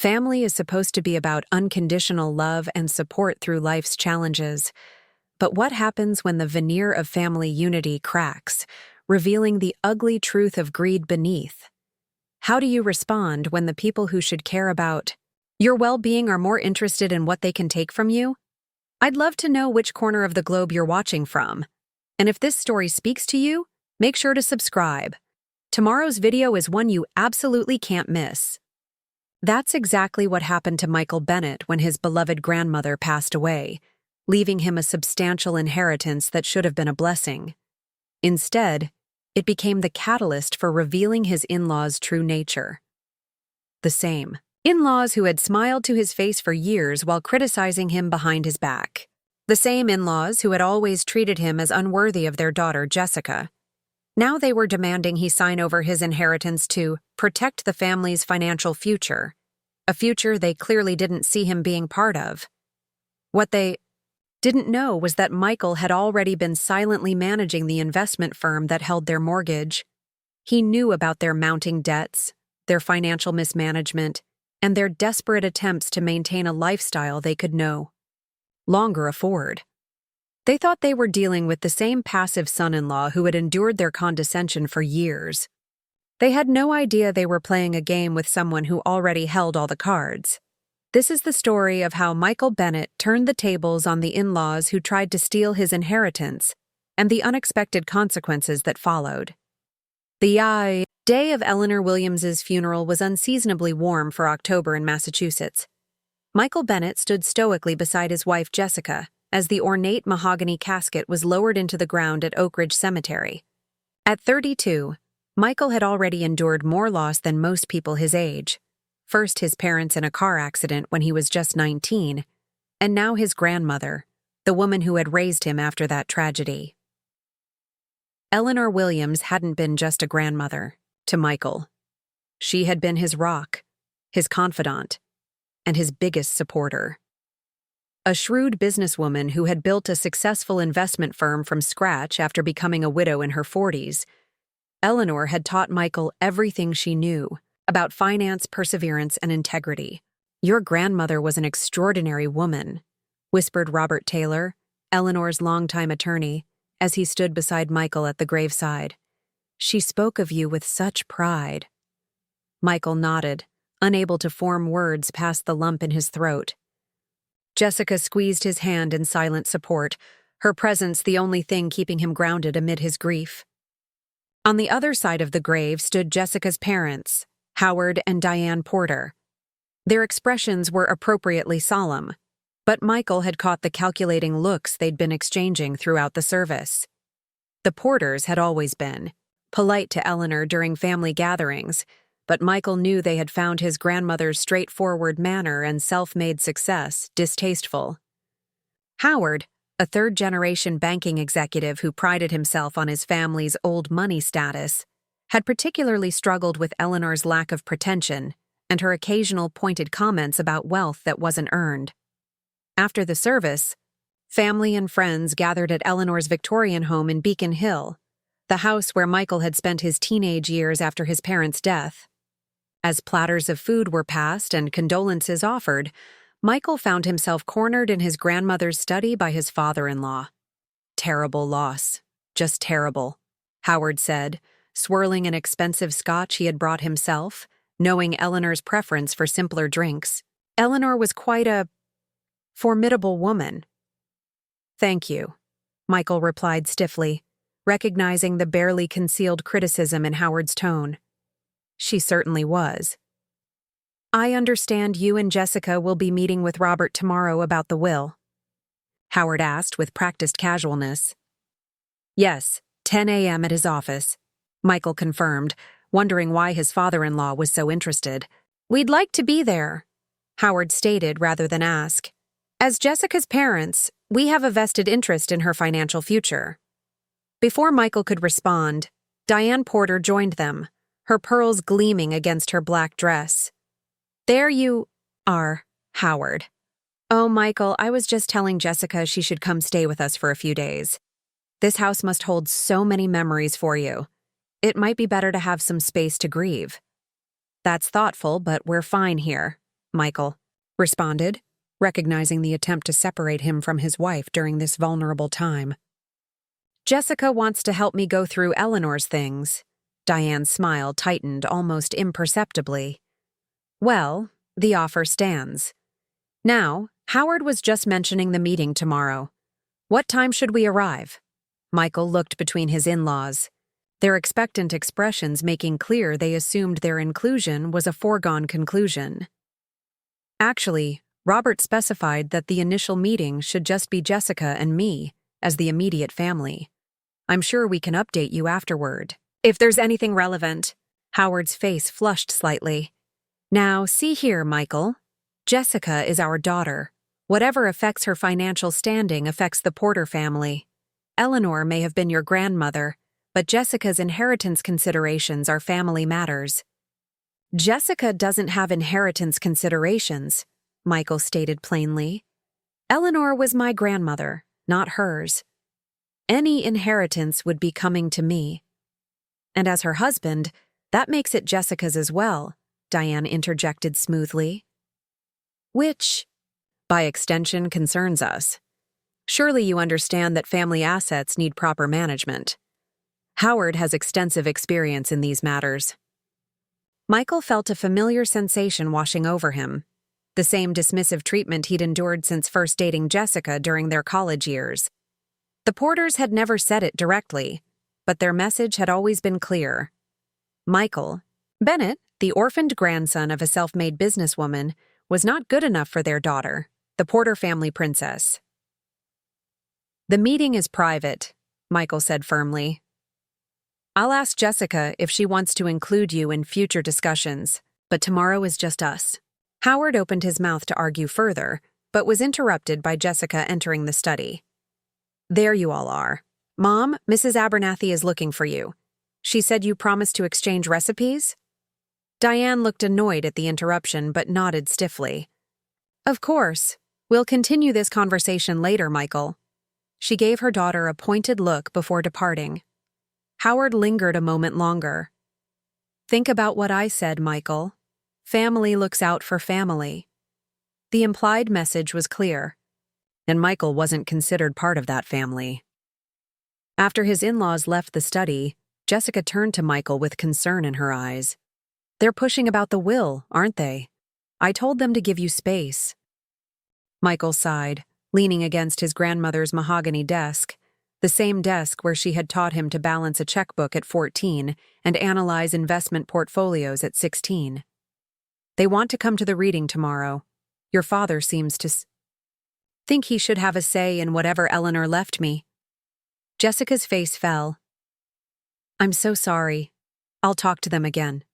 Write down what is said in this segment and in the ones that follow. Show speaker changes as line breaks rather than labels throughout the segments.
Family is supposed to be about unconditional love and support through life's challenges. But what happens when the veneer of family unity cracks, revealing the ugly truth of greed beneath? How do you respond when the people who should care about your well-being are more interested in what they can take from you? I'd love to know which corner of the globe you're watching from. And if this story speaks to you, make sure to subscribe. Tomorrow's video is one you absolutely can't miss. That's exactly what happened to Michael Bennett when his beloved grandmother passed away, leaving him a substantial inheritance that should have been a blessing. Instead, it became the catalyst for revealing his in-laws' true nature. The same in-laws who had smiled to his face for years while criticizing him behind his back. The same in-laws who had always treated him as unworthy of their daughter, Jessica. Now they were demanding he sign over his inheritance to protect the family's financial future, a future they clearly didn't see him being part of. What they didn't know was that Michael had already been silently managing the investment firm that held their mortgage. He knew about their mounting debts, their financial mismanagement, and their desperate attempts to maintain a lifestyle they could no longer afford. They thought they were dealing with the same passive son-in-law who had endured their condescension for years. They had no idea they were playing a game with someone who already held all the cards. This is the story of how Michael Bennett turned the tables on the in-laws who tried to steal his inheritance, and the unexpected consequences that followed. The day of Eleanor Williams's funeral was unseasonably warm for October in Massachusetts. Michael Bennett stood stoically beside his wife Jessica as the ornate mahogany casket was lowered into the ground at Oak Ridge Cemetery. At 32, Michael had already endured more loss than most people his age. First his parents in a car accident when he was just 19, and now his grandmother, the woman who had raised him after that tragedy. Eleanor Williams hadn't been just a grandmother to Michael. She had been his rock, his confidant, and his biggest supporter. A shrewd businesswoman who had built a successful investment firm from scratch after becoming a widow in her 40s, Eleanor had taught Michael everything she knew about finance, perseverance, and integrity. "Your grandmother was an extraordinary woman," whispered Robert Taylor, Eleanor's longtime attorney, as he stood beside Michael at the graveside. "She spoke of you with such pride." Michael nodded, unable to form words past the lump in his throat. Jessica squeezed his hand in silent support, her presence the only thing keeping him grounded amid his grief. On the other side of the grave stood Jessica's parents, Howard and Diane Porter. Their expressions were appropriately solemn, but Michael had caught the calculating looks they'd been exchanging throughout the service. The Porters had always been polite to Eleanor during family gatherings, but Michael knew they had found his grandmother's straightforward manner and self-made success distasteful. Howard, a third-generation banking executive who prided himself on his family's old money status, had particularly struggled with Eleanor's lack of pretension and her occasional pointed comments about wealth that wasn't earned. After the service, family and friends gathered at Eleanor's Victorian home in Beacon Hill, the house where Michael had spent his teenage years after his parents' death. As platters of food were passed and condolences offered, Michael found himself cornered in his grandmother's study by his father-in-law. "Terrible loss. Just terrible," Howard said, swirling an expensive scotch he had brought himself, knowing Eleanor's preference for simpler drinks. Eleanor was quite a formidable woman. "Thank you," Michael replied stiffly, recognizing the barely concealed criticism in Howard's tone. "She certainly was. I understand you and Jessica will be meeting with Robert tomorrow about the will?" Howard asked with practiced casualness. "Yes, 10 a.m. at his office," Michael confirmed, wondering why his father-in-law was so interested. "We'd like to be there," Howard stated rather than ask. "As Jessica's parents, we have a vested interest in her financial future." Before Michael could respond, Diane Porter joined them, her pearls gleaming against her black dress. "There you are, Howard." "Oh, Michael, I was just telling Jessica she should come stay with us for a few days. This house must hold so many memories for you. It might be better to have some space to grieve." "That's thoughtful, but we're fine here," Michael responded, recognizing the attempt to separate him from his wife during this vulnerable time. Jessica wants to help me go through Eleanor's things. Diane's smile tightened almost imperceptibly. Well, the offer stands. Now, Howard was just mentioning the meeting tomorrow. What time should we arrive? Michael looked between his in-laws, their expectant expressions making clear they assumed their inclusion was a foregone conclusion. Actually, Robert specified that the initial meeting should just be Jessica and me, as the immediate family. I'm sure we can update you afterward. If there's anything relevant. Howard's face flushed slightly. Now, see here, Michael. Jessica is our daughter. Whatever affects her financial standing affects the Porter family. Eleanor may have been your grandmother, but Jessica's inheritance considerations are family matters. Jessica doesn't have inheritance considerations, Michael stated plainly. Eleanor was my grandmother, not hers. Any inheritance would be coming to me. And as her husband, that makes it Jessica's as well, Diane interjected smoothly. Which, by extension, concerns us. Surely you understand that family assets need proper management. Howard has extensive experience in these matters. Michael felt a familiar sensation washing over him, the same dismissive treatment he'd endured since first dating Jessica during their college years. The Porters had never said it directly, but their message had always been clear. Michael, Bennett, the orphaned grandson of a self-made businesswoman, was not good enough for their daughter, the Porter family princess. The meeting is private, Michael said firmly. I'll ask Jessica if she wants to include you in future discussions, but tomorrow is just us. Howard opened his mouth to argue further, but was interrupted by Jessica entering the study. There you all are. Mom, Mrs. Abernathy is looking for you. She said you promised to exchange recipes? Diane looked annoyed at the interruption but nodded stiffly. Of course. We'll continue this conversation later, Michael. She gave her daughter a pointed look before departing. Howard lingered a moment longer. Think about what I said, Michael. Family looks out for family. The implied message was clear, and Michael wasn't considered part of that family. After his in-laws left the study, Jessica turned to Michael with concern in her eyes. They're pushing about the will, aren't they? I told them to give you space. Michael sighed, leaning against his grandmother's mahogany desk, the same desk where she had taught him to balance a checkbook at 14 and analyze investment portfolios at 16. They want to come to the reading tomorrow. Your father seems to think he should have a say in whatever Eleanor left me. Jessica's face fell. I'm so sorry. I'll talk to them again.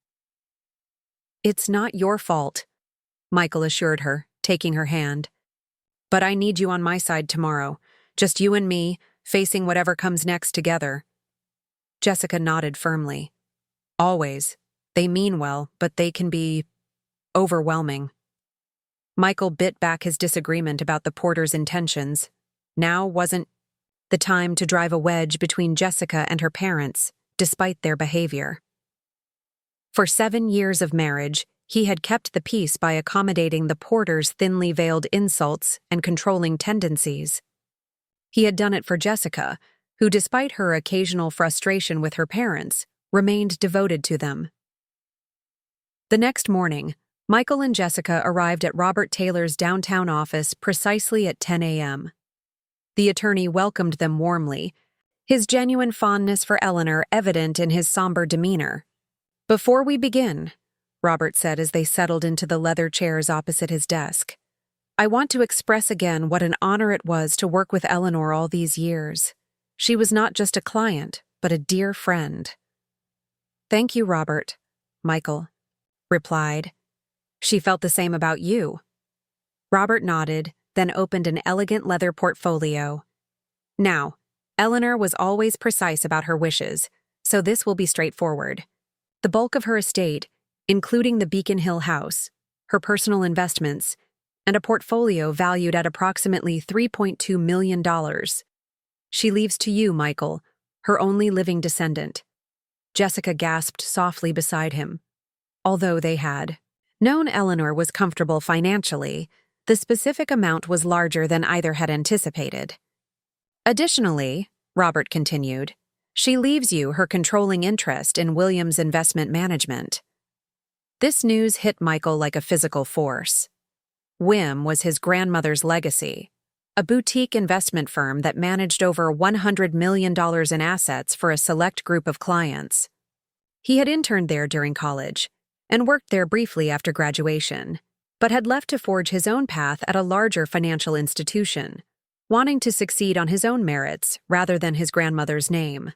It's not your fault, Michael assured her, taking her hand. But I need you on my side tomorrow, just you and me, facing whatever comes next together. Jessica nodded firmly. Always. They mean well, but they can be overwhelming. Michael bit back his disagreement about the Porter's intentions. Now wasn't the time to drive a wedge between Jessica and her parents, despite their behavior. For 7 years of marriage, he had kept the peace by accommodating the Porters' thinly veiled insults and controlling tendencies. He had done it for Jessica, who, despite her occasional frustration with her parents, remained devoted to them. The next morning, Michael and Jessica arrived at Robert Taylor's downtown office precisely at 10 a.m. The attorney welcomed them warmly, his genuine fondness for Eleanor evident in his somber demeanor. Before we begin, Robert said as they settled into the leather chairs opposite his desk, I want to express again what an honor it was to work with Eleanor all these years. She was not just a client, but a dear friend. Thank you, Robert, Michael replied. She felt the same about you. Robert nodded, then opened an elegant leather portfolio. Now, Eleanor was always precise about her wishes, so this will be straightforward. The bulk of her estate, including the Beacon Hill house, her personal investments, and a portfolio valued at approximately $3.2 million. She leaves to you, Michael, her only living descendant. Jessica gasped softly beside him. Although they had Known Eleanor was comfortable financially, the specific amount was larger than either had anticipated. Additionally, Robert continued, she leaves you her controlling interest in Williams Investment Management. This news hit Michael like a physical force. WIM was his grandmother's legacy, a boutique investment firm that managed over $100 million in assets for a select group of clients. He had interned there during college and worked there briefly after graduation, but had left to forge his own path at a larger financial institution, wanting to succeed on his own merits rather than his grandmother's name.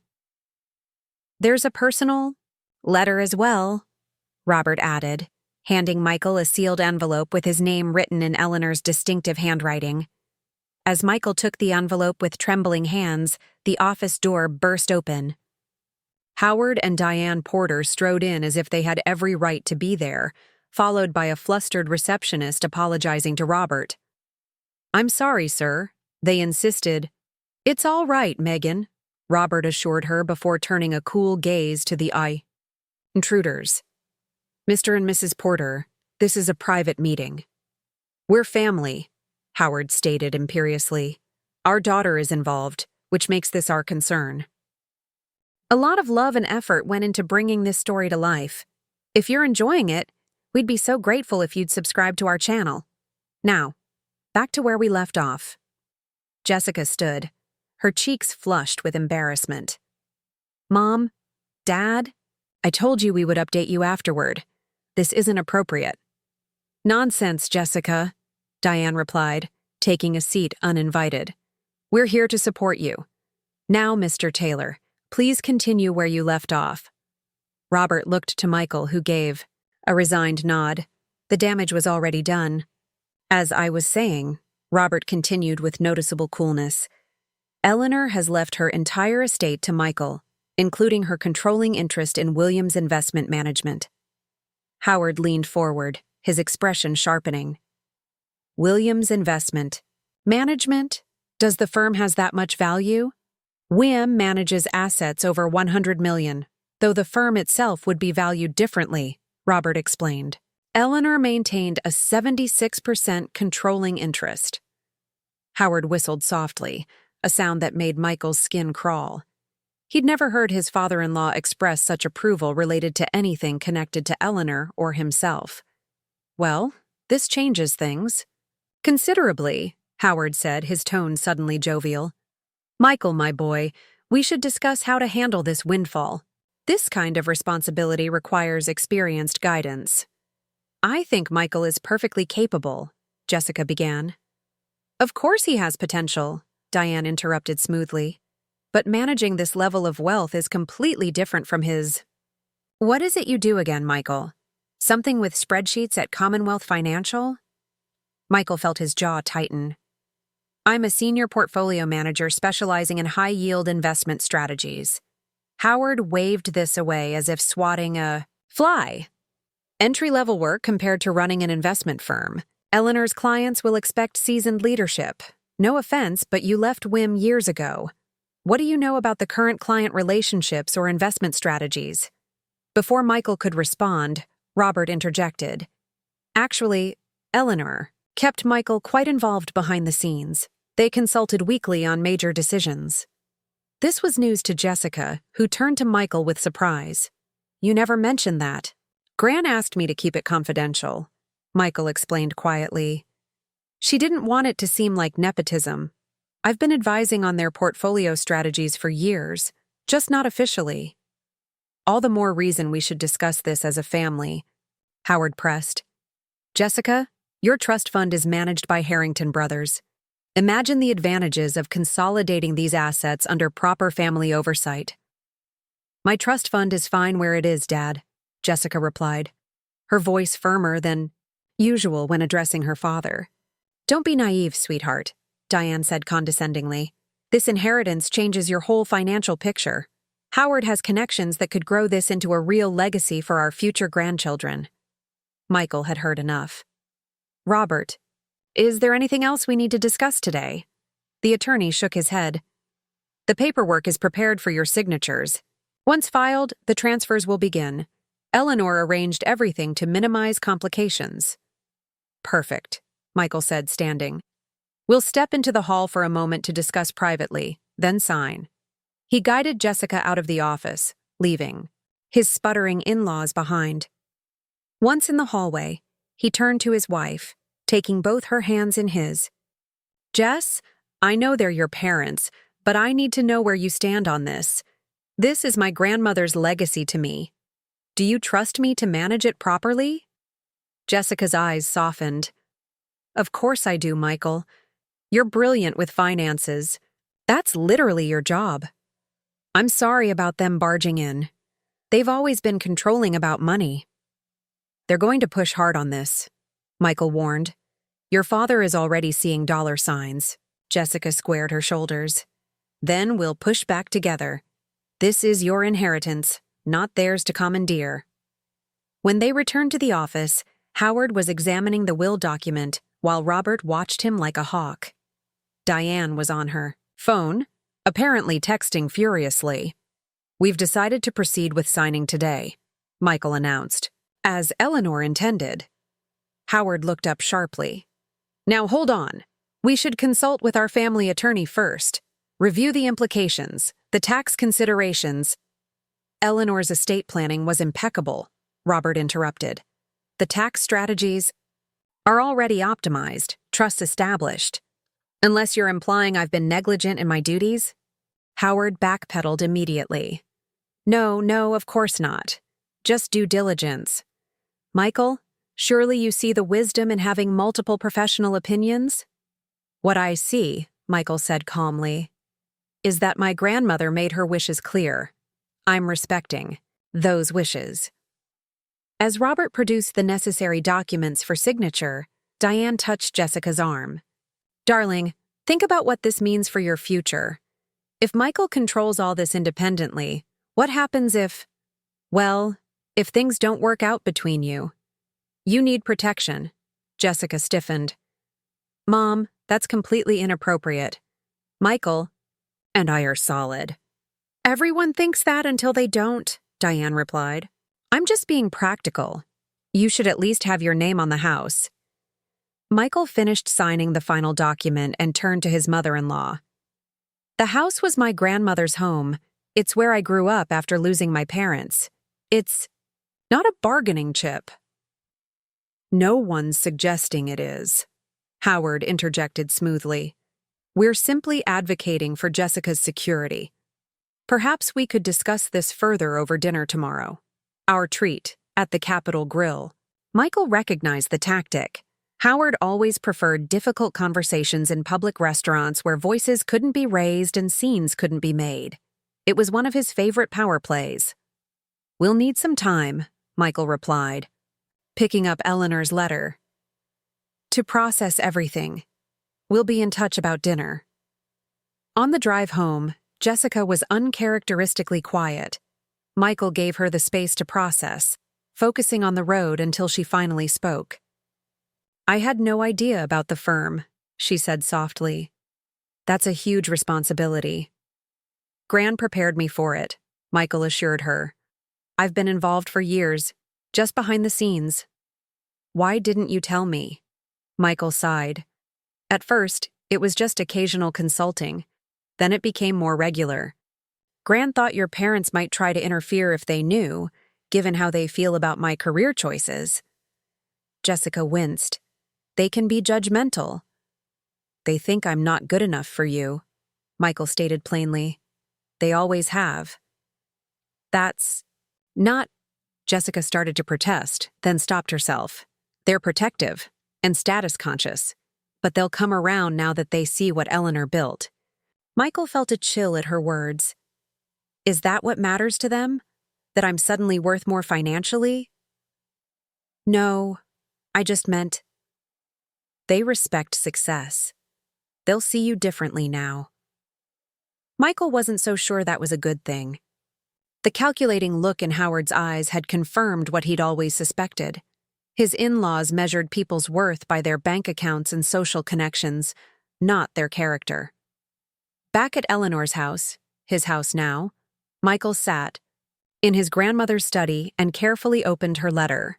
There's a personal letter as well, Robert added, handing Michael a sealed envelope with his name written in Eleanor's distinctive handwriting. As Michael took the envelope with trembling hands, the office door burst open. Howard and Diane Porter strode in as if they had every right to be there, followed by a flustered receptionist apologizing to Robert. "I'm sorry, sir," they insisted. "It's all right, Megan," Robert assured her before turning a cool gaze to the intruders. "Mr. and Mrs. Porter, this is a private meeting." "We're family," Howard stated imperiously. "Our daughter is involved, which makes this our concern." A lot of love and effort went into bringing this story to life. If you're enjoying it, we'd be so grateful if you'd subscribe to our channel. Now, back to where we left off. Jessica stood, her cheeks flushed with embarrassment. "Mom, Dad, I told you we would update you afterward. This isn't appropriate." "Nonsense, Jessica," Diane replied, taking a seat uninvited. "We're here to support you. Now, Mr. Taylor, please continue where you left off." Robert looked to Michael, who gave a resigned nod. The damage was already done. "As I was saying," Robert continued with noticeable coolness, "Eleanor has left her entire estate to Michael, including her controlling interest in Williams Investment Management." Howard leaned forward, his expression sharpening. "Williams Investment Management? Does the firm has that much value?" "WIM manages assets over $100 million, though the firm itself would be valued differently," Robert explained. "Eleanor maintained a 76% controlling interest." Howard whistled softly, a sound that made Michael's skin crawl. He'd never heard his father-in-law express such approval related to anything connected to Eleanor or himself. "Well, this changes things." "Considerably," Howard said, his tone suddenly jovial. "Michael, my boy, we should discuss how to handle this windfall. This kind of responsibility requires experienced guidance." "I think Michael is perfectly capable," Jessica began. "Of course he has potential," Diane interrupted smoothly. "But managing this level of wealth is completely different from his—" "What is it you do again, Michael? Something with spreadsheets at Commonwealth Financial?" Michael felt his jaw tighten. "I'm a senior portfolio manager specializing in high-yield investment strategies." Howard waved this away as if swatting a fly. "Entry-level work compared to running an investment firm. Eleanor's clients will expect seasoned leadership. No offense, but you left WIM years ago. What do you know about the current client relationships or investment strategies?" Before Michael could respond, Robert interjected. Actually, Eleanor kept Michael quite involved behind the scenes. They consulted weekly on major decisions. This was news to Jessica, who turned to Michael with surprise. "You never mentioned that." "Gran asked me to keep it confidential," Michael explained quietly. "She didn't want it to seem like nepotism. I've been advising on their portfolio strategies for years, just not officially." "All the more reason we should discuss this as a family," Howard pressed. "Jessica, your trust fund is managed by Harrington Brothers. Imagine the advantages of consolidating these assets under proper family oversight." "My trust fund is fine where it is, Dad," Jessica replied, her voice firmer than usual when addressing her father. "Don't be naive, sweetheart," Diane said condescendingly. "This inheritance changes your whole financial picture. Howard has connections that could grow this into a real legacy for our future grandchildren." Michael had heard enough. "Robert, is there anything else we need to discuss today?" The attorney shook his head. "The paperwork is prepared for your signatures. Once filed, the transfers will begin. Eleanor arranged everything to minimize complications. Perfect, Michael said, standing. We'll step into the hall for a moment to discuss privately, then sign. He guided Jessica out of the office, leaving, his sputtering in-laws behind. Once in the hallway, he turned to his wife, taking both her hands in his. Jess, I know they're your parents, but I need to know where you stand on this. This is my grandmother's legacy to me. Do you trust me to manage it properly? Jessica's eyes softened. Of course I do, Michael. You're brilliant with finances. That's literally your job. I'm sorry about them barging in. They've always been controlling about money. They're going to push hard on this, Michael warned. Your father is already seeing dollar signs. Jessica squared her shoulders. Then we'll push back together. This is your inheritance, not theirs to commandeer. When they returned to the office, Howard was examining the will document while Robert watched him like a hawk. Diane was on her phone, apparently texting furiously. We've decided to proceed with signing today, Michael announced, as Eleanor intended. Howard looked up sharply. Now hold on. We should consult with our family attorney first. Review the implications, the tax considerations. Eleanor's estate planning was impeccable, Robert interrupted. The tax strategies are already optimized, trust established. Unless you're implying I've been negligent in my duties? Howard backpedaled immediately. No, of course not. Just due diligence. Michael, surely you see the wisdom in having multiple professional opinions? What I see, Michael said calmly, is that my grandmother made her wishes clear. I'm respecting those wishes. As Robert produced the necessary documents for signature, Diane touched Jessica's arm. Darling, think about what this means for your future. If Michael controls all this independently, what happens if things don't work out between you? You need protection. Jessica stiffened. Mom, that's completely inappropriate. Michael and I are solid. Everyone thinks that until they don't, Diane replied. I'm just being practical. You should at least have your name on the house. Michael finished signing the final document and turned to his mother-in-law. The house was my grandmother's home. It's where I grew up after losing my parents. It's not a bargaining chip. No one's suggesting it is, Howard interjected smoothly. We're simply advocating for Jessica's security. Perhaps we could discuss this further over dinner tomorrow. Our treat, at the Capitol Grill. Michael recognized the tactic. Howard always preferred difficult conversations in public restaurants where voices couldn't be raised and scenes couldn't be made. It was one of his favorite power plays. We'll need some time, Michael replied, picking up Eleanor's letter. To process everything. We'll be in touch about dinner. On the drive home, Jessica was uncharacteristically quiet. Michael gave her the space to process, focusing on the road until she finally spoke. I had no idea about the firm, she said softly. That's a huge responsibility. Gran prepared me for it, Michael assured her. I've been involved for years, just behind the scenes. Why didn't you tell me? Michael sighed. At first, it was just occasional consulting. Then it became more regular. Gran thought your parents might try to interfere if they knew, given how they feel about my career choices. Jessica winced. They can be judgmental. They think I'm not good enough for you, Michael stated plainly. They always have. That's not... Jessica started to protest, then stopped herself. They're protective and status conscious, but they'll come around now that they see what Eleanor built. Michael felt a chill at her words. Is that what matters to them? That I'm suddenly worth more financially? No, I just meant they respect success. They'll see you differently now. Michael wasn't so sure that was a good thing. The calculating look in Howard's eyes had confirmed what he'd always suspected. His in-laws measured people's worth by their bank accounts and social connections, not their character. Back at Eleanor's house, his house now, Michael sat, in his grandmother's study and carefully opened her letter.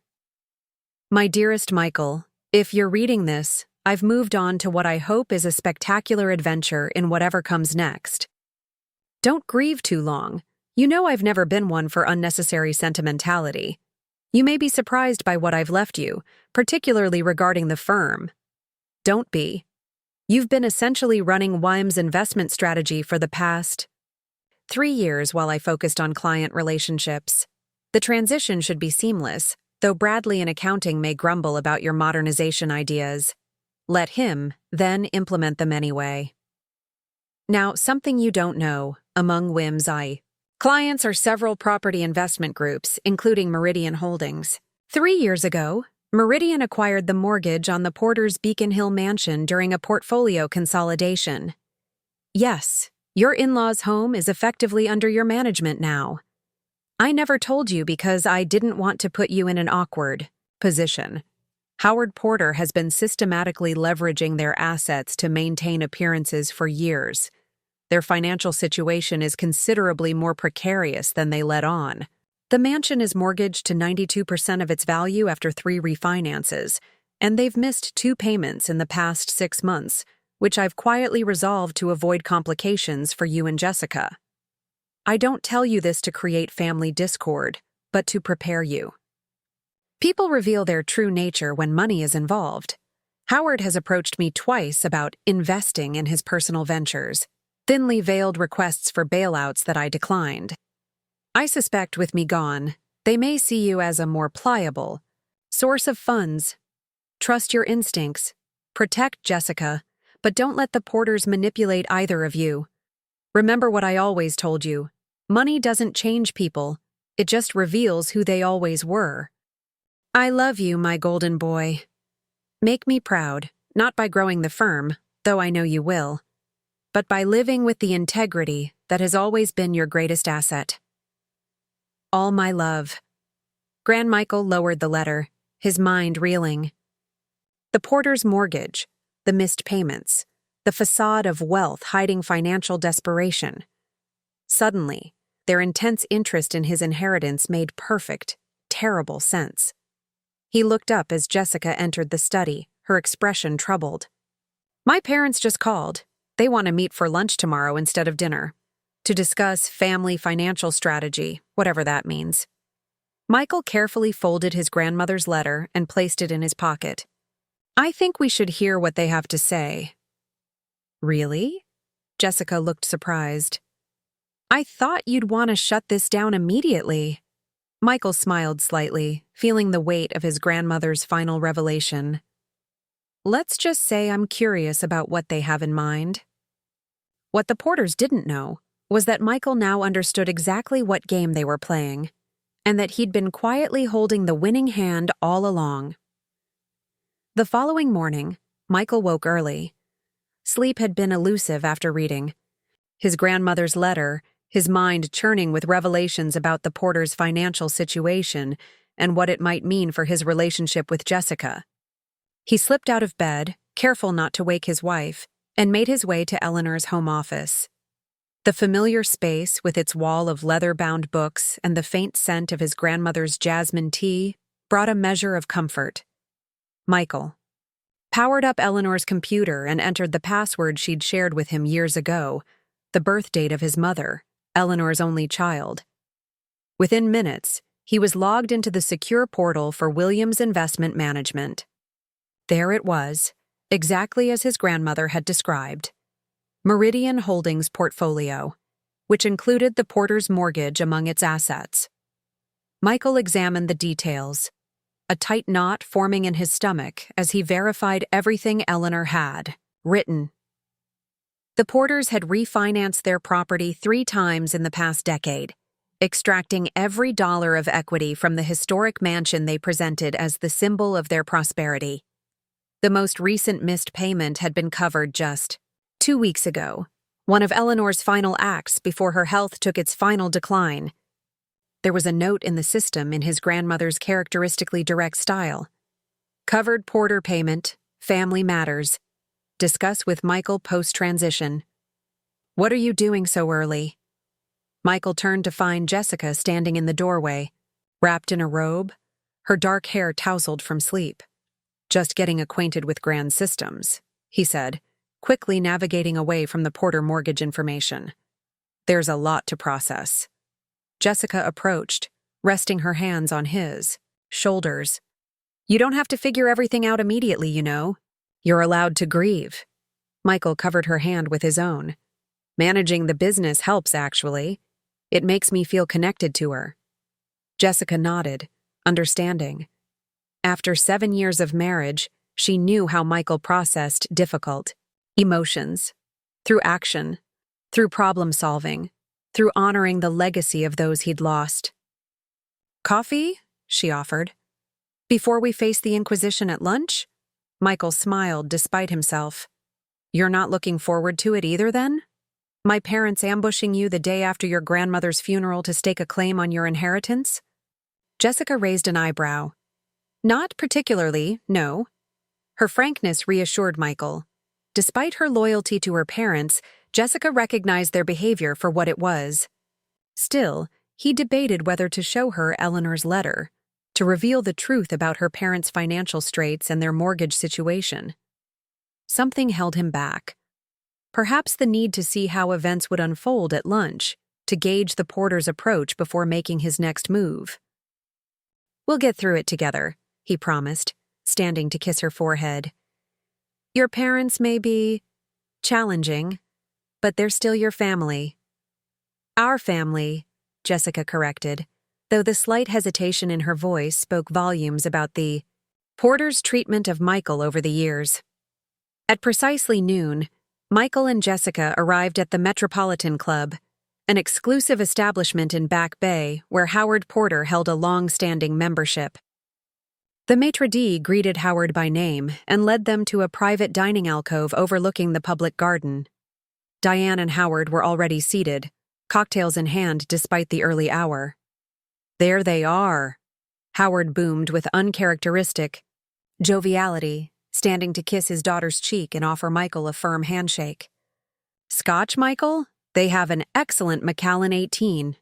My dearest Michael, if you're reading this, I've moved on to what I hope is a spectacular adventure in whatever comes next. Don't grieve too long. You know I've never been one for unnecessary sentimentality. You may be surprised by what I've left you, particularly regarding the firm. Don't be. You've been essentially running WIM's investment strategy for the past 3 years while I focused on client relationships. The transition should be seamless, though Bradley in accounting may grumble about your modernization ideas. Let him, then, implement them anyway. Now, something you don't know, among WIM's clients are several property investment groups, including Meridian Holdings. 3 years ago, Meridian acquired the mortgage on the Porter's Beacon Hill mansion during a portfolio consolidation. Yes, your in-laws' home is effectively under your management now. I never told you because I didn't want to put you in an awkward position. Howard Porter has been systematically leveraging their assets to maintain appearances for years. Their financial situation is considerably more precarious than they let on. The mansion is mortgaged to 92% of its value after 3 refinances, and they've missed 2 payments in the past 6 months, which I've quietly resolved to avoid complications for you and Jessica. I don't tell you this to create family discord, but to prepare you. People reveal their true nature when money is involved. Howard has approached me twice about investing in his personal ventures, thinly veiled requests for bailouts that I declined. I suspect with me gone, they may see you as a more pliable source of funds. Trust your instincts, protect Jessica, but don't let the Porters manipulate either of you. Remember what I always told you. Money doesn't change people, it just reveals who they always were. I love you, my golden boy. Make me proud, not by growing the firm, though I know you will, but by living with the integrity that has always been your greatest asset. All my love. Grandmichael lowered the letter, his mind reeling. The Porter's mortgage, the missed payments, the facade of wealth hiding financial desperation. Suddenly, their intense interest in his inheritance made perfect, terrible sense. He looked up as Jessica entered the study, her expression troubled. My parents just called. They want to meet for lunch tomorrow instead of dinner, to discuss family financial strategy, whatever that means. Michael carefully folded his grandmother's letter and placed it in his pocket. I think we should hear what they have to say. Really? Jessica looked surprised. I thought you'd want to shut this down immediately. Michael smiled slightly, feeling the weight of his grandmother's final revelation. Let's just say I'm curious about what they have in mind. What the Porters didn't know was that Michael now understood exactly what game they were playing, and that he'd been quietly holding the winning hand all along. The following morning, Michael woke early. Sleep had been elusive after reading his grandmother's letter, his mind churning with revelations about the Porter's financial situation and what it might mean for his relationship with Jessica. He slipped out of bed, careful not to wake his wife, and made his way to Eleanor's home office. The familiar space, with its wall of leather-bound books and the faint scent of his grandmother's jasmine tea, brought a measure of comfort. Michael powered up Eleanor's computer and entered the password she'd shared with him years ago, the birth date of his mother, Eleanor's only child. Within minutes, he was logged into the secure portal for Williams Investment Management. There it was, exactly as his grandmother had described. Meridian Holdings portfolio, which included the Porter's mortgage among its assets. Michael examined the details, a tight knot forming in his stomach as he verified everything Eleanor had written. The Porters had refinanced their property 3 times in the past decade, extracting every dollar of equity from the historic mansion they presented as the symbol of their prosperity. The most recent missed payment had been covered just 2 weeks ago, one of Eleanor's final acts before her health took its final decline. There was a note in the system in his grandmother's characteristically direct style. Covered Porter payment, family matters. Discuss with Michael post-transition. What are you doing so early? Michael turned to find Jessica standing in the doorway, wrapped in a robe, her dark hair tousled from sleep. "Just getting acquainted with Grand Systems," he said, quickly navigating away from the Porter mortgage information. "There's a lot to process." Jessica approached, resting her hands on his shoulders. "You don't have to figure everything out immediately, you know. You're allowed to grieve." Michael covered her hand with his own. "Managing the business helps, actually. It makes me feel connected to her." Jessica nodded, understanding. After 7 years of marriage, she knew how Michael processed difficult emotions, through action, through problem-solving, through honoring the legacy of those he'd lost. "Coffee?" she offered. "Before we face the Inquisition at lunch?" Michael smiled despite himself. "You're not looking forward to it either, then? My parents ambushing you the day after your grandmother's funeral to stake a claim on your inheritance?" Jessica raised an eyebrow. "Not particularly, no." Her frankness reassured Michael. Despite her loyalty to her parents, Jessica recognized their behavior for what it was. Still, he debated whether to show her Eleanor's letter, to reveal the truth about her parents' financial straits and their mortgage situation. Something held him back. Perhaps the need to see how events would unfold at lunch, to gauge the Porter's approach before making his next move. "We'll get through it together," he promised, standing to kiss her forehead. "Your parents may be challenging, but they're still your family." "Our family," Jessica corrected, though the slight hesitation in her voice spoke volumes about the Porter's treatment of Michael over the years. At precisely noon, Michael and Jessica arrived at the Metropolitan Club, an exclusive establishment in Back Bay where Howard Porter held a long-standing membership. The maitre d' greeted Howard by name and led them to a private dining alcove overlooking the public garden. Diane and Howard were already seated, cocktails in hand despite the early hour. "There they are," Howard boomed with uncharacteristic joviality, standing to kiss his daughter's cheek and offer Michael a firm handshake. "Scotch, Michael? They have an excellent Macallan 18.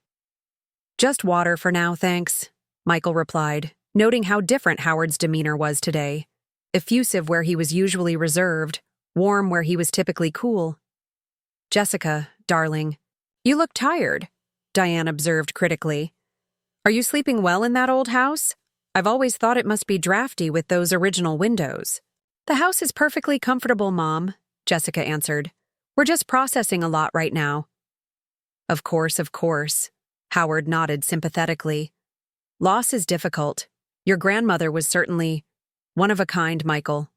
"Just water for now, thanks," Michael replied, noting how different Howard's demeanor was today. Effusive where he was usually reserved, warm where he was typically cool. "Jessica, darling, you look tired," Diane observed critically. "Are you sleeping well in that old house? I've always thought it must be drafty with those original windows." "The house is perfectly comfortable, Mom," Jessica answered. "We're just processing a lot right now." Of course, Howard nodded sympathetically. "Loss is difficult. Your grandmother was certainly one of a kind, Michael."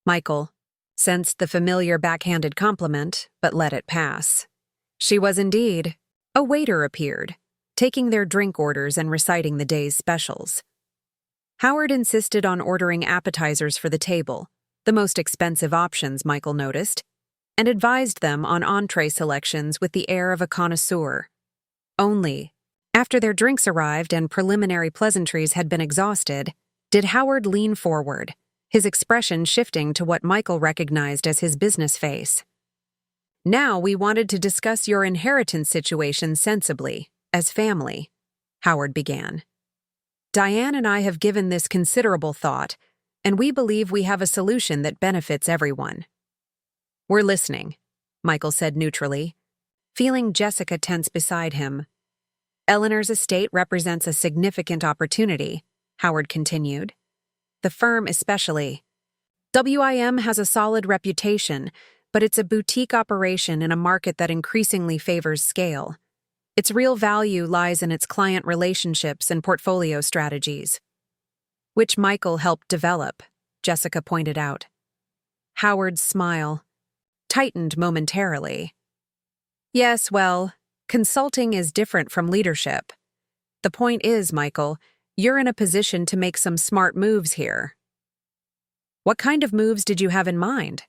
Michael sensed the familiar backhanded compliment, but let it pass. She was indeed. A waiter appeared, taking their drink orders and reciting the day's specials. Howard insisted on ordering appetizers for the table, the most expensive options, Michael noticed, and advised them on entree selections with the air of a connoisseur. Only, after their drinks arrived and preliminary pleasantries had been exhausted, did Howard lean forward, his expression shifting to what Michael recognized as his business face. "Now we wanted to discuss your inheritance situation sensibly, as family," Howard began. "Diane and I have given this considerable thought, and we believe we have a solution that benefits everyone." "We're listening," Michael said neutrally, feeling Jessica tense beside him. "Eleanor's estate represents a significant opportunity," Howard continued. "The firm especially. WIM has a solid reputation, but it's a boutique operation in a market that increasingly favors scale. Its real value lies in its client relationships and portfolio strategies." "Which Michael helped develop," Jessica pointed out. Howard's smile tightened momentarily. "Yes, well, consulting is different from leadership. The point is, Michael, you're in a position to make some smart moves here." "What kind of moves did you have in mind?"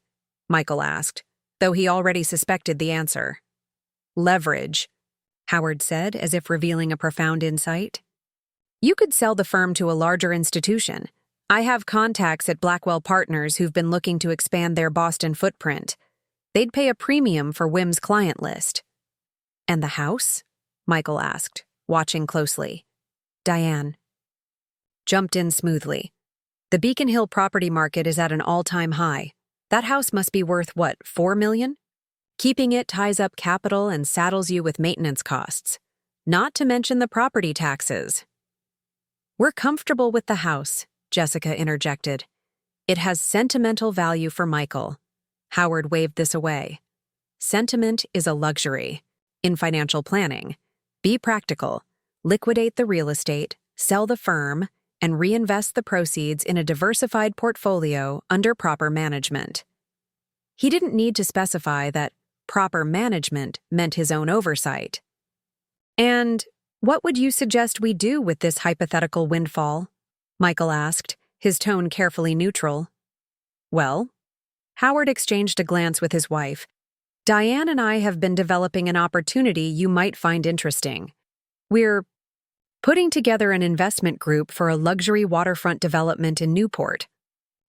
Michael asked, though he already suspected the answer. "Leverage," Howard said, as if revealing a profound insight. "You could sell the firm to a larger institution. I have contacts at Blackwell Partners who've been looking to expand their Boston footprint. They'd pay a premium for WIM's client list." "And the house?" Michael asked, watching closely. Diane jumped in smoothly. The Beacon Hill property market is at an all-time high. That house must be worth, what, $4 million? Keeping it ties up capital and saddles you with maintenance costs. Not to mention the property taxes. We're comfortable with the house, Jessica interjected. It has sentimental value for Michael. Howard waved this away. Sentiment is a luxury. In financial planning, be practical. Liquidate the real estate, sell the firm, and reinvest the proceeds in a diversified portfolio under proper management. He didn't need to specify that proper management meant his own oversight. And what would you suggest we do with this hypothetical windfall? Michael asked, his tone carefully neutral. Well, Howard exchanged a glance with his wife. Diane and I have been developing an opportunity you might find interesting. We're putting together an investment group for a luxury waterfront development in Newport.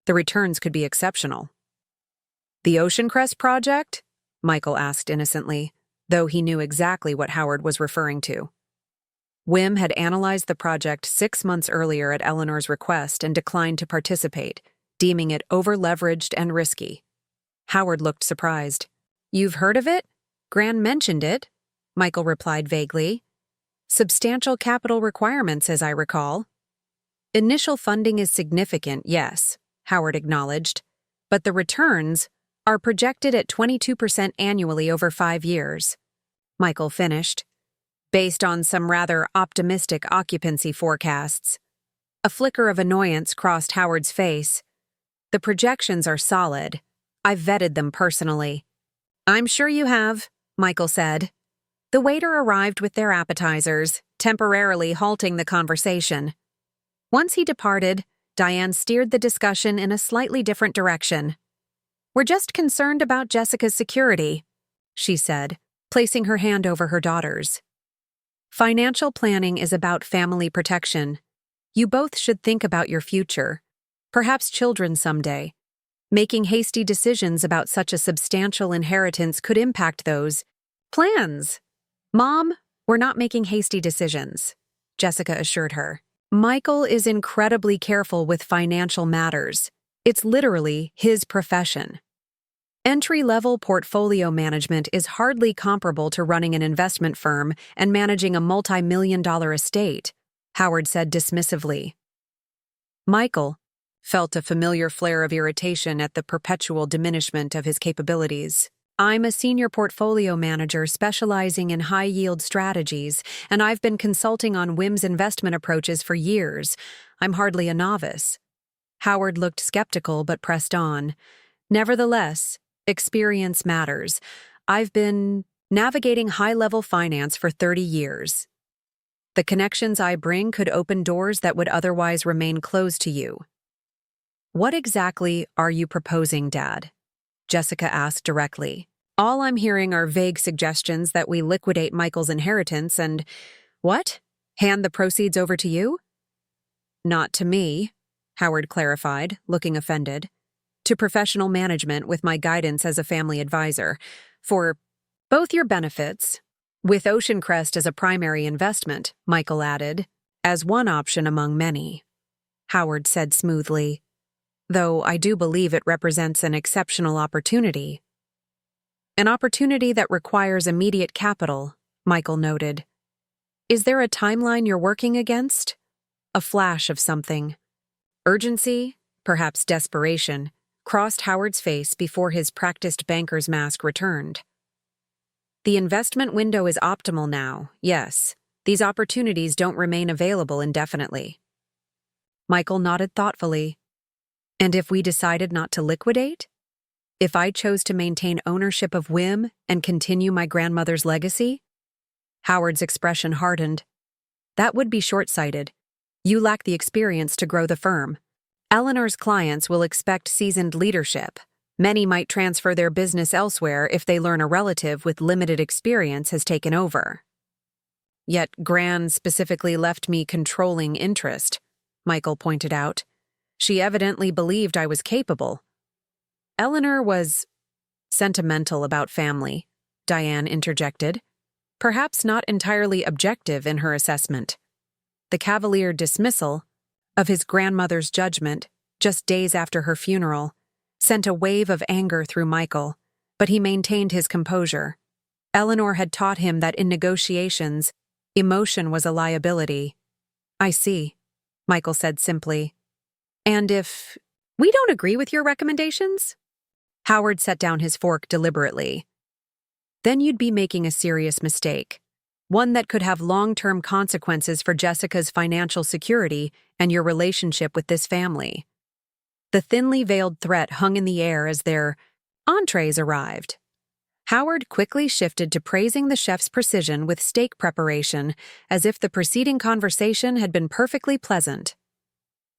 The returns could be exceptional. The Oceancrest project? Michael asked innocently, though he knew exactly what Howard was referring to. Wim had analyzed the project 6 months earlier at Eleanor's request and declined to participate, deeming it over-leveraged and risky. Howard looked surprised. You've heard of it? Gran mentioned it, Michael replied vaguely. Substantial capital requirements, as I recall. Initial funding is significant, yes, Howard acknowledged, but the returns are projected at 22% annually over 5 years. Michael finished, based on some rather optimistic occupancy forecasts. A flicker of annoyance crossed Howard's face. The projections are solid. I've vetted them personally. I'm sure you have, Michael said. The waiter arrived with their appetizers, temporarily halting the conversation. Once he departed, Diane steered the discussion in a slightly different direction. We're just concerned about Jessica's security, she said, placing her hand over her daughter's. Financial planning is about family protection. You both should think about your future, perhaps children someday. Making hasty decisions about such a substantial inheritance could impact those plans. Mom, we're not making hasty decisions, Jessica assured her. Michael is incredibly careful with financial matters. It's literally his profession. Entry-level portfolio management is hardly comparable to running an investment firm and managing a multi-million-dollar estate, Howard said dismissively. Michael felt a familiar flare of irritation at the perpetual diminishment of his capabilities. I'm a senior portfolio manager specializing in high-yield strategies, and I've been consulting on Wim's investment approaches for years. I'm hardly a novice. Howard looked skeptical but pressed on. Nevertheless, experience matters. I've been navigating high-level finance for 30 years. The connections I bring could open doors that would otherwise remain closed to you. What exactly are you proposing, Dad? Jessica asked directly. All I'm hearing are vague suggestions that we liquidate Michael's inheritance and, what? Hand the proceeds over to you? Not to me, Howard clarified, looking offended. To professional management with my guidance as a family advisor. For both your benefits. With Oceancrest as a primary investment, Michael added, as one option among many. Howard said smoothly. Though I do believe it represents an exceptional opportunity. An opportunity that requires immediate capital, Michael noted. Is there a timeline you're working against? A flash of something. Urgency, perhaps desperation, crossed Howard's face before his practiced banker's mask returned. The investment window is optimal now, yes. These opportunities don't remain available indefinitely. Michael nodded thoughtfully. And if we decided not to liquidate? If I chose to maintain ownership of Wim and continue my grandmother's legacy? Howard's expression hardened. That would be short-sighted. You lack the experience to grow the firm. Eleanor's clients will expect seasoned leadership. Many might transfer their business elsewhere if they learn a relative with limited experience has taken over. Yet Gran specifically left me controlling interest, Michael pointed out. She evidently believed I was capable. Eleanor was sentimental about family, Diane interjected. perhaps not entirely objective in her assessment. The cavalier dismissal of his grandmother's judgment, just days after her funeral, sent a wave of anger through Michael, but he maintained his composure. Eleanor had taught him that in negotiations, emotion was a liability. "I see," Michael said simply. "And if we don't agree with your recommendations?" Howard set down his fork deliberately. "Then you'd be making a serious mistake, one that could have long-term consequences for Jessica's financial security and your relationship with this family." The thinly veiled threat hung in the air as their entrees arrived. Howard quickly shifted to praising the chef's precision with steak preparation, as if the preceding conversation had been perfectly pleasant.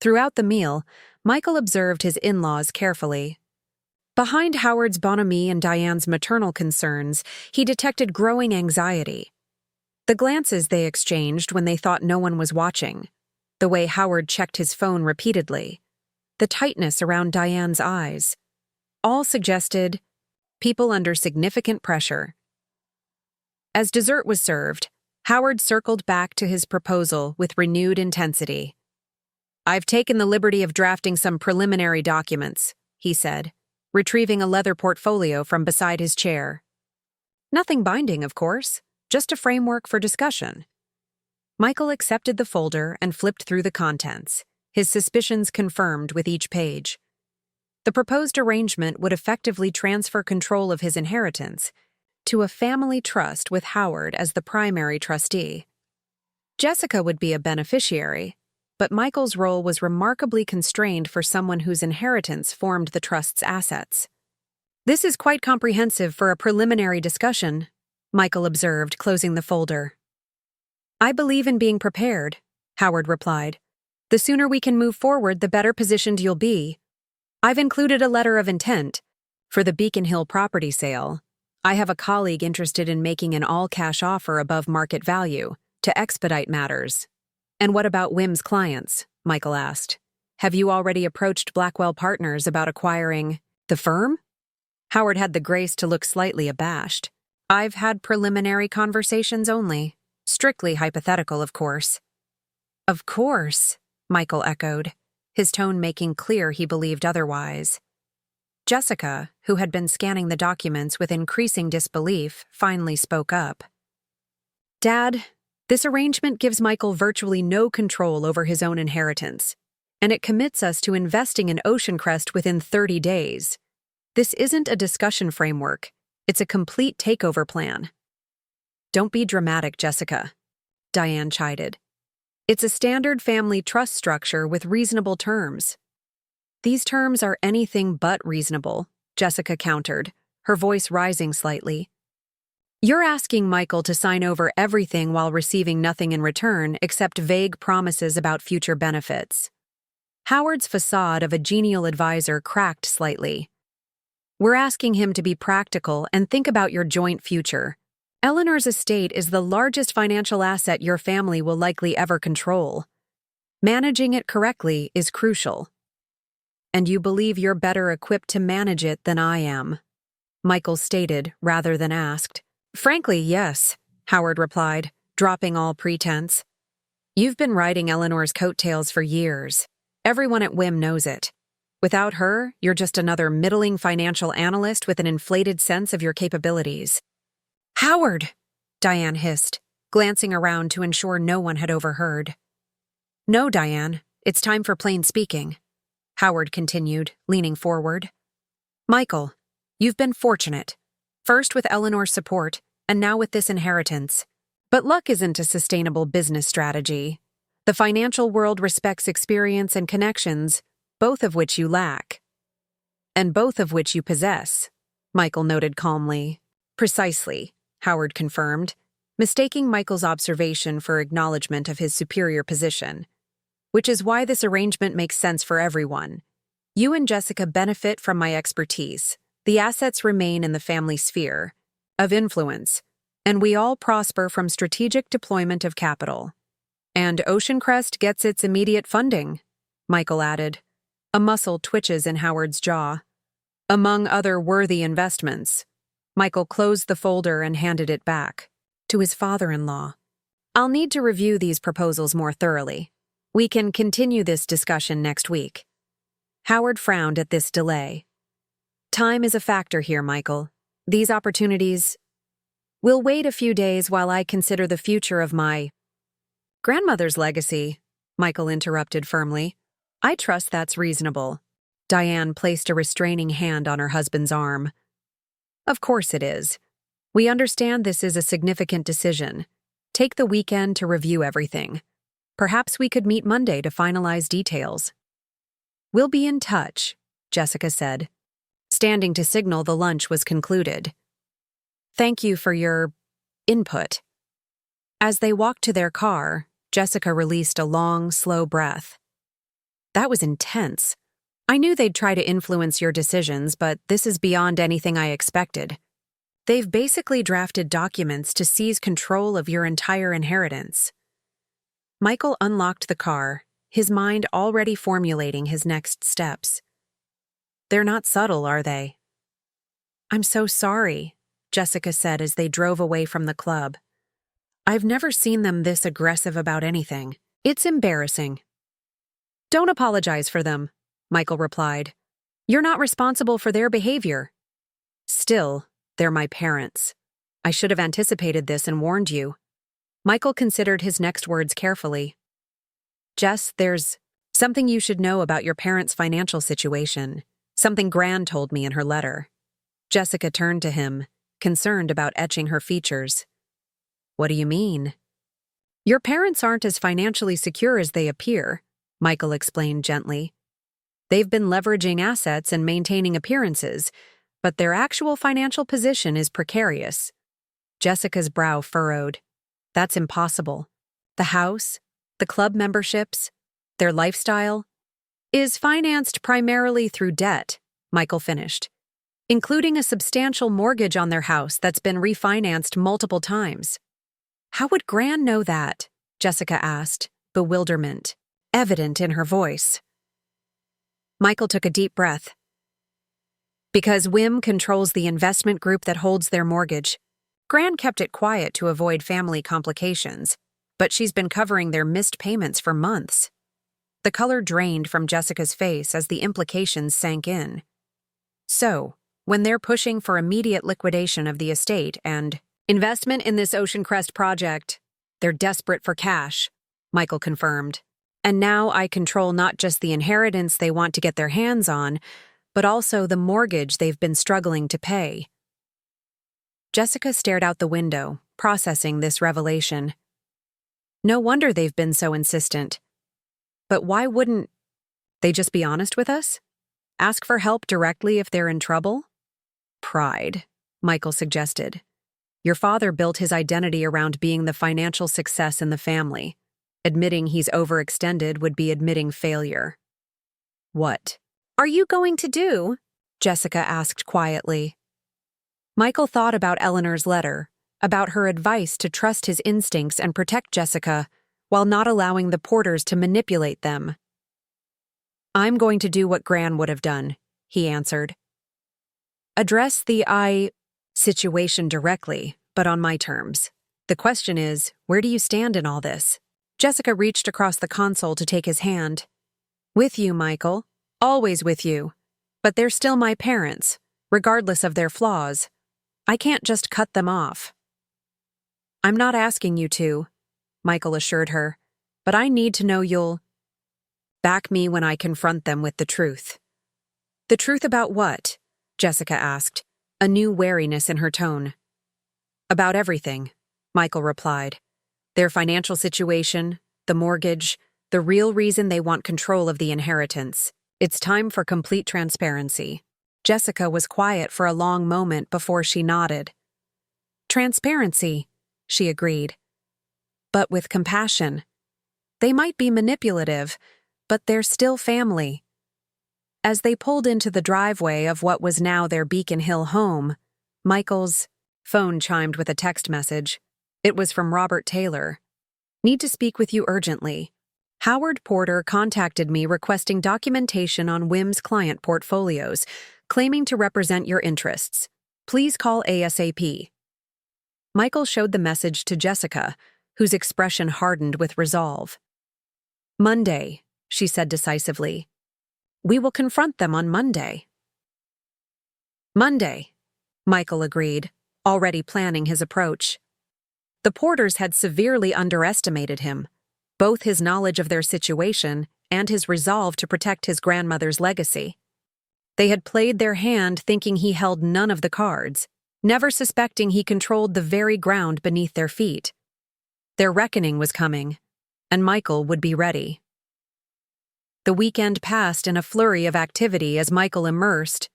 Throughout the meal, Michael observed his in-laws carefully. Behind Howard's bonhomie and Diane's maternal concerns, he detected growing anxiety. The glances they exchanged when they thought no one was watching, the way Howard checked his phone repeatedly, the tightness around Diane's eyes, all suggested people under significant pressure. As dessert was served, Howard circled back to his proposal with renewed intensity. "I've taken the liberty of drafting some preliminary documents," he said, retrieving a leather portfolio from beside his chair. "Nothing binding, of course, just a framework for discussion." Michael accepted the folder and flipped through the contents, his suspicions confirmed with each page. The proposed arrangement would effectively transfer control of his inheritance to a family trust with Howard as the primary trustee. Jessica would be a beneficiary, but Michael's role was remarkably constrained for someone whose inheritance formed the trust's assets. "This is quite comprehensive for a preliminary discussion," Michael observed, closing the folder. "I believe in being prepared," Howard replied. "The sooner we can move forward, the better positioned you'll be. I've included a letter of intent for the Beacon Hill property sale. I have a colleague interested in making an all-cash offer above market value to expedite matters." "And what about Wim's clients?" Michael asked. "Have you already approached Blackwell Partners about acquiring the firm?" Howard had the grace to look slightly abashed. "I've had preliminary conversations only. Strictly hypothetical, of course." "Of course," Michael echoed, his tone making clear he believed otherwise. Jessica, who had been scanning the documents with increasing disbelief, finally spoke up. "Dad, this arrangement gives Michael virtually no control over his own inheritance, and it commits us to investing in Oceancrest within 30 days. This isn't a discussion framework, it's a complete takeover plan." "Don't be dramatic, Jessica," Diane chided. "It's a standard family trust structure with reasonable terms." "These terms are anything but reasonable," Jessica countered, her voice rising slightly. "You're asking Michael to sign over everything while receiving nothing in return except vague promises about future benefits." Howard's facade of a genial advisor cracked slightly. "We're asking him to be practical and think about your joint future. Eleanor's estate is the largest financial asset your family will likely ever control. Managing it correctly is crucial." "And you believe you're better equipped to manage it than I am," Michael stated rather than asked. "Frankly, yes," Howard replied, dropping all pretense. "You've been riding Eleanor's coattails for years. Everyone at Wim knows it. Without her, you're just another middling financial analyst with an inflated sense of your capabilities." "Howard!" Diane hissed, glancing around to ensure no one had overheard. "No, Diane, it's time for plain speaking," Howard continued, leaning forward. "Michael, you've been fortunate, first with Eleanor's support, and now with this inheritance. But luck isn't a sustainable business strategy. The financial world respects experience and connections, both of which you lack. And both of which you possess," Michael noted calmly. "Precisely," Howard confirmed, mistaking Michael's observation for acknowledgement of his superior position. "Which is why this arrangement makes sense for everyone. You and Jessica benefit from my expertise. The assets remain in the family sphere of influence, and we all prosper from strategic deployment of capital. And Oceancrest gets its immediate funding," Michael added. A muscle twitches in Howard's jaw. "Among other worthy investments." Michael closed the folder and handed it back. to his father-in-law. I'll need to review these proposals more thoroughly. We can continue this discussion next week. Howard frowned at this delay. Time is a factor here, Michael. These opportunities will wait a few days while I consider the future of my grandmother's legacy, Michael interrupted firmly. I trust that's reasonable. Diane placed a restraining hand on her husband's arm. Of course it is. We understand this is a significant decision. Take the weekend to review everything. Perhaps we could meet Monday to finalize details. We'll be in touch, Jessica said. Standing to signal the lunch was concluded. Thank you for your input. As they walked to their car, Jessica released a long, slow breath. That was intense. I knew they'd try to influence your decisions, but this is beyond anything I expected. They've basically drafted documents to seize control of your entire inheritance. Michael unlocked the car, his mind already formulating his next steps. They're not subtle, are they? I'm so sorry, Jessica said as they drove away from the club. I've never seen them this aggressive about anything. It's embarrassing. Don't apologize for them, Michael replied. You're not responsible for their behavior. Still, they're my parents. I should have anticipated this and warned you. Michael considered his next words carefully. Jess, there's something you should know about your parents' financial situation. Something Gran told me in her letter. Jessica turned to him, concerned about etching her features. What do you mean? Your parents aren't as financially secure as they appear, Michael explained gently. They've been leveraging assets and maintaining appearances, but their actual financial position is precarious. Jessica's brow furrowed. That's impossible. The house, the club memberships, their lifestyle is financed primarily through debt, Michael finished, including a substantial mortgage on their house that's been refinanced multiple times. How would Gran know that? Jessica asked, bewilderment evident in her voice. Michael took a deep breath. Because Wim controls the investment group that holds their mortgage. Gran kept it quiet to avoid family complications, but she's been covering their missed payments for months. The color drained from Jessica's face as the implications sank in. So, when they're pushing for immediate liquidation of the estate and investment in this Ocean Crest project, they're desperate for cash, Michael confirmed. And now I control not just the inheritance they want to get their hands on, but also the mortgage they've been struggling to pay. Jessica stared out the window, processing this revelation. No wonder they've been so insistent. But why wouldn't they just be honest with us? Ask for help directly if they're in trouble? Pride, Michael suggested. Your father built his identity around being the financial success in the family. Admitting he's overextended would be admitting failure. What are you going to do? Jessica asked quietly. Michael thought about Eleanor's letter, about her advice to trust his instincts and protect Jessica, while not allowing the Porters to manipulate them. I'm going to do what Gran would have done, he answered. Address the situation directly, but on my terms. The question is, where do you stand in all this? Jessica reached across the console to take his hand. With you, Michael. Always with you. But they're still my parents, regardless of their flaws. I can't just cut them off. I'm not asking you to, Michael assured her, but I need to know you'll back me when I confront them with the truth. The truth about what? Jessica asked, a new wariness in her tone. About everything, Michael replied. Their financial situation, the mortgage, the real reason they want control of the inheritance. It's time for complete transparency. Jessica was quiet for a long moment before she nodded. Transparency, she agreed. But with compassion. They might be manipulative, but they're still family. As they pulled into the driveway of what was now their Beacon Hill home, Michael's phone chimed with a text message. It was from Robert Taylor. Need to speak with you urgently. Howard Porter contacted me requesting documentation on Wim's client portfolios, claiming to represent your interests. Please call ASAP. Michael showed the message to Jessica, whose expression hardened with resolve. "Monday," she said decisively. "We will confront them on Monday." "Monday," Michael agreed, already planning his approach. The Porters had severely underestimated him, both his knowledge of their situation and his resolve to protect his grandmother's legacy. They had played their hand thinking he held none of the cards, never suspecting he controlled the very ground beneath their feet. Their reckoning was coming, and Michael would be ready. The weekend passed in a flurry of activity as Michael immersed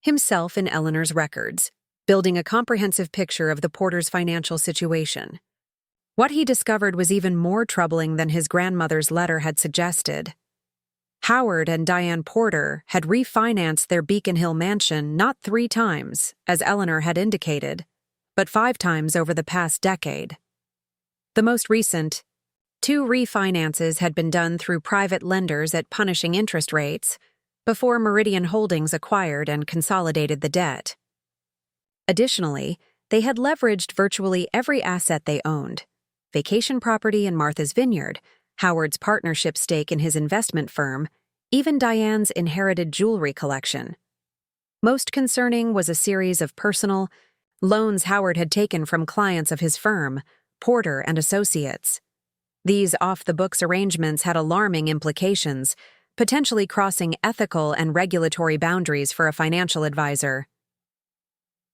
himself in Eleanor's records, building a comprehensive picture of the Porters' financial situation. What he discovered was even more troubling than his grandmother's letter had suggested. Howard and Diane Porter had refinanced their Beacon Hill mansion not 3 times, as Eleanor had indicated, but 5 times over the past decade. The most recent, 2 refinances had been done through private lenders at punishing interest rates before Meridian Holdings acquired and consolidated the debt. Additionally, they had leveraged virtually every asset they owned: vacation property in Martha's Vineyard, Howard's partnership stake in his investment firm, even Diane's inherited jewelry collection. Most concerning was a series of personal loans Howard had taken from clients of his firm, Porter and Associates. These off-the-books arrangements had alarming implications, potentially crossing ethical and regulatory boundaries for a financial advisor.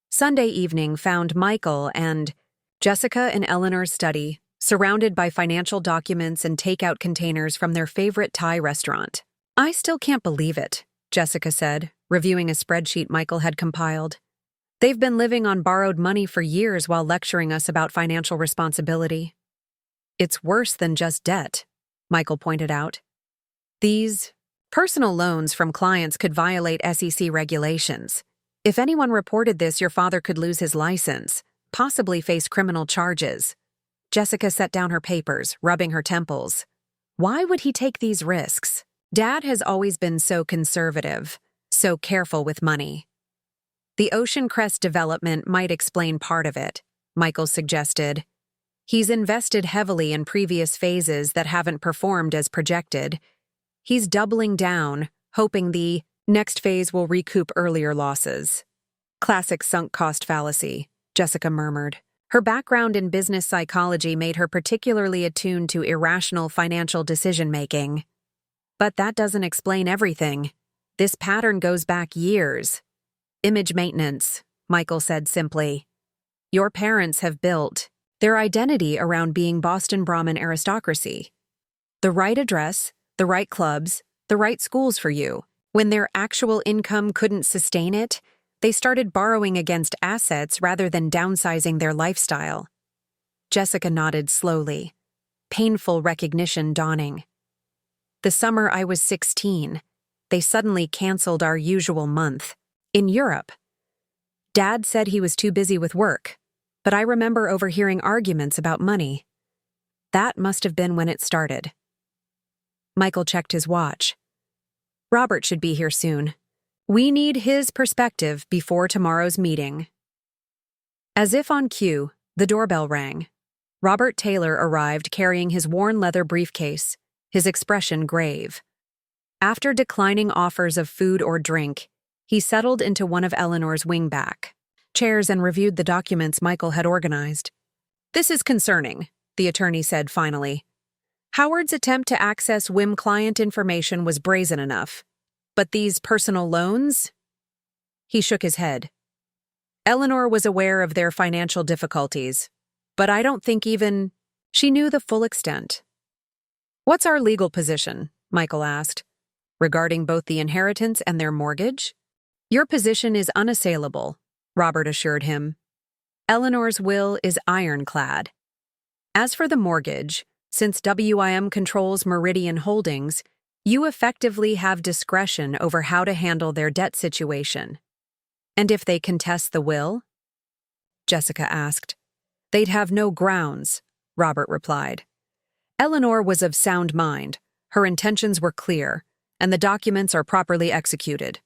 Sunday evening found Michael and Jessica in Eleanor's study, surrounded by financial documents and takeout containers from their favorite Thai restaurant. "I still can't believe it," Jessica said, reviewing a spreadsheet Michael had compiled. "They've been living on borrowed money for years while lecturing us about financial responsibility." "It's worse than just debt," Michael pointed out. "These personal loans from clients could violate SEC regulations. If anyone reported this, your father could lose his license, possibly face criminal charges." Jessica set down her papers, rubbing her temples. Why would he take these risks? Dad has always been so conservative, so careful with money. "The Ocean Crest development might explain part of it," Michael suggested. "He's invested heavily in previous phases that haven't performed as projected. He's doubling down, hoping the next phase will recoup earlier losses." "Classic sunk cost fallacy," Jessica murmured. Her background in business psychology made her particularly attuned to irrational financial decision-making. "But that doesn't explain everything. This pattern goes back years." "Image maintenance," Michael said simply. "Your parents have built their identity around being Boston Brahmin aristocracy. The right address, the right clubs, the right schools for you. When their actual income couldn't sustain it, they started borrowing against assets rather than downsizing their lifestyle." Jessica nodded slowly, painful recognition dawning. "The summer I was 16, they suddenly canceled our usual month. In Europe. Dad said he was too busy with work, but I remember overhearing arguments about money. That must have been when it started." Michael checked his watch. "Robert should be here soon. We need his perspective before tomorrow's meeting." As if on cue, the doorbell rang. Robert Taylor arrived carrying his worn leather briefcase, his expression grave. After declining offers of food or drink, he settled into one of Eleanor's wingback chairs and reviewed the documents Michael had organized. "This is concerning," the attorney said finally. "Howard's attempt to access WIM client information was brazen enough. But these personal loans?" He shook his head. "Eleanor was aware of their financial difficulties, but I don't think even she knew the full extent." "What's our legal position?" Michael asked. "Regarding both the inheritance and their mortgage?" "Your position is unassailable," Robert assured him. "Eleanor's will is ironclad. As for the mortgage, since WIM controls Meridian Holdings, you effectively have discretion over how to handle their debt situation." "And if they contest the will?" Jessica asked. "They'd have no grounds," Robert replied. "Eleanor was of sound mind, her intentions were clear, and the documents are properly executed.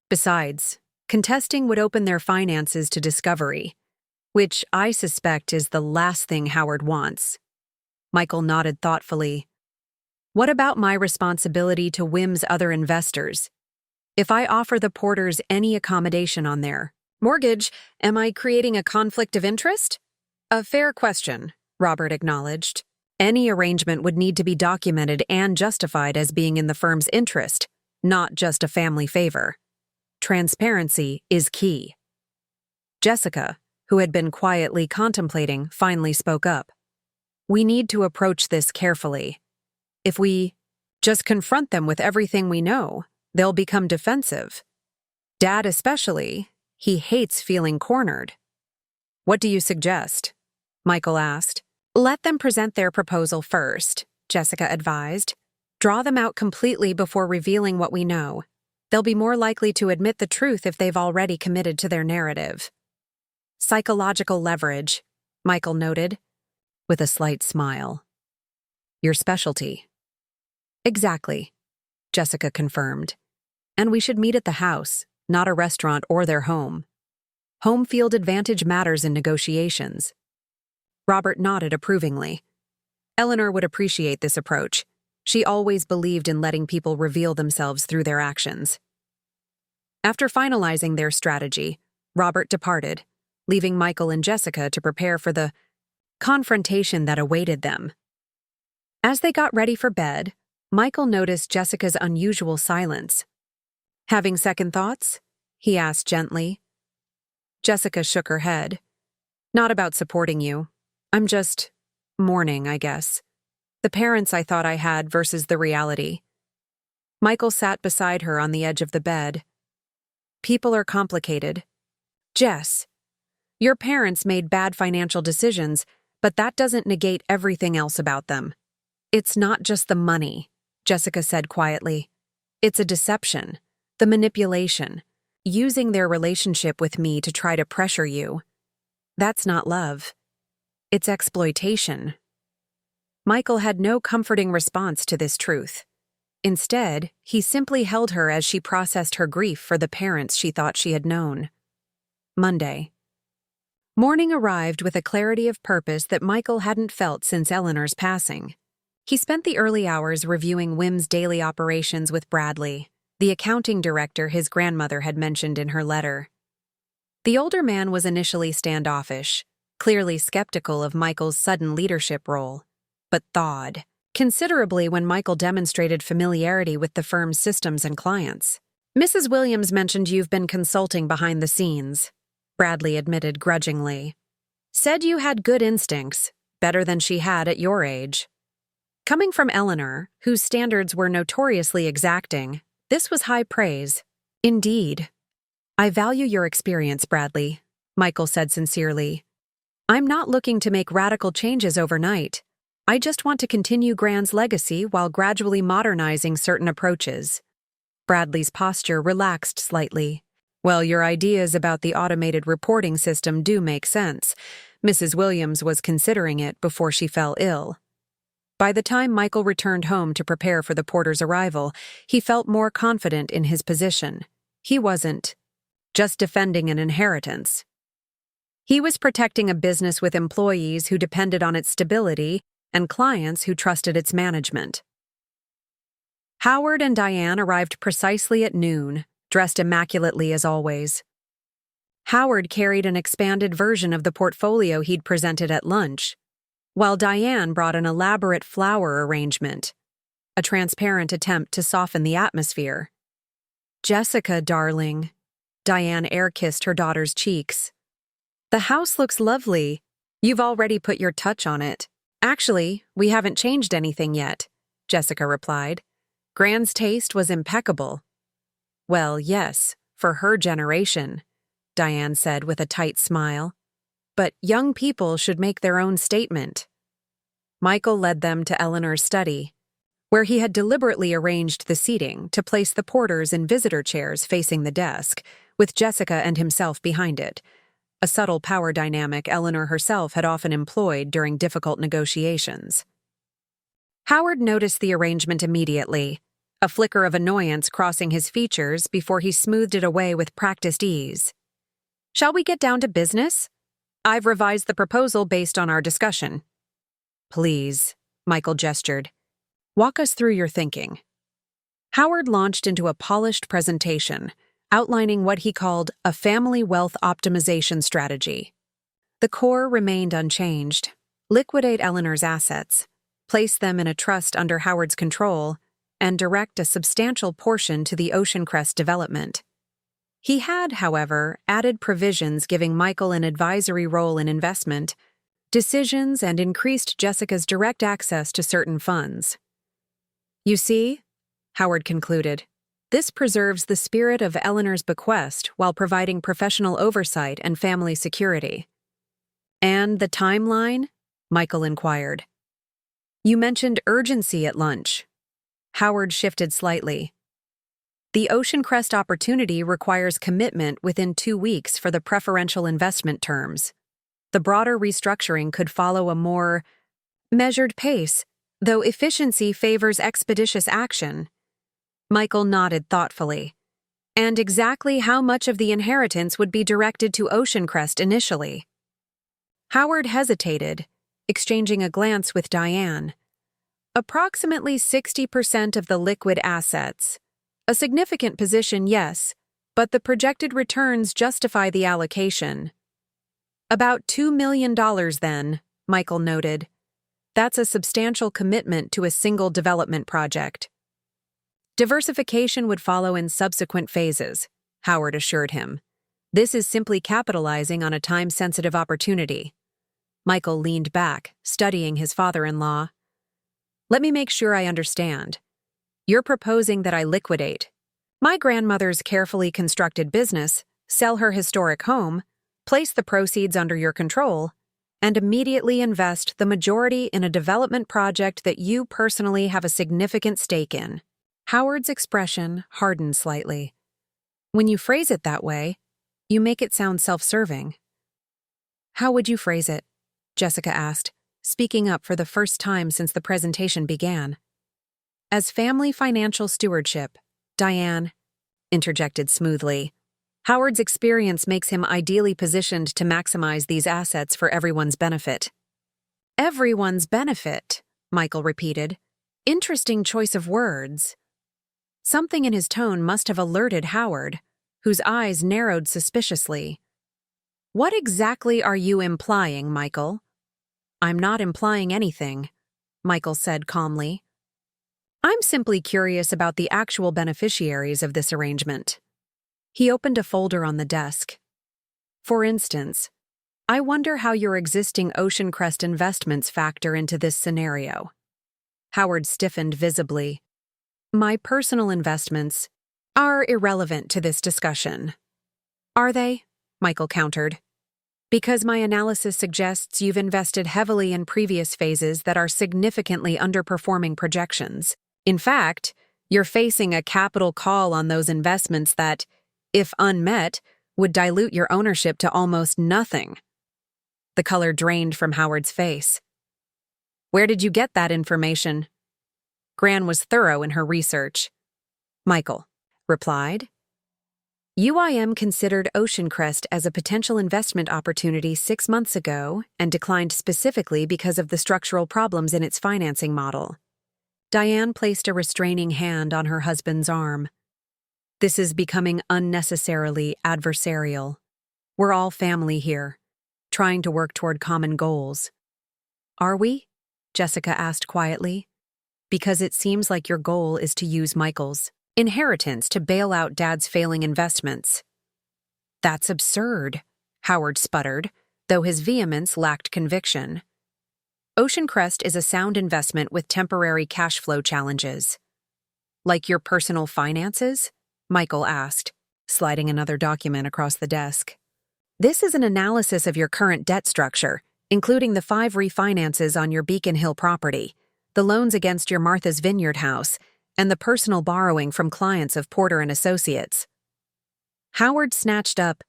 Besides, contesting would open their finances to discovery. which I suspect is the last thing Howard wants. Michael nodded thoughtfully. What about my responsibility to Wim's other investors? If I offer the Porters any accommodation on their mortgage, am I creating a conflict of interest? A fair question, Robert acknowledged. Any arrangement would need to be documented and justified as being in the firm's interest, not just a family favor. Transparency is key. Jessica, who had been quietly contemplating, finally spoke up. We need to approach this carefully. If we just confront them with everything we know, they'll become defensive. Dad especially, he hates feeling cornered. What do you suggest? Michael asked. Let them present their proposal first, Jessica advised. Draw them out completely before revealing what we know. They'll be more likely to admit the truth if they've already committed to their narrative. Psychological leverage, Michael noted, with a slight smile. Your specialty. Exactly, Jessica confirmed. And we should meet at the house, not a restaurant or their home. Home field advantage matters in negotiations. Robert nodded approvingly. Eleanor would appreciate this approach. She always believed in letting people reveal themselves through their actions. After finalizing their strategy, Robert departed, leaving Michael and Jessica to prepare for the confrontation that awaited them. As they got ready for bed, Michael noticed Jessica's unusual silence. Having second thoughts? He asked gently. Jessica shook her head. Not about supporting you. I'm just mourning, I guess. The parents I thought I had versus the reality. Michael sat beside her on the edge of the bed. People are complicated. Jess, your parents made bad financial decisions, but that doesn't negate everything else about them. It's not just the money, Jessica said quietly. It's a deception, the manipulation, using their relationship with me to try to pressure you. That's not love. It's exploitation. Michael had no comforting response to this truth. Instead, he simply held her as she processed her grief for the parents she thought she had known. Monday. Morning arrived with a clarity of purpose that Michael hadn't felt since Eleanor's passing. He spent the early hours reviewing Wim's daily operations with Bradley, the accounting director his grandmother had mentioned in her letter. The older man was initially standoffish, clearly skeptical of Michael's sudden leadership role, but thawed considerably when Michael demonstrated familiarity with the firm's systems and clients. Mrs. Williams mentioned you've been consulting behind the scenes, Bradley admitted grudgingly. Said you had good instincts, better than she had at your age. Coming from Eleanor, whose standards were notoriously exacting, this was high praise. Indeed. I value your experience, Bradley, Michael said sincerely. I'm not looking to make radical changes overnight. I just want to continue Grand's legacy while gradually modernizing certain approaches. Bradley's posture relaxed slightly. Well, your ideas about the automated reporting system do make sense. Mrs. Williams was considering it before she fell ill. By the time Michael returned home to prepare for the Porters' arrival, he felt more confident in his position. He wasn't just defending an inheritance. He was protecting a business with employees who depended on its stability and clients who trusted its management. Howard and Diane arrived precisely at noon, dressed immaculately as always. Howard carried an expanded version of the portfolio he'd presented at lunch, while Diane brought an elaborate flower arrangement, a transparent attempt to soften the atmosphere. Jessica, darling, Diane air-kissed her daughter's cheeks. The house looks lovely. You've already put your touch on it. Actually, we haven't changed anything yet, Jessica replied. Grand's taste was impeccable. Well, yes, for her generation, Diane said with a tight smile. But young people should make their own statement. Michael led them to Eleanor's study, where he had deliberately arranged the seating to place the Porters in visitor chairs facing the desk, with Jessica and himself behind it, a subtle power dynamic Eleanor herself had often employed during difficult negotiations. Howard noticed the arrangement immediately, a flicker of annoyance crossing his features before he smoothed it away with practiced ease. Shall we get down to business? I've revised the proposal based on our discussion. Please, Michael gestured. Walk us through your thinking. Howard launched into a polished presentation, outlining what he called a family wealth optimization strategy. The core remained unchanged. Liquidate Eleanor's assets, place them in a trust under Howard's control, and direct a substantial portion to the Ocean Crest development. He had, however, added provisions giving Michael an advisory role in investment decisions and increased Jessica's direct access to certain funds. You see, Howard concluded, this preserves the spirit of Eleanor's bequest while providing professional oversight and family security. And the timeline? Michael inquired. You mentioned urgency at lunch. Howard shifted slightly. The Ocean Crest opportunity requires commitment within 2 weeks for the preferential investment terms. The broader restructuring could follow a more measured pace, though efficiency favors expeditious action. Michael nodded thoughtfully. And exactly how much of the inheritance would be directed to Ocean Crest initially? Howard hesitated, exchanging a glance with Diane. Approximately 60% of the liquid assets. A significant position, yes, but the projected returns justify the allocation. About $2 million, then, Michael noted. That's a substantial commitment to a single development project. Diversification would follow in subsequent phases, Howard assured him. This is simply capitalizing on a time-sensitive opportunity. Michael leaned back, studying his father-in-law. Let me make sure I understand. You're proposing that I liquidate my grandmother's carefully constructed business, sell her historic home, place the proceeds under your control, and immediately invest the majority in a development project that you personally have a significant stake in. Howard's expression hardened slightly. When you phrase it that way, you make it sound self-serving. How would you phrase it? Jessica asked, speaking up for the first time since the presentation began. As family financial stewardship, Diane interjected smoothly. Howard's experience makes him ideally positioned to maximize these assets for everyone's benefit. Everyone's benefit, Michael repeated. Interesting choice of words. Something in his tone must have alerted Howard, whose eyes narrowed suspiciously. What exactly are you implying, Michael? I'm not implying anything, Michael said calmly. I'm simply curious about the actual beneficiaries of this arrangement. He opened a folder on the desk. For instance, I wonder how your existing Ocean Crest investments factor into this scenario. Howard stiffened visibly. My personal investments are irrelevant to this discussion. Are they? Michael countered. Because my analysis suggests you've invested heavily in previous phases that are significantly underperforming projections. In fact, you're facing a capital call on those investments that, if unmet, would dilute your ownership to almost nothing. The color drained from Howard's face. Where did you get that information? Gran was thorough in her research. Michael replied. UIM considered Ocean Crest as a potential investment opportunity 6 months ago and declined specifically because of the structural problems in its financing model. Diane placed a restraining hand on her husband's arm. This is becoming unnecessarily adversarial. We're all family here, trying to work toward common goals. Are we? Jessica asked quietly. Because it seems like your goal is to use Michael's inheritance to bail out Dad's failing investments. That's absurd, Howard sputtered, though his vehemence lacked conviction. Ocean Crest is a sound investment with temporary cash flow challenges. Like your personal finances? Michael asked, sliding another document across the desk. This is an analysis of your current debt structure, including the 5 refinances on your Beacon Hill property, the loans against your Martha's Vineyard house, and the personal borrowing from clients of Porter and Associates. Howard snatched up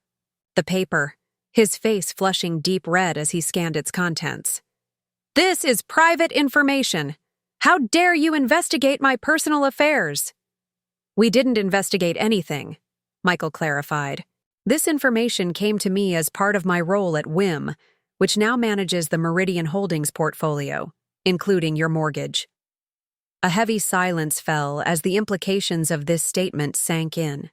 the paper, his face flushing deep red as he scanned its contents. This is private information. How dare you investigate my personal affairs? We didn't investigate anything, Michael clarified. This information came to me as part of my role at WIM, which now manages the Meridian Holdings portfolio, including your mortgage. A heavy silence fell as the implications of this statement sank in.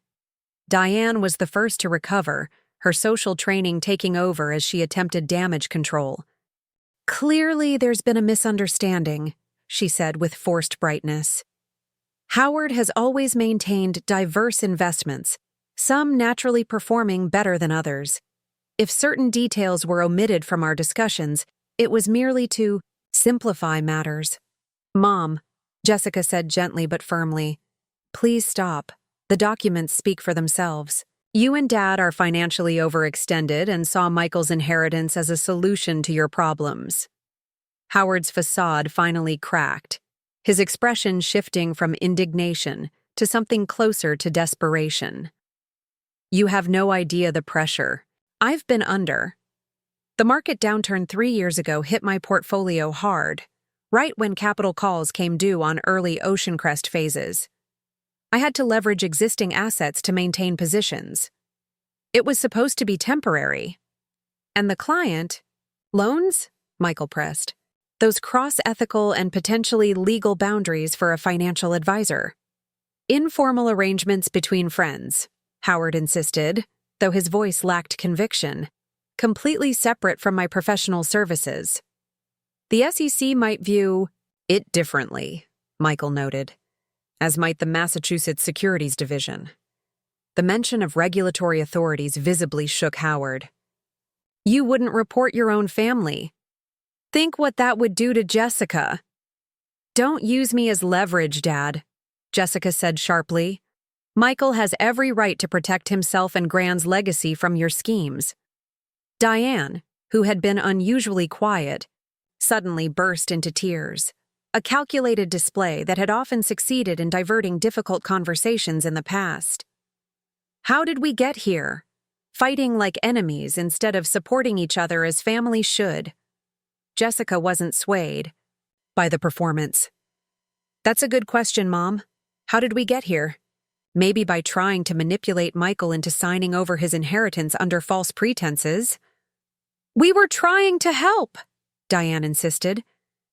Diane was the first to recover, her social training taking over as she attempted damage control. "Clearly there's been a misunderstanding," she said with forced brightness. "Howard has always maintained diverse investments, some naturally performing better than others. If certain details were omitted from our discussions, it was merely to simplify matters." "Mom," Jessica said gently but firmly, "please stop. The documents speak for themselves. You and Dad are financially overextended and saw Michael's inheritance as a solution to your problems." Howard's facade finally cracked, his expression shifting from indignation to something closer to desperation. "You have no idea the pressure I've been under. The market downturn 3 years ago hit my portfolio hard, right when capital calls came due on early Oceancrest phases. I had to leverage existing assets to maintain positions. It was supposed to be temporary. And the client, loans?" Michael pressed. "Those cross-ethical and potentially legal boundaries for a financial advisor." "Informal arrangements between friends," Howard insisted, though his voice lacked conviction. "Completely separate from my professional services." "The SEC might view it differently," Michael noted, "as might the Massachusetts Securities Division." The mention of regulatory authorities visibly shook Howard. "You wouldn't report your own family. Think what that would do to Jessica." "Don't use me as leverage, Dad," Jessica said sharply. "Michael has every right to protect himself and Gran's legacy from your schemes." Diane, who had been unusually quiet, suddenly burst into tears, a calculated display that had often succeeded in diverting difficult conversations in the past. "How did we get here? Fighting like enemies instead of supporting each other as families should." Jessica wasn't swayed by the performance. "That's a good question, Mom. How did we get here? Maybe by trying to manipulate Michael into signing over his inheritance under false pretenses." "We were trying to help," Diane insisted.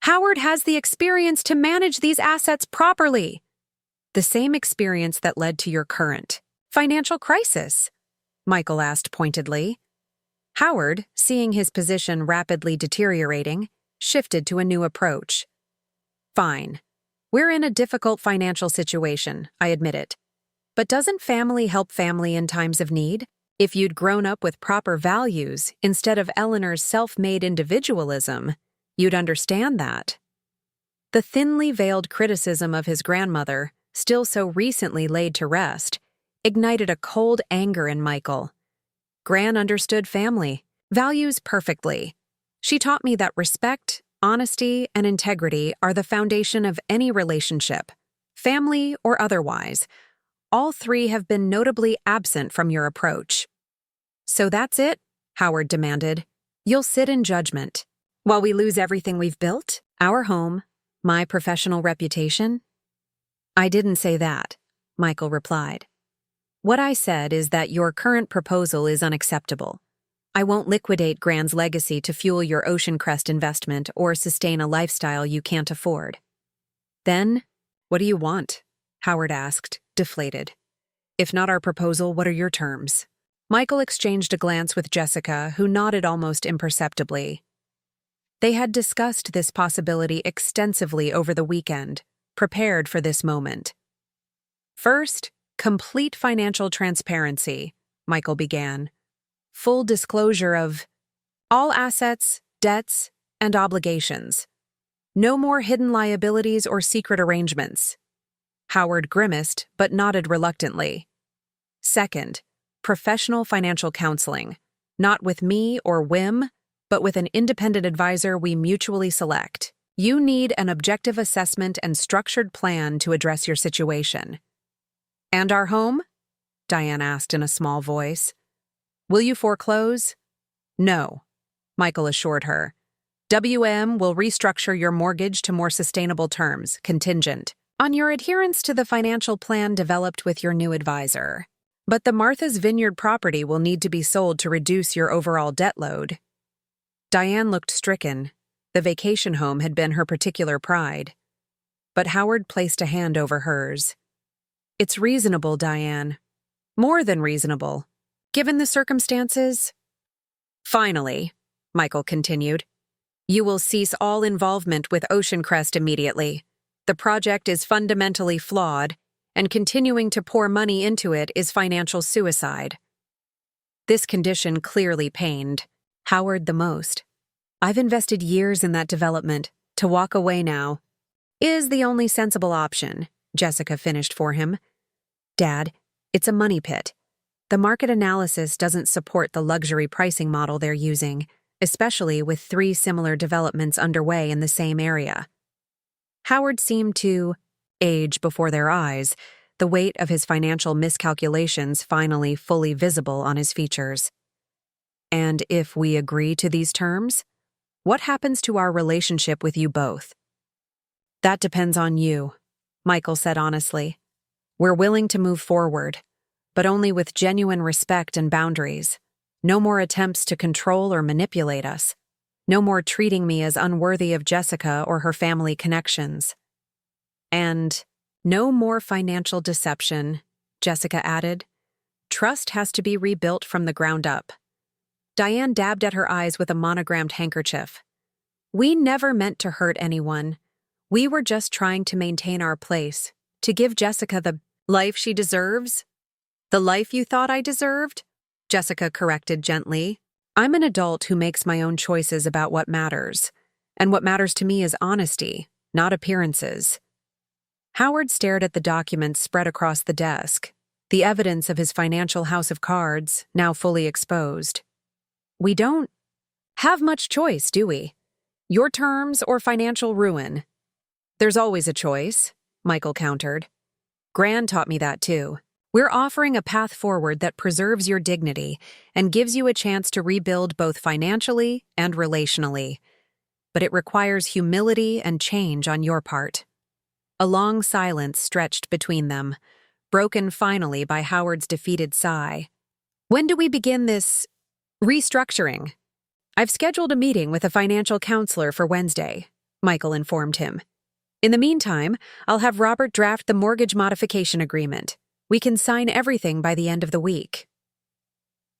"Howard has the experience to manage these assets properly." "The same experience that led to your current financial crisis?" Michael asked pointedly. Howard, seeing his position rapidly deteriorating, shifted to a new approach. "Fine. We're in a difficult financial situation, I admit it. But doesn't family help family in times of need? If you'd grown up with proper values instead of Eleanor's self-made individualism, you'd understand that." The thinly veiled criticism of his grandmother, still so recently laid to rest, ignited a cold anger in Michael. Gran understood family values perfectly. She taught me that respect, honesty, and integrity are the foundation of any relationship, family or otherwise. All three have been notably absent from your approach. "So that's it?" Howard demanded. "You'll sit in judgment while we lose everything we've built? Our home, my professional reputation?" "I didn't say that," Michael replied. "What I said is that your current proposal is unacceptable. I won't liquidate Gran's legacy to fuel your Oceancrest investment or sustain a lifestyle you can't afford." "Then, what do you want?" Howard asked, deflated. "If not our proposal, what are your terms?" Michael exchanged a glance with Jessica, who nodded almost imperceptibly. They had discussed this possibility extensively over the weekend, prepared for this moment. "First, complete financial transparency," Michael began. "Full disclosure of all assets, debts, and obligations. No more hidden liabilities or secret arrangements." Howard grimaced but nodded reluctantly. "Second, professional financial counseling, not with me or WIM, but with an independent advisor we mutually select. You need an objective assessment and structured plan to address your situation." "And our home?" Diane asked in a small voice. "Will you foreclose?" "No," Michael assured her. "WM will restructure your mortgage to more sustainable terms, contingent on your adherence to the financial plan developed with your new advisor." But the Martha's Vineyard property will need to be sold to reduce your overall debt load. Diane looked stricken. The vacation home had been her particular pride. But Howard placed a hand over hers. It's reasonable, Diane. More than reasonable. Given the circumstances. Finally, Michael continued, you will cease all involvement with Ocean Crest immediately. The project is fundamentally flawed, and continuing to pour money into it is financial suicide. This condition clearly pained Howard the most. I've invested years in that development. To walk away now is the only sensible option, Jessica finished for him. Dad, it's a money pit. The market analysis doesn't support the luxury pricing model they're using, especially with 3 similar developments underway in the same area. Howard seemed to age before their eyes, the weight of his financial miscalculations finally fully visible on his features. And if we agree to these terms, what happens to our relationship with you both? That depends on you, Michael said honestly. We're willing to move forward, but only with genuine respect and boundaries. No more attempts to control or manipulate us. No more treating me as unworthy of Jessica or her family connections. And no more financial deception, Jessica added. Trust has to be rebuilt from the ground up. Diane dabbed at her eyes with a monogrammed handkerchief. We never meant to hurt anyone. We were just trying to maintain our place, to give Jessica the life she deserves. The life you thought I deserved? Jessica corrected gently. I'm an adult who makes my own choices about what matters, and what matters to me is honesty, not appearances. Howard stared at the documents spread across the desk, the evidence of his financial house of cards now fully exposed. We don't have much choice, do we? Your terms or financial ruin? There's always a choice, Michael countered. Gran taught me that too. We're offering a path forward that preserves your dignity and gives you a chance to rebuild both financially and relationally. But it requires humility and change on your part. A long silence stretched between them, broken finally by Howard's defeated sigh. When do we begin this restructuring? I've scheduled a meeting with a financial counselor for Wednesday, Michael informed him. In the meantime, I'll have Robert draft the mortgage modification agreement. We can sign everything by the end of the week.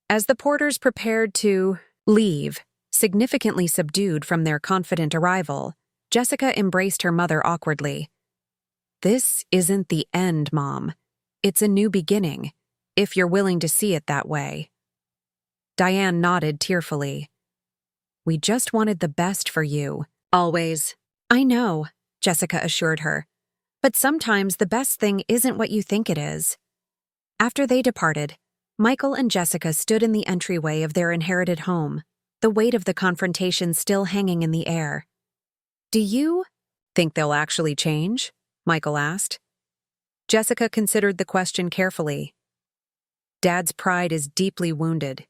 As the Porters prepared to leave, significantly subdued from their confident arrival, Jessica embraced her mother awkwardly. This isn't the end, Mom. It's a new beginning, if you're willing to see it that way. Diane nodded tearfully. We just wanted the best for you, always. I know, Jessica assured her. But sometimes the best thing isn't what you think it is. After they departed, Michael and Jessica stood in the entryway of their inherited home, the weight of the confrontation still hanging in the air. Do you think they'll actually change? Michael asked. Jessica considered the question carefully. Dad's pride is deeply wounded.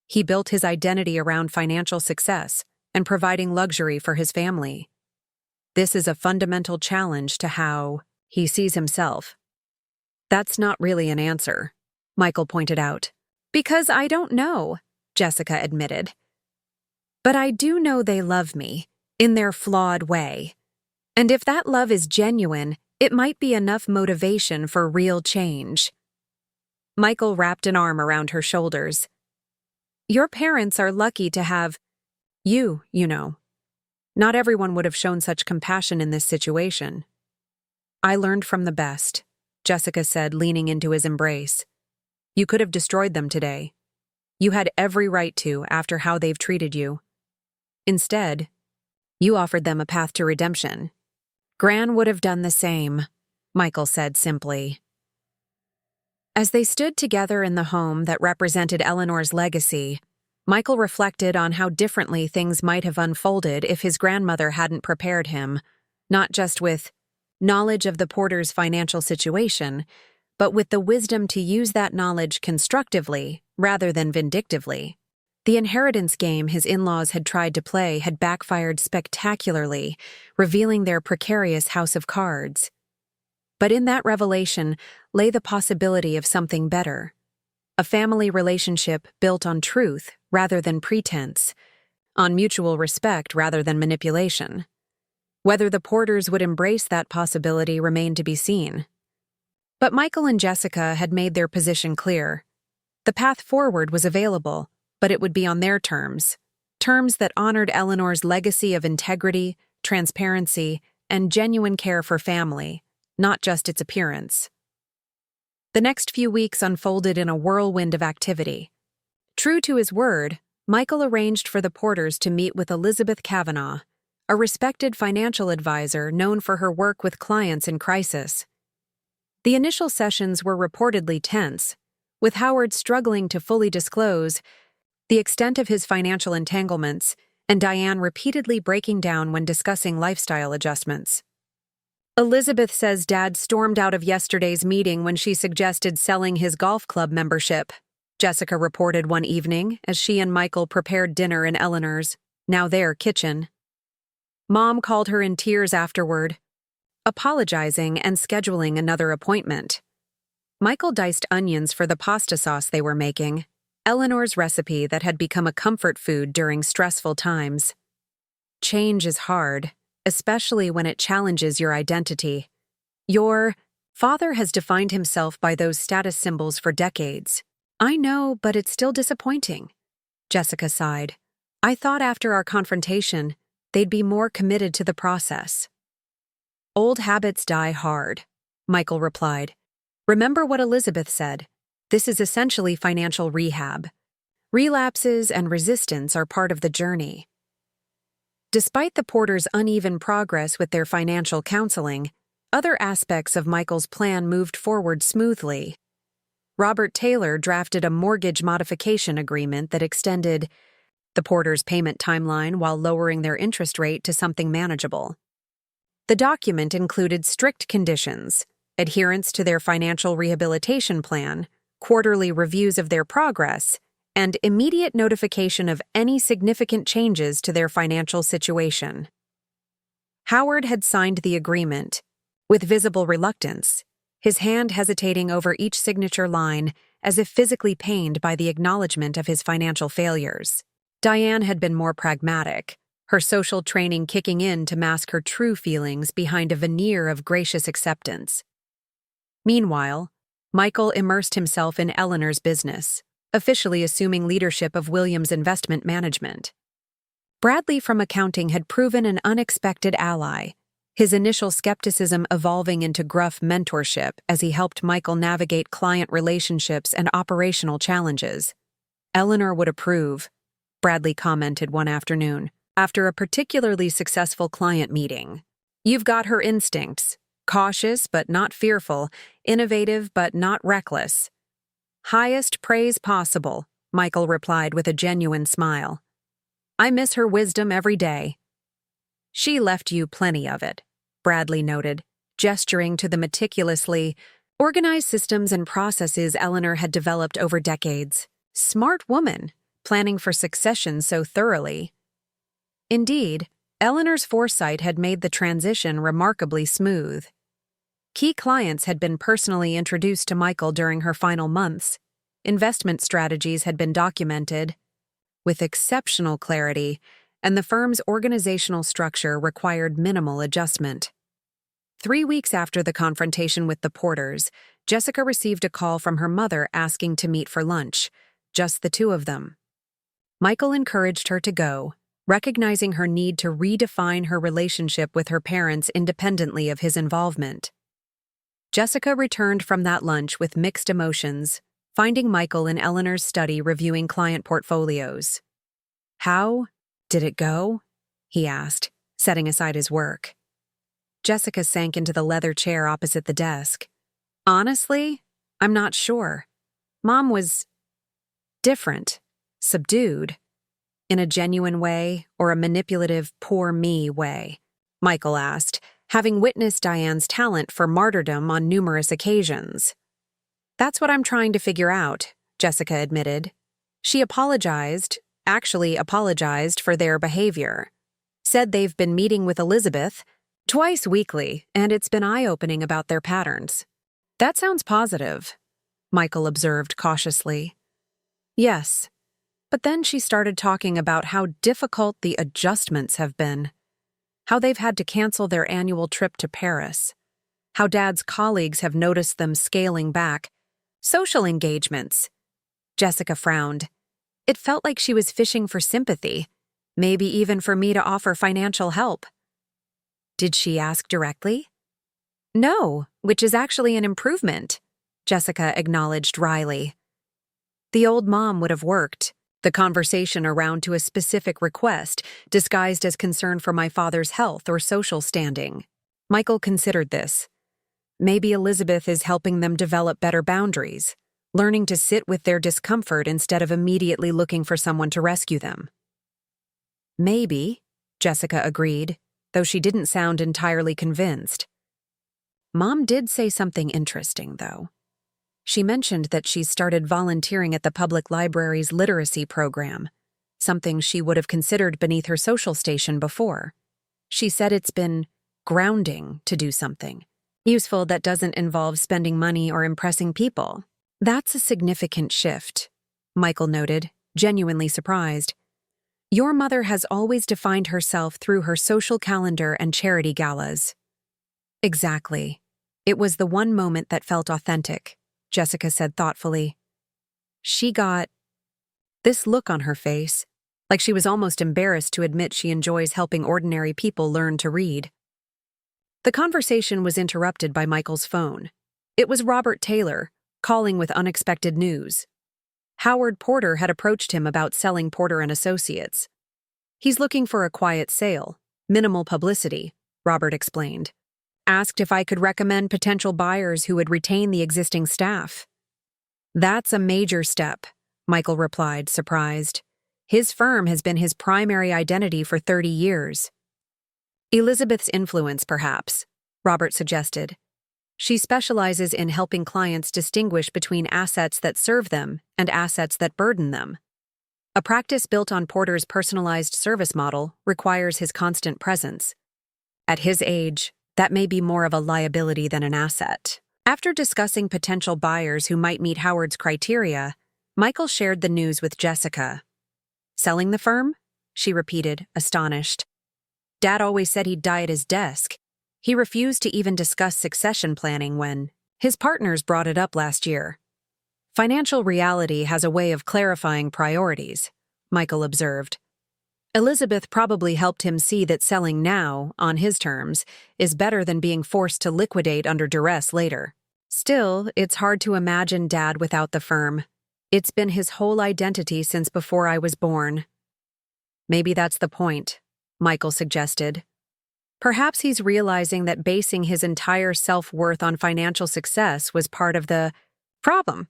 He built his identity around financial success and providing luxury for his family. This is a fundamental challenge to how he sees himself. That's not really an answer, Michael pointed out. Because I don't know, Jessica admitted. But I do know they love me, in their flawed way. And if that love is genuine, it might be enough motivation for real change. Michael wrapped an arm around her shoulders. Your parents are lucky to have you know. Not everyone would have shown such compassion in this situation. I learned from the best, Jessica said, leaning into his embrace. You could have destroyed them today. You had every right to after how they've treated you. Instead, you offered them a path to redemption. Gran would have done the same, Michael said simply. As they stood together in the home that represented Eleanor's legacy, Michael reflected on how differently things might have unfolded if his grandmother hadn't prepared him, not just with knowledge of the Porters' financial situation, but with the wisdom to use that knowledge constructively rather than vindictively. The inheritance game his in-laws had tried to play had backfired spectacularly, revealing their precarious house of cards. But in that revelation lay the possibility of something better, a family relationship built on truth rather than pretense, on mutual respect rather than manipulation. Whether the Porters would embrace that possibility remained to be seen. But Michael and Jessica had made their position clear. The path forward was available, but it would be on their terms. Terms that honored Eleanor's legacy of integrity, transparency, and genuine care for family, not just its appearance. The next few weeks unfolded in a whirlwind of activity. True to his word, Michael arranged for the Porters to meet with Elizabeth Kavanaugh, a respected financial advisor known for her work with clients in crisis. The initial sessions were reportedly tense, with Howard struggling to fully disclose the extent of his financial entanglements and Diane repeatedly breaking down when discussing lifestyle adjustments. Elizabeth says Dad stormed out of yesterday's meeting when she suggested selling his golf club membership, Jessica reported one evening as she and Michael prepared dinner in Eleanor's, now their, kitchen. Mom called her in tears afterward, apologizing and scheduling another appointment. Michael diced onions for the pasta sauce they were making, Eleanor's recipe that had become a comfort food during stressful times. Change is hard, especially when it challenges your identity. Your father has defined himself by those status symbols for decades. I know, but it's still disappointing. Jessica sighed. I thought after our confrontation, they'd be more committed to the process. Old habits die hard, Michael replied. Remember what Elizabeth said. This is essentially financial rehab. Relapses and resistance are part of the journey. Despite the Porters' uneven progress with their financial counseling, other aspects of Michael's plan moved forward smoothly. Robert Taylor drafted a mortgage modification agreement that extended the Porters' payment timeline while lowering their interest rate to something manageable. The document included strict conditions, adherence to their financial rehabilitation plan, quarterly reviews of their progress, and immediate notification of any significant changes to their financial situation. Howard had signed the agreement, with visible reluctance, his hand hesitating over each signature line as if physically pained by the acknowledgement of his financial failures. Diane had been more pragmatic, her social training kicking in to mask her true feelings behind a veneer of gracious acceptance. Meanwhile, Michael immersed himself in Eleanor's business, officially assuming leadership of Williams' investment management. Bradley from accounting had proven an unexpected ally, his initial skepticism evolving into gruff mentorship as he helped Michael navigate client relationships and operational challenges. Eleanor would approve, Bradley commented one afternoon, after a particularly successful client meeting. You've got her instincts. Cautious but not fearful, innovative but not reckless. Highest praise possible, Michael replied with a genuine smile. I miss her wisdom every day. She left you plenty of it, Bradley noted, gesturing to the meticulously organized systems and processes Eleanor had developed over decades. Smart woman, planning for succession so thoroughly. Indeed, Eleanor's foresight had made the transition remarkably smooth. Key clients had been personally introduced to Michael during her final months. Investment strategies had been documented with exceptional clarity, and the firm's organizational structure required minimal adjustment. 3 weeks after the confrontation with the Porters, Jessica received a call from her mother asking to meet for lunch, just the two of them. Michael encouraged her to go, recognizing her need to redefine her relationship with her parents independently of his involvement. Jessica returned from that lunch with mixed emotions, finding Michael in Eleanor's study reviewing client portfolios. How did it go? He asked, setting aside his work. Jessica sank into the leather chair opposite the desk. Honestly, I'm not sure. Mom was different, subdued. In a genuine way or a manipulative, poor me way? Michael asked, having witnessed Diane's talent for martyrdom on numerous occasions. That's what I'm trying to figure out, Jessica admitted. She actually apologized for their behavior. Said they've been meeting with Elizabeth twice weekly, and it's been eye-opening about their patterns. That sounds positive. Michael observed cautiously. Yes, but then she started talking about how difficult the adjustments have been, how they've had to cancel their annual trip to Paris, how Dad's colleagues have noticed them scaling back. Social engagements. Jessica frowned. It felt like she was fishing for sympathy, maybe even for me to offer financial help. Did she ask directly? No, which is actually an improvement, Jessica acknowledged wryly. The old mom would have worked the conversation around to a specific request, disguised as concern for my father's health or social standing. Michael considered this. Maybe Elizabeth is helping them develop better boundaries, learning to sit with their discomfort instead of immediately looking for someone to rescue them. Maybe, Jessica agreed, though she didn't sound entirely convinced. Mom did say something interesting, though. She mentioned that she's started volunteering at the public library's literacy program, something she would have considered beneath her social station before. She said it's been grounding to do something useful that doesn't involve spending money or impressing people. That's a significant shift, Michael noted, genuinely surprised. Your mother has always defined herself through her social calendar and charity galas. Exactly. It was the one moment that felt authentic, Jessica said thoughtfully. She got this look on her face, like she was almost embarrassed to admit she enjoys helping ordinary people learn to read. The conversation was interrupted by Michael's phone. It was Robert Taylor, calling with unexpected news. Howard Porter had approached him about selling Porter and Associates. He's looking for a quiet sale, minimal publicity, Robert explained. Asked if I could recommend potential buyers who would retain the existing staff. That's a major step, Michael replied, surprised. His firm has been his primary identity for 30 years. Elizabeth's influence, perhaps, Robert suggested. She specializes in helping clients distinguish between assets that serve them and assets that burden them. A practice built on Porter's personalized service model requires his constant presence. At his age, that may be more of a liability than an asset. After discussing potential buyers who might meet Howard's criteria, Michael shared the news with Jessica. Selling the firm? She repeated, astonished. Dad always said he'd die at his desk. He refused to even discuss succession planning when his partners brought it up last year. Financial reality has a way of clarifying priorities, Michael observed. Elizabeth probably helped him see that selling now, on his terms, is better than being forced to liquidate under duress later. Still, it's hard to imagine Dad without the firm. It's been his whole identity since before I was born. Maybe that's the point, Michael suggested. Perhaps he's realizing that basing his entire self-worth on financial success was part of the problem.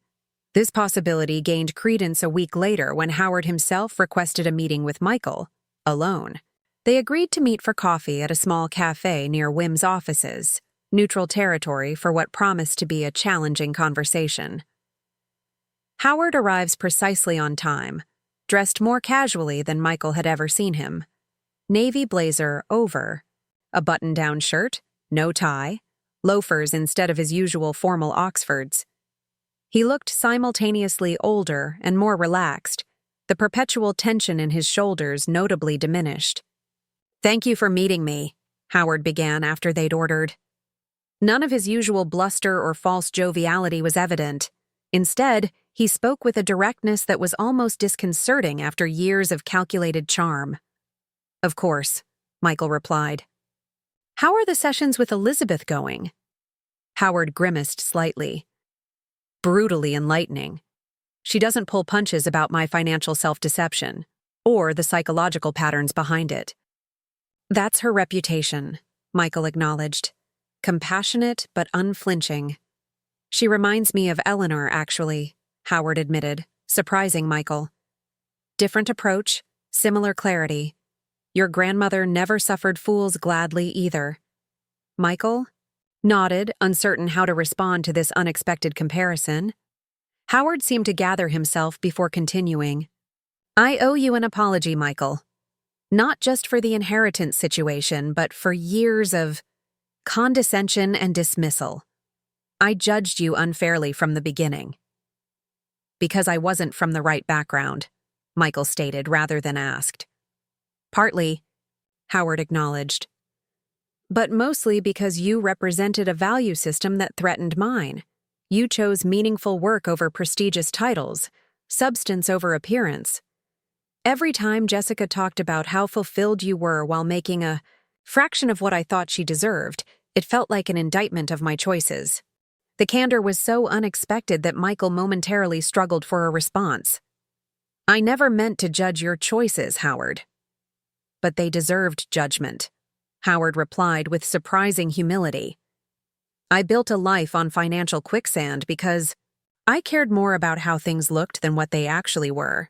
This possibility gained credence a week later when Howard himself requested a meeting with Michael, alone. They agreed to meet for coffee at a small cafe near Wim's offices, neutral territory for what promised to be a challenging conversation. Howard arrives precisely on time, dressed more casually than Michael had ever seen him. Navy blazer over, a button-down shirt, no tie, loafers instead of his usual formal Oxfords. He looked simultaneously older and more relaxed, the perpetual tension in his shoulders notably diminished. "Thank you for meeting me," Howard began after they'd ordered. None of his usual bluster or false joviality was evident. Instead, he spoke with a directness that was almost disconcerting after years of calculated charm. "Of course," Michael replied. "How are the sessions with Elizabeth going?" Howard grimaced slightly. "Brutally enlightening. She doesn't pull punches about my financial self-deception, or the psychological patterns behind it." "That's her reputation," Michael acknowledged. "Compassionate but unflinching." "She reminds me of Eleanor, actually," Howard admitted, surprising Michael. "Different approach, similar clarity. Your grandmother never suffered fools gladly either." Michael nodded, uncertain how to respond to this unexpected comparison. Howard seemed to gather himself before continuing. "I owe you an apology, Michael. Not just for the inheritance situation, but for years of condescension and dismissal. I judged you unfairly from the beginning." Because I wasn't from the right background, Michael stated rather than asked. Partly, Howard acknowledged. But mostly because you represented a value system that threatened mine. You chose meaningful work over prestigious titles, substance over appearance. Every time Jessica talked about how fulfilled you were while making a fraction of what I thought she deserved, it felt like an indictment of my choices. The candor was so unexpected that Michael momentarily struggled for a response. I never meant to judge your choices, Howard. But they deserved judgment, Howard replied with surprising humility. I built a life on financial quicksand because I cared more about how things looked than what they actually were.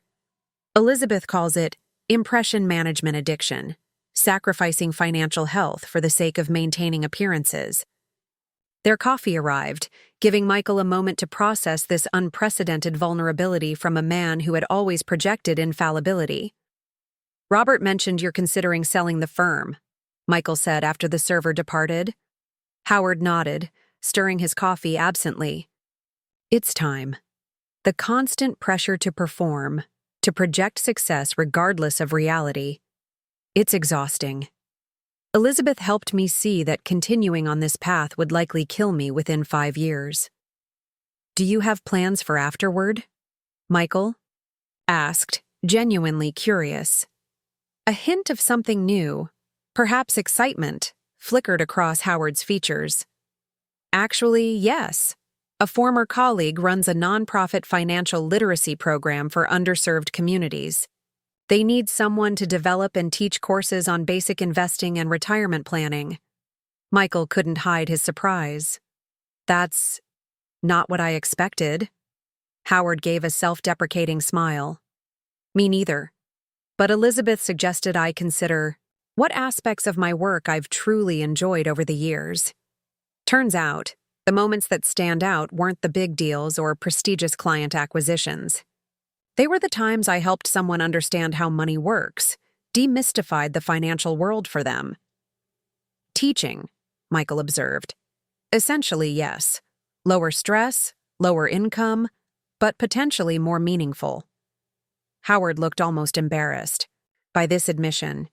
Elizabeth calls it impression management addiction, sacrificing financial health for the sake of maintaining appearances. Their coffee arrived, giving Michael a moment to process this unprecedented vulnerability from a man who had always projected infallibility. Robert mentioned you're considering selling the firm, Michael said after the server departed. Howard nodded, stirring his coffee absently. It's time. The constant pressure to perform, to project success regardless of reality. It's exhausting. Elizabeth helped me see that continuing on this path would likely kill me within 5 years. Do you have plans for afterward? Michael asked, genuinely curious. A hint of something new, perhaps excitement, flickered across Howard's features. Actually, yes. A former colleague runs a nonprofit financial literacy program for underserved communities. They need someone to develop and teach courses on basic investing and retirement planning. Michael couldn't hide his surprise. That's not what I expected. Howard gave a self-deprecating smile. Me neither. But Elizabeth suggested I consider what aspects of my work I've truly enjoyed over the years. Turns out, the moments that stand out weren't the big deals or prestigious client acquisitions. They were the times I helped someone understand how money works, demystified the financial world for them. Teaching, Michael observed. Essentially, yes. Lower stress, lower income, but potentially more meaningful. Howard looked almost embarrassed by this admission.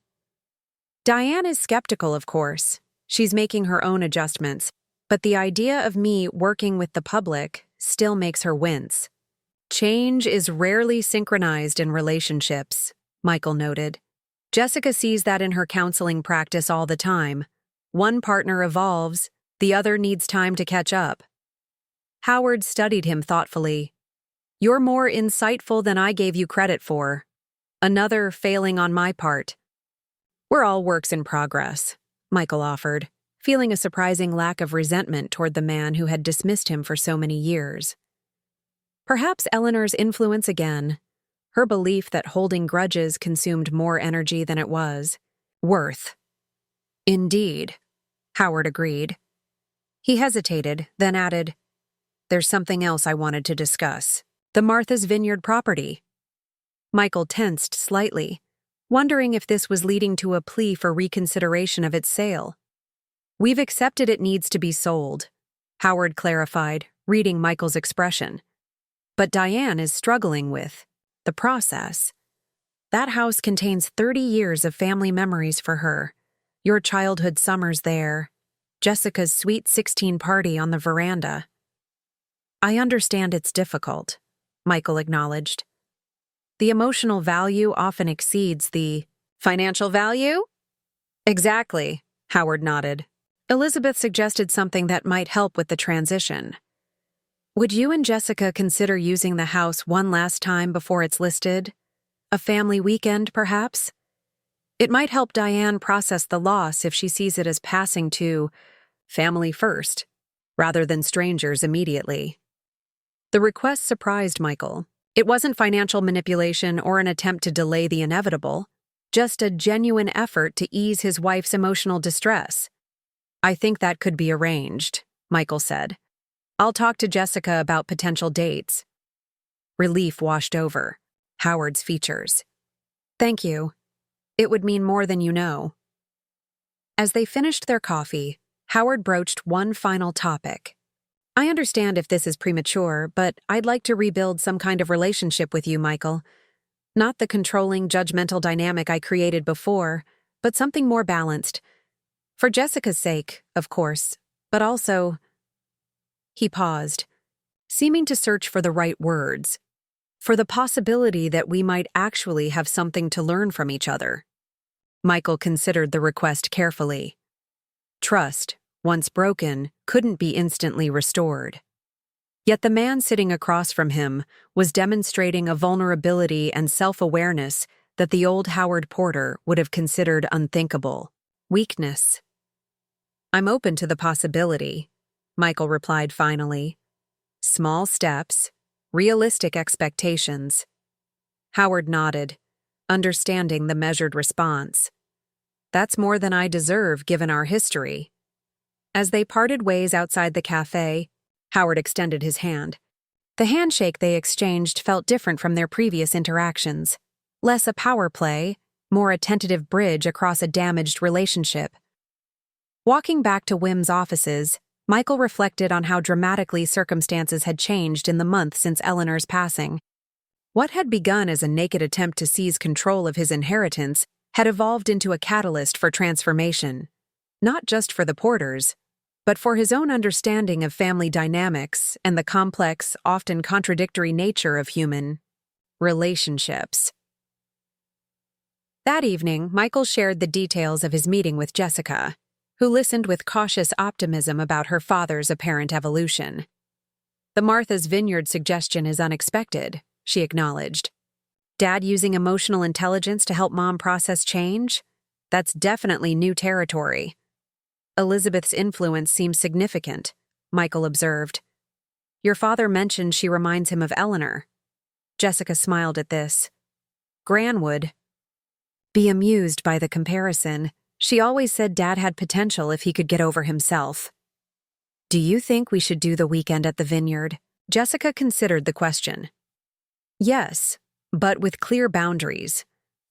Diane is skeptical, of course. She's making her own adjustments, but the idea of me working with the public still makes her wince. Change is rarely synchronized in relationships, Michael noted. Jessica sees that in her counseling practice all the time. One partner evolves, the other needs time to catch up. Howard studied him thoughtfully. You're more insightful than I gave you credit for. Another failing on my part. We're all works in progress, Michael offered, feeling a surprising lack of resentment toward the man who had dismissed him for so many years. Perhaps Eleanor's influence again, her belief that holding grudges consumed more energy than it was worth. Indeed, Howard agreed. He hesitated, then added, There's something else I wanted to discuss. The Martha's Vineyard property. Michael tensed slightly, wondering if this was leading to a plea for reconsideration of its sale. We've accepted it needs to be sold, Howard clarified, reading Michael's expression. But Diane is struggling with the process. That house contains 30 years of family memories for her. Your childhood summers there, Jessica's sweet 16 party on the veranda. I understand it's difficult, Michael acknowledged. The emotional value often exceeds the financial value? Exactly, Howard nodded. Elizabeth suggested something that might help with the transition. Would you and Jessica consider using the house one last time before it's listed? A family weekend, perhaps? It might help Diane process the loss if she sees it as passing to family first, rather than strangers immediately. The request surprised Michael. It wasn't financial manipulation or an attempt to delay the inevitable, just a genuine effort to ease his wife's emotional distress. I think that could be arranged, Michael said. I'll talk to Jessica about potential dates. Relief washed over Howard's features. Thank you. It would mean more than you know. As they finished their coffee, Howard broached one final topic. I understand if this is premature, but I'd like to rebuild some kind of relationship with you, Michael. Not the controlling, judgmental dynamic I created before, but something more balanced. For Jessica's sake, of course, but also— He paused, seeming to search for the right words, for the possibility that we might actually have something to learn from each other. Michael considered the request carefully. Trust, once broken, couldn't be instantly restored. Yet the man sitting across from him was demonstrating a vulnerability and self-awareness that the old Howard Porter would have considered unthinkable. Weakness. I'm open to the possibility, Michael replied finally. Small steps, realistic expectations. Howard nodded, understanding the measured response. That's more than I deserve given our history. As they parted ways outside the cafe, Howard extended his hand. The handshake they exchanged felt different from their previous interactions. Less a power play, more a tentative bridge across a damaged relationship. Walking back to Wim's offices, Michael reflected on how dramatically circumstances had changed in the month since Eleanor's passing. What had begun as a naked attempt to seize control of his inheritance had evolved into a catalyst for transformation. Not just for the Porters, but for his own understanding of family dynamics and the complex, often contradictory nature of human relationships. That evening, Michael shared the details of his meeting with Jessica, who listened with cautious optimism about her father's apparent evolution. The Martha's Vineyard suggestion is unexpected, she acknowledged. Dad using emotional intelligence to help Mom process change? That's definitely new territory. Elizabeth's influence seems significant, Michael observed. Your father mentioned she reminds him of Eleanor. Jessica smiled at this. Gran would be amused by the comparison. She always said Dad had potential if he could get over himself. Do you think we should do the weekend at the vineyard? Jessica considered the question. Yes, but with clear boundaries.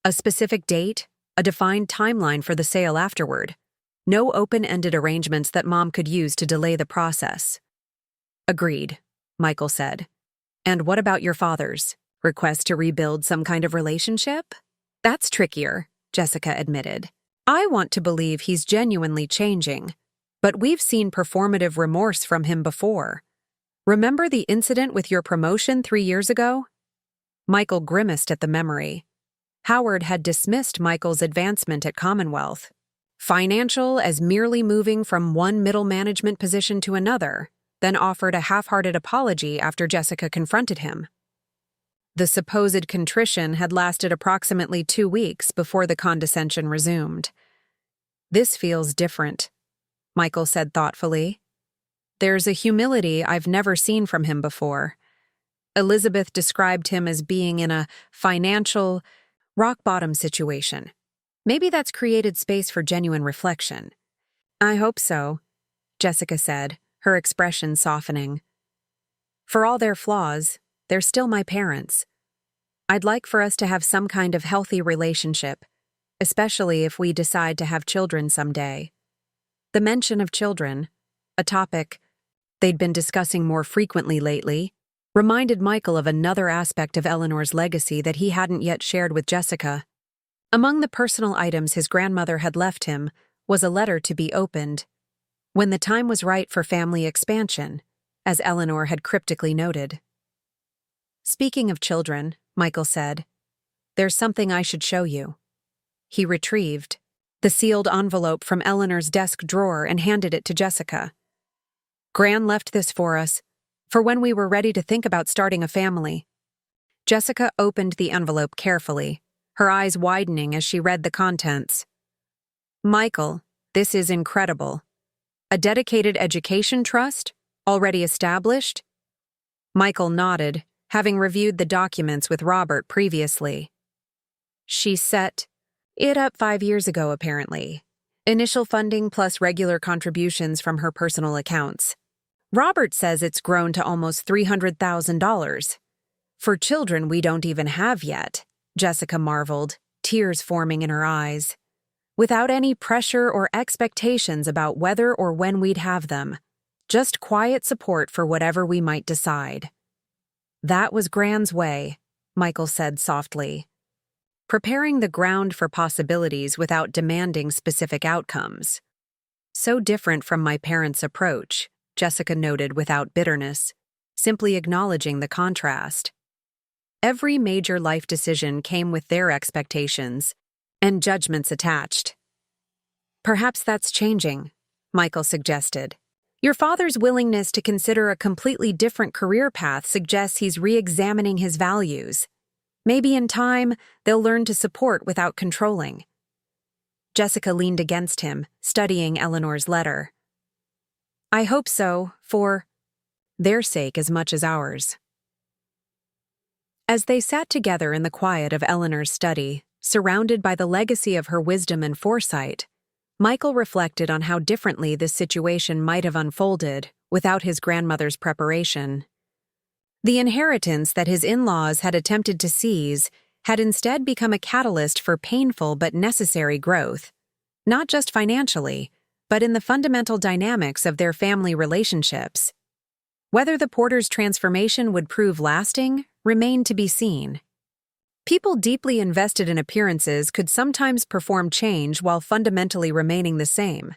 A specific date, a defined timeline for the sale afterward. No open-ended arrangements that Mom could use to delay the process. Agreed, Michael said. And what about your father's request to rebuild some kind of relationship? That's trickier, Jessica admitted. I want to believe he's genuinely changing, but we've seen performative remorse from him before. Remember the incident with your promotion 3 years ago? Michael grimaced at the memory. Howard had dismissed Michael's advancement at Commonwealth. Financial as merely moving from one middle management position to another, then offered a half-hearted apology after Jessica confronted him. The supposed contrition had lasted approximately 2 weeks before the condescension resumed. This feels different, Michael said thoughtfully. There's a humility I've never seen from him before. Elizabeth described him as being in a financial, rock-bottom situation. Maybe that's created space for genuine reflection. I hope so, Jessica said, her expression softening. For all their flaws, they're still my parents. I'd like for us to have some kind of healthy relationship, especially if we decide to have children someday. The mention of children, a topic they'd been discussing more frequently lately, reminded Michael of another aspect of Eleanor's legacy that he hadn't yet shared with Jessica. Among the personal items his grandmother had left him was a letter to be opened when the time was right for family expansion, as Eleanor had cryptically noted. Speaking of children, Michael said, there's something I should show you. He retrieved the sealed envelope from Eleanor's desk drawer and handed it to Jessica. Gran left this for us, for when we were ready to think about starting a family. Jessica opened the envelope carefully, her eyes widening as she read the contents. Michael, this is incredible. A dedicated education trust, already established? Michael nodded, having reviewed the documents with Robert previously. She set it up 5 years ago, apparently. Initial funding plus regular contributions from her personal accounts. Robert says it's grown to almost $300,000. For children we don't even have yet, Jessica marveled, tears forming in her eyes. Without any pressure or expectations about whether or when we'd have them. Just quiet support for whatever we might decide. That was Gran's way, Michael said softly. Preparing the ground for possibilities without demanding specific outcomes. So different from my parents' approach, Jessica noted without bitterness, simply acknowledging the contrast. Every major life decision came with their expectations and judgments attached. Perhaps that's changing, Michael suggested. Your father's willingness to consider a completely different career path suggests he's re-examining his values. Maybe in time, they'll learn to support without controlling. Jessica leaned against him, studying Eleanor's letter. I hope so, for their sake as much as ours. As they sat together in the quiet of Eleanor's study, surrounded by the legacy of her wisdom and foresight, Michael reflected on how differently this situation might have unfolded without his grandmother's preparation. The inheritance that his in-laws had attempted to seize had instead become a catalyst for painful but necessary growth, not just financially, but in the fundamental dynamics of their family relationships. Whether the Porters' transformation would prove lasting remained to be seen. People deeply invested in appearances could sometimes perform change while fundamentally remaining the same.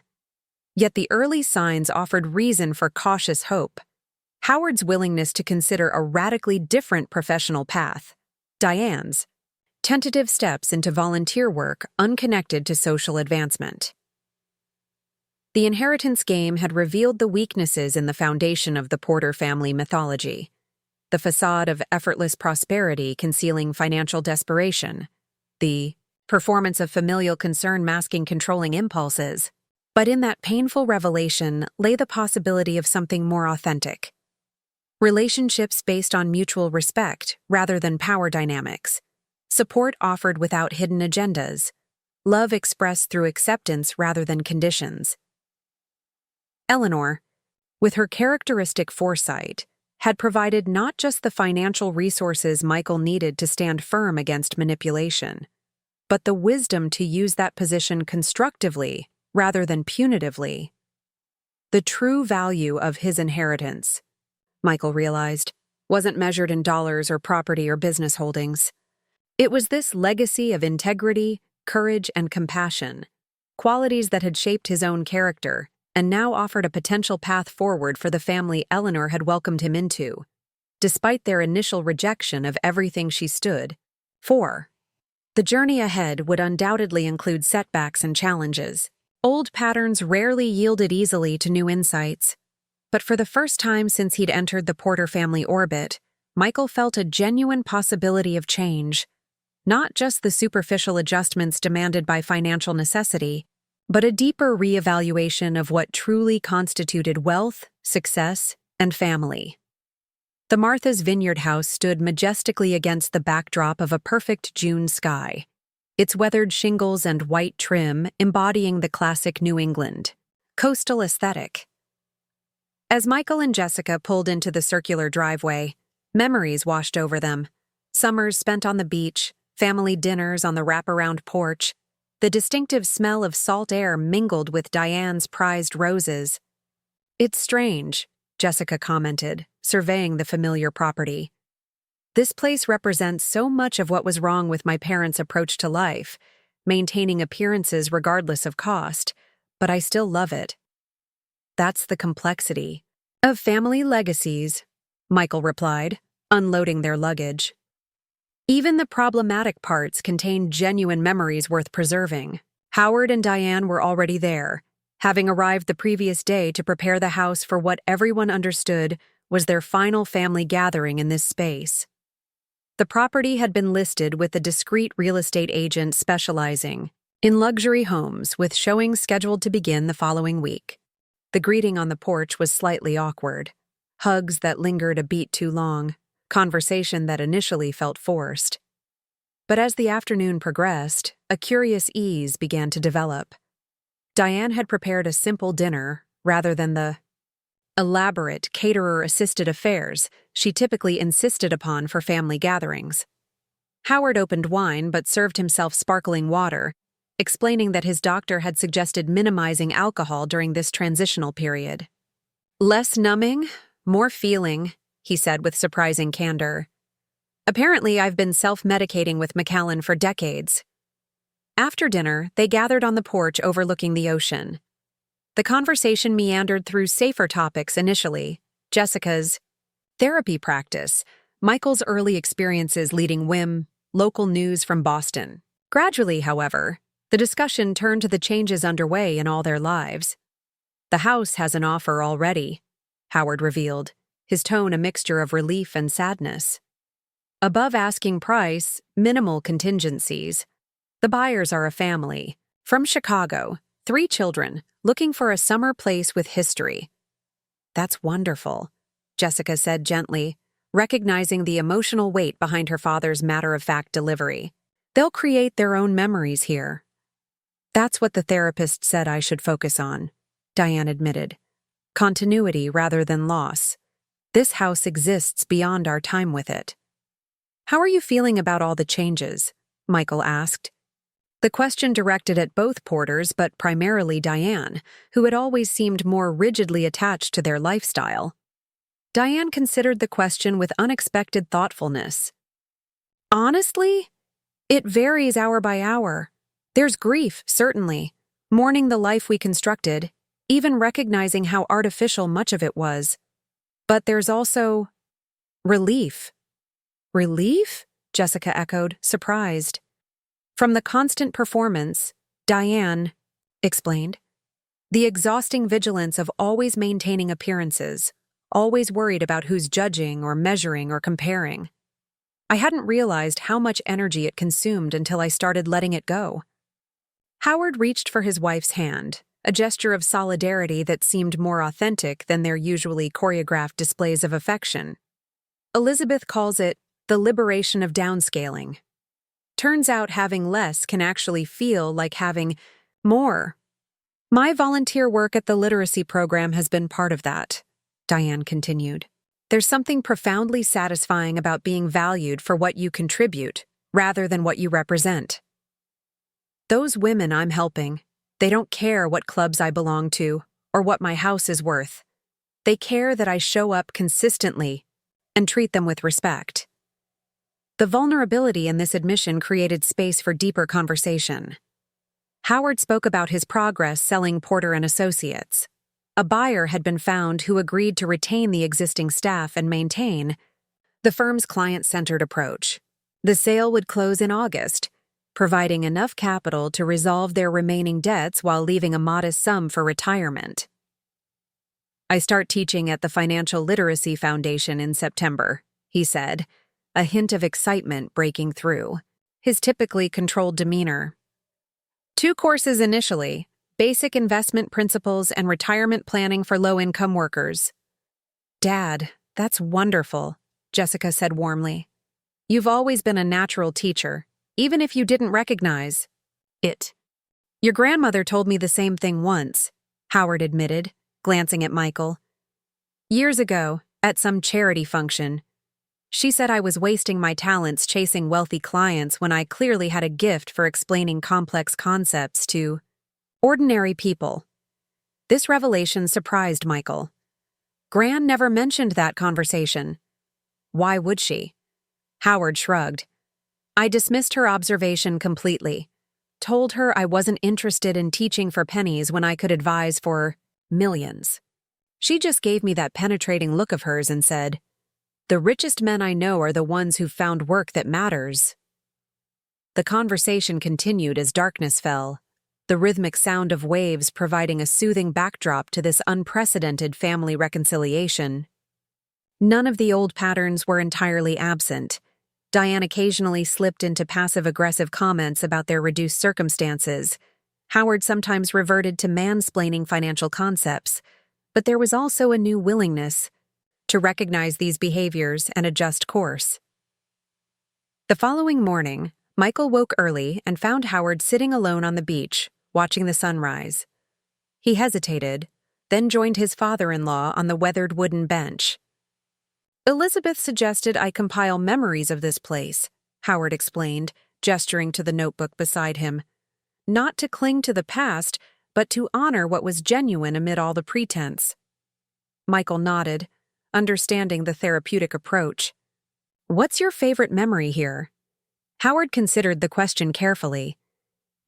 Yet the early signs offered reason for cautious hope. Howard's willingness to consider a radically different professional path, Diane's tentative steps into volunteer work unconnected to social advancement. The inheritance game had revealed the weaknesses in the foundation of the Porter family mythology. The facade of effortless prosperity concealing financial desperation, the performance of familial concern masking controlling impulses. But in that painful revelation lay the possibility of something more authentic. Relationships based on mutual respect rather than power dynamics. Support offered without hidden agendas. Love expressed through acceptance rather than conditions. Eleanor, with her characteristic foresight, had provided not just the financial resources Michael needed to stand firm against manipulation, but the wisdom to use that position constructively rather than punitively. The true value of his inheritance, Michael realized, wasn't measured in dollars or property or business holdings. It was this legacy of integrity, courage, and compassion, qualities that had shaped his own character and now offered a potential path forward for the family Eleanor had welcomed him into, despite their initial rejection of everything she stood for. The journey ahead would undoubtedly include setbacks and challenges. Old patterns rarely yielded easily to new insights. But for the first time since he'd entered the Porter family orbit, Michael felt a genuine possibility of change. Not just the superficial adjustments demanded by financial necessity, but a deeper reevaluation of what truly constituted wealth, success, and family. The Martha's Vineyard house stood majestically against the backdrop of a perfect June sky, its weathered shingles and white trim embodying the classic New England coastal aesthetic. As Michael and Jessica pulled into the circular driveway, memories washed over them. Summers spent on the beach, family dinners on the wraparound porch. The distinctive smell of salt air mingled with Diane's prized roses. It's strange, Jessica commented, surveying the familiar property. This place represents so much of what was wrong with my parents' approach to life, maintaining appearances regardless of cost, but I still love it. That's the complexity of family legacies, Michael replied, unloading their luggage. Even the problematic parts contained genuine memories worth preserving. Howard and Diane were already there, having arrived the previous day to prepare the house for what everyone understood was their final family gathering in this space. The property had been listed with a discreet real estate agent specializing in luxury homes, with showings scheduled to begin the following week. The greeting on the porch was slightly awkward. Hugs that lingered a beat too long. Conversation that initially felt forced. But as the afternoon progressed, a curious ease began to develop. Diane had prepared a simple dinner rather than the elaborate, caterer-assisted affairs she typically insisted upon for family gatherings. Howard opened wine but served himself sparkling water, explaining that his doctor had suggested minimizing alcohol during this transitional period. Less numbing, more feeling, he said with surprising candor. Apparently, I've been self-medicating with Macallan for decades. After dinner, they gathered on the porch overlooking the ocean. The conversation meandered through safer topics initially: Jessica's therapy practice, Michael's early experiences leading WIM, local news from Boston. Gradually, however, the discussion turned to the changes underway in all their lives. The house has an offer already, Howard revealed, his tone a mixture of relief and sadness. Above asking price, minimal contingencies. The buyers are a family, from Chicago, 3 children, looking for a summer place with history. That's wonderful, Jessica said gently, recognizing the emotional weight behind her father's matter-of-fact delivery. They'll create their own memories here. That's what the therapist said I should focus on, Diane admitted. Continuity rather than loss. This house exists beyond our time with it. How are you feeling about all the changes? Michael asked. The question directed at both Porters, but primarily Diane, who had always seemed more rigidly attached to their lifestyle. Diane considered the question with unexpected thoughtfulness. Honestly, it varies hour by hour. There's grief, certainly, mourning the life we constructed, even recognizing how artificial much of it was. But there's also relief. Relief? Jessica echoed, surprised. From the constant performance, Diane explained. The exhausting vigilance of always maintaining appearances, always worried about who's judging or measuring or comparing. I hadn't realized how much energy it consumed until I started letting it go. Howard reached for his wife's hand, a gesture of solidarity that seemed more authentic than their usually choreographed displays of affection. Elizabeth calls it the liberation of downscaling. Turns out having less can actually feel like having more. My volunteer work at the literacy program has been part of that, Diane continued. There's something profoundly satisfying about being valued for what you contribute, rather than what you represent. Those women I'm helping, they don't care what clubs I belong to or what my house is worth. They care that I show up consistently and treat them with respect. The vulnerability in this admission created space for deeper conversation. Howard spoke about his progress selling Porter and Associates. A buyer had been found who agreed to retain the existing staff and maintain the firm's client-centered approach. The sale would close in August, providing enough capital to resolve their remaining debts while leaving a modest sum for retirement. I start teaching at the Financial Literacy Foundation in September, he said, a hint of excitement breaking through his typically controlled demeanor. 2 courses initially, basic investment principles and retirement planning for low-income workers. Dad, that's wonderful, Jessica said warmly. You've always been a natural teacher, even if you didn't recognize it. Your grandmother told me the same thing once, Howard admitted, glancing at Michael. Years ago, at some charity function, she said I was wasting my talents chasing wealthy clients when I clearly had a gift for explaining complex concepts to ordinary people. This revelation surprised Michael. Gran never mentioned that conversation. Why would she? Howard shrugged. I dismissed her observation completely. Told her I wasn't interested in teaching for pennies when I could advise for millions. She just gave me that penetrating look of hers and said, "The richest men I know are the ones who've found work that matters." The conversation continued as darkness fell, the rhythmic sound of waves providing a soothing backdrop to this unprecedented family reconciliation. None of the old patterns were entirely absent. Diane occasionally slipped into passive-aggressive comments about their reduced circumstances. Howard sometimes reverted to mansplaining financial concepts, but there was also a new willingness to recognize these behaviors and adjust course. The following morning, Michael woke early and found Howard sitting alone on the beach, watching the sunrise. He hesitated, then joined his father-in-law on the weathered wooden bench. Elizabeth suggested I compile memories of this place, Howard explained, gesturing to the notebook beside him. Not to cling to the past, but to honor what was genuine amid all the pretense. Michael nodded, understanding the therapeutic approach. What's your favorite memory here? Howard considered the question carefully.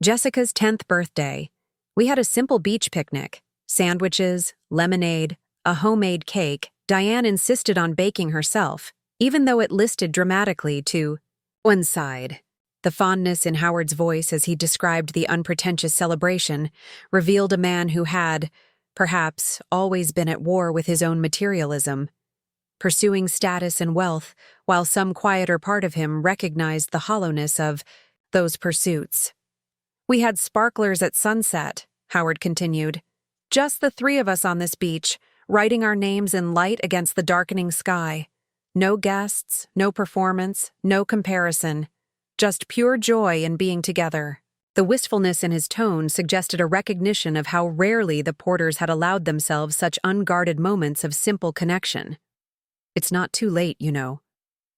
Jessica's 10th birthday. We had a simple beach picnic. Sandwiches, lemonade, a homemade cake. Diane insisted on baking herself, even though it listed dramatically to one side. The fondness in Howard's voice as he described the unpretentious celebration revealed a man who had, perhaps, always been at war with his own materialism, pursuing status and wealth, while some quieter part of him recognized the hollowness of those pursuits. We had sparklers at sunset, Howard continued. Just the three of us on this beach, writing our names in light against the darkening sky. No guests, no performance, no comparison. Just pure joy in being together. The wistfulness in his tone suggested a recognition of how rarely the Porters had allowed themselves such unguarded moments of simple connection. It's not too late, you know,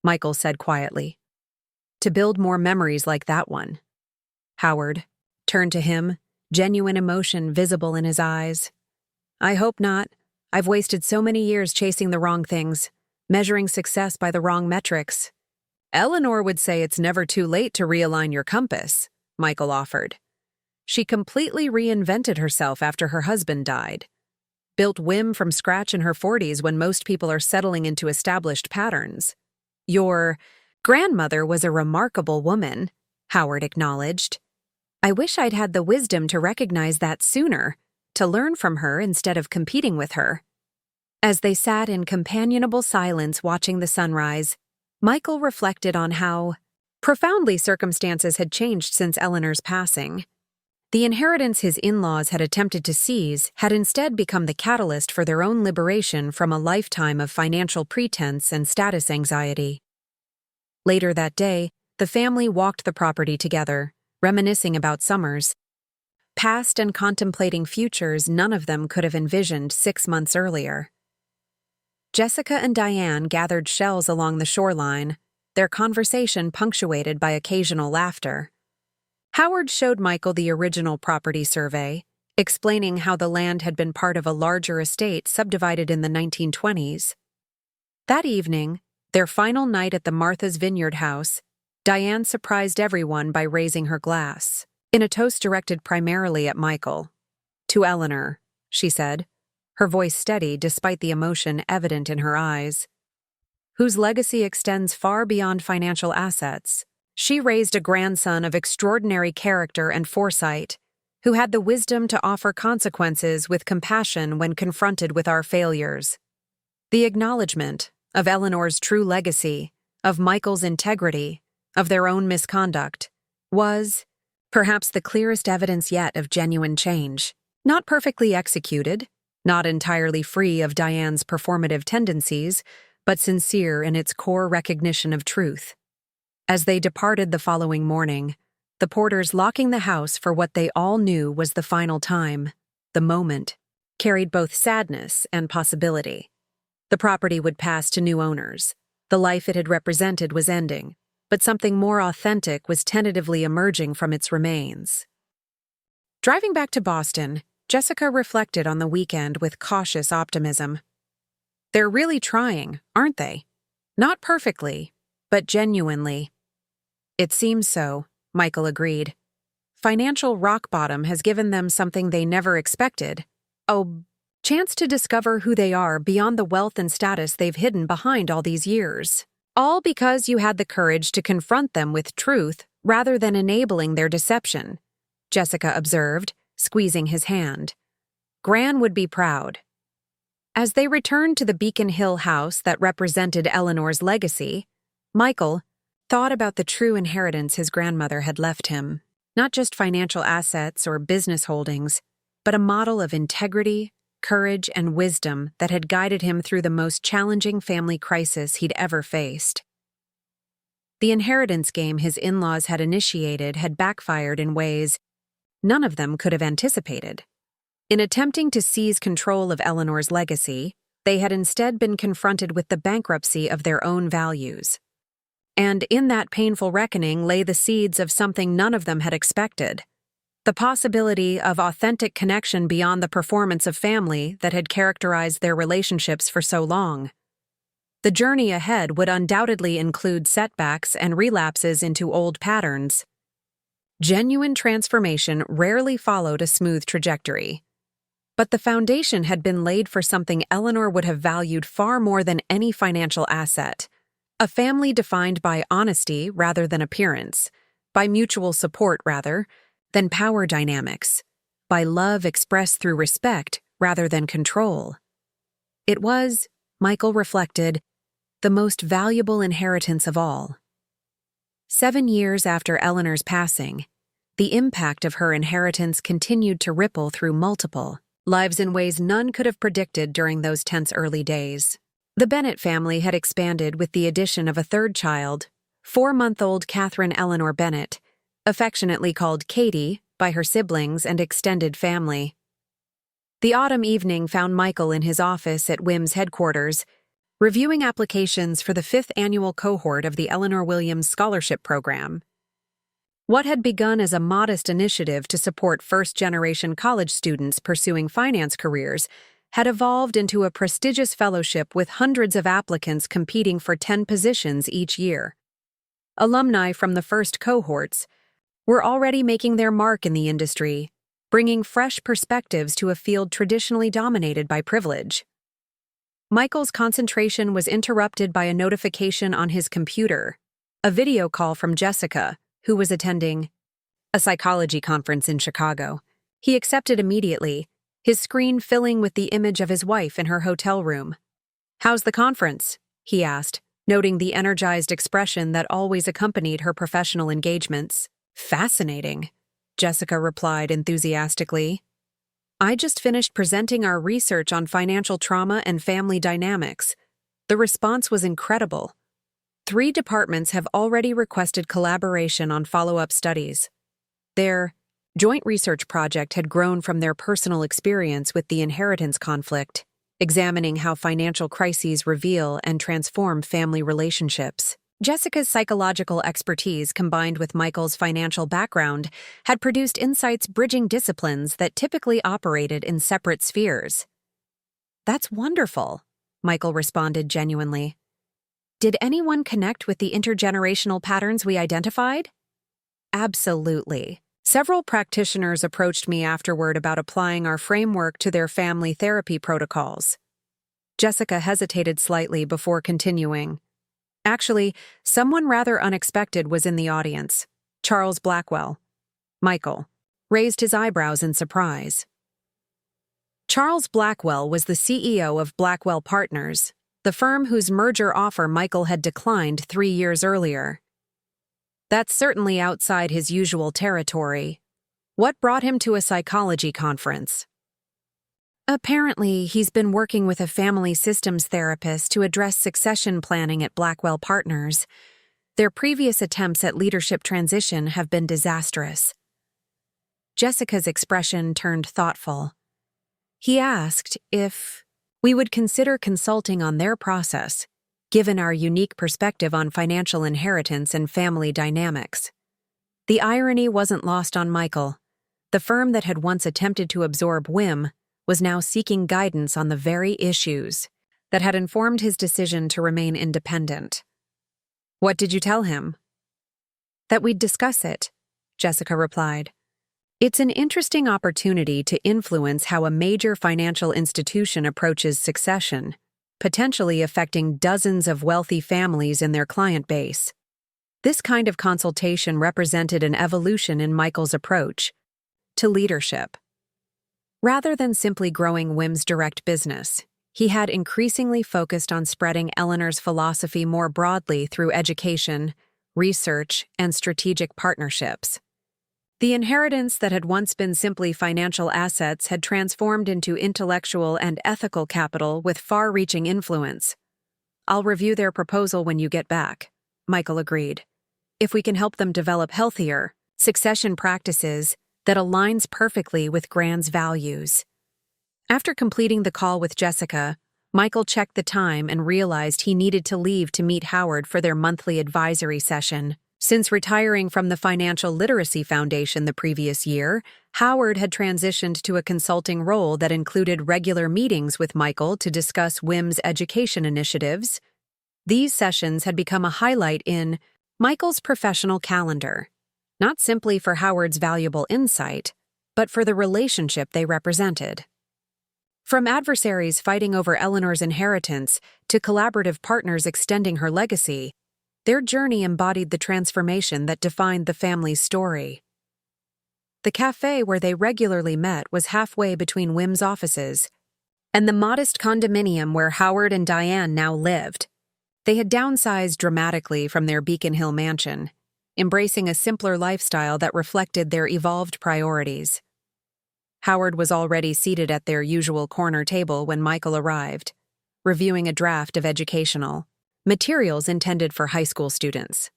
Michael said quietly, to build more memories like that one. Howard turned to him, genuine emotion visible in his eyes. I hope not. I've wasted so many years chasing the wrong things, measuring success by the wrong metrics. Eleanor would say it's never too late to realign your compass, Michael offered. She completely reinvented herself after her husband died. Built Whim from scratch in her 40s when most people are settling into established patterns. Your grandmother was a remarkable woman, Howard acknowledged. I wish I'd had the wisdom to recognize that sooner, to learn from her instead of competing with her. As they sat in companionable silence watching the sunrise, Michael reflected on how profoundly circumstances had changed since Eleanor's passing. The inheritance his in-laws had attempted to seize had instead become the catalyst for their own liberation from a lifetime of financial pretense and status anxiety. Later that day, the family walked the property together, reminiscing about summers, past and contemplating futures none of them could have envisioned 6 months earlier. Jessica and Diane gathered shells along the shoreline, their conversation punctuated by occasional laughter. Howard showed Michael the original property survey, explaining how the land had been part of a larger estate subdivided in the 1920s. That evening, their final night at the Martha's Vineyard house, Diane surprised everyone by raising her glass, in a toast directed primarily at Michael. To Eleanor, she said, her voice steady despite the emotion evident in her eyes, whose legacy extends far beyond financial assets. She raised a grandson of extraordinary character and foresight, who had the wisdom to offer consequences with compassion when confronted with our failures. The acknowledgement of Eleanor's true legacy, of Michael's integrity, of their own misconduct, was, perhaps, the clearest evidence yet of genuine change. Not perfectly executed, not entirely free of Diane's performative tendencies, but sincere in its core recognition of truth. As they departed the following morning, the Porters locking the house for what they all knew was the final time, the moment, carried both sadness and possibility. The property would pass to new owners. The life it had represented was ending, but something more authentic was tentatively emerging from its remains. Driving back to Boston, Jessica reflected on the weekend with cautious optimism. They're really trying, aren't they? Not perfectly, but genuinely. It seems so, Michael agreed. Financial rock bottom has given them something they never expected. A chance to discover who they are beyond the wealth and status they've hidden behind all these years. All because you had the courage to confront them with truth rather than enabling their deception, Jessica observed, squeezing his hand. Gran would be proud. As they returned to the Beacon Hill house that represented Eleanor's legacy, Michael thought about the true inheritance his grandmother had left him. Not just financial assets or business holdings, but a model of integrity, courage, and wisdom that had guided him through the most challenging family crisis he'd ever faced. The inheritance game his in-laws had initiated had backfired in ways none of them could have anticipated. In attempting to seize control of Eleanor's legacy, they had instead been confronted with the bankruptcy of their own values. And in that painful reckoning lay the seeds of something none of them had expected: the possibility of authentic connection beyond the performance of family that had characterized their relationships for so long. The journey ahead would undoubtedly include setbacks and relapses into old patterns. Genuine transformation rarely followed a smooth trajectory. But the foundation had been laid for something Eleanor would have valued far more than any financial asset: a family defined by honesty rather than appearance, by mutual support rather than power dynamics, by love expressed through respect rather than control. It was, Michael reflected, the most valuable inheritance of all. 7 years after Eleanor's passing, the impact of her inheritance continued to ripple through multiple lives in ways none could have predicted during those tense early days. The Bennett family had expanded with the addition of a third child, 4-month-old Catherine Eleanor Bennett, affectionately called Katie by her siblings and extended family. The autumn evening found Michael in his office at WIM's headquarters, reviewing applications for the 5th annual cohort of the Eleanor Williams Scholarship Program. What had begun as a modest initiative to support first-generation college students pursuing finance careers had evolved into a prestigious fellowship with hundreds of applicants competing for 10 positions each year. Alumni from the first cohorts were already making their mark in the industry, bringing fresh perspectives to a field traditionally dominated by privilege. Michael's concentration was interrupted by a notification on his computer, a video call from Jessica, who was attending a psychology conference in Chicago. He accepted immediately, his screen filling with the image of his wife in her hotel room. "How's the conference?" he asked, noting the energized expression that always accompanied her professional engagements. "Fascinating," Jessica replied enthusiastically. "I just finished presenting our research on financial trauma and family dynamics. The response was incredible. 3 departments have already requested collaboration on follow-up studies." Their joint research project had grown from their personal experience with the inheritance conflict, examining how financial crises reveal and transform family relationships. Jessica's psychological expertise combined with Michael's financial background had produced insights bridging disciplines that typically operated in separate spheres. "That's wonderful," Michael responded genuinely. "Did anyone connect with the intergenerational patterns we identified?" "Absolutely. Several practitioners approached me afterward about applying our framework to their family therapy protocols." Jessica hesitated slightly before continuing. "Actually, someone rather unexpected was in the audience, Charles Blackwell." Michael raised his eyebrows in surprise. Charles Blackwell was the CEO of Blackwell Partners, the firm whose merger offer Michael had declined 3 years earlier. "That's certainly outside his usual territory. What brought him to a psychology conference?" "Apparently, he's been working with a family systems therapist to address succession planning at Blackwell Partners. Their previous attempts at leadership transition have been disastrous." Jessica's expression turned thoughtful. "He asked if we would consider consulting on their process, given our unique perspective on financial inheritance and family dynamics." The irony wasn't lost on Michael. The firm that had once attempted to absorb WIM was now seeking guidance on the very issues that had informed his decision to remain independent. "What did you tell him?" "That we'd discuss it," Jessica replied. "It's an interesting opportunity to influence how a major financial institution approaches succession, potentially affecting dozens of wealthy families in their client base." This kind of consultation represented an evolution in Michael's approach to leadership. Rather than simply growing WIM's direct business, he had increasingly focused on spreading Eleanor's philosophy more broadly through education, research, and strategic partnerships. The inheritance that had once been simply financial assets had transformed into intellectual and ethical capital with far-reaching influence. "I'll review their proposal when you get back," Michael agreed. "If we can help them develop healthier succession practices that aligns perfectly with Grand's values." After completing the call with Jessica, Michael checked the time and realized he needed to leave to meet Howard for their monthly advisory session, Since retiring from the Financial Literacy Foundation the previous year, Howard had transitioned to a consulting role that included regular meetings with Michael to discuss WIM's education initiatives. These sessions had become a highlight in Michael's professional calendar, not simply for Howard's valuable insight, but for the relationship they represented. From adversaries fighting over Eleanor's inheritance to collaborative partners extending her legacy, their journey embodied the transformation that defined the family's story. The cafe where they regularly met was halfway between WIM's offices and the modest condominium where Howard and Diane now lived. They had downsized dramatically from their Beacon Hill mansion, embracing a simpler lifestyle that reflected their evolved priorities. Howard was already seated at their usual corner table when Michael arrived, reviewing a draft of educational materials intended for high school students.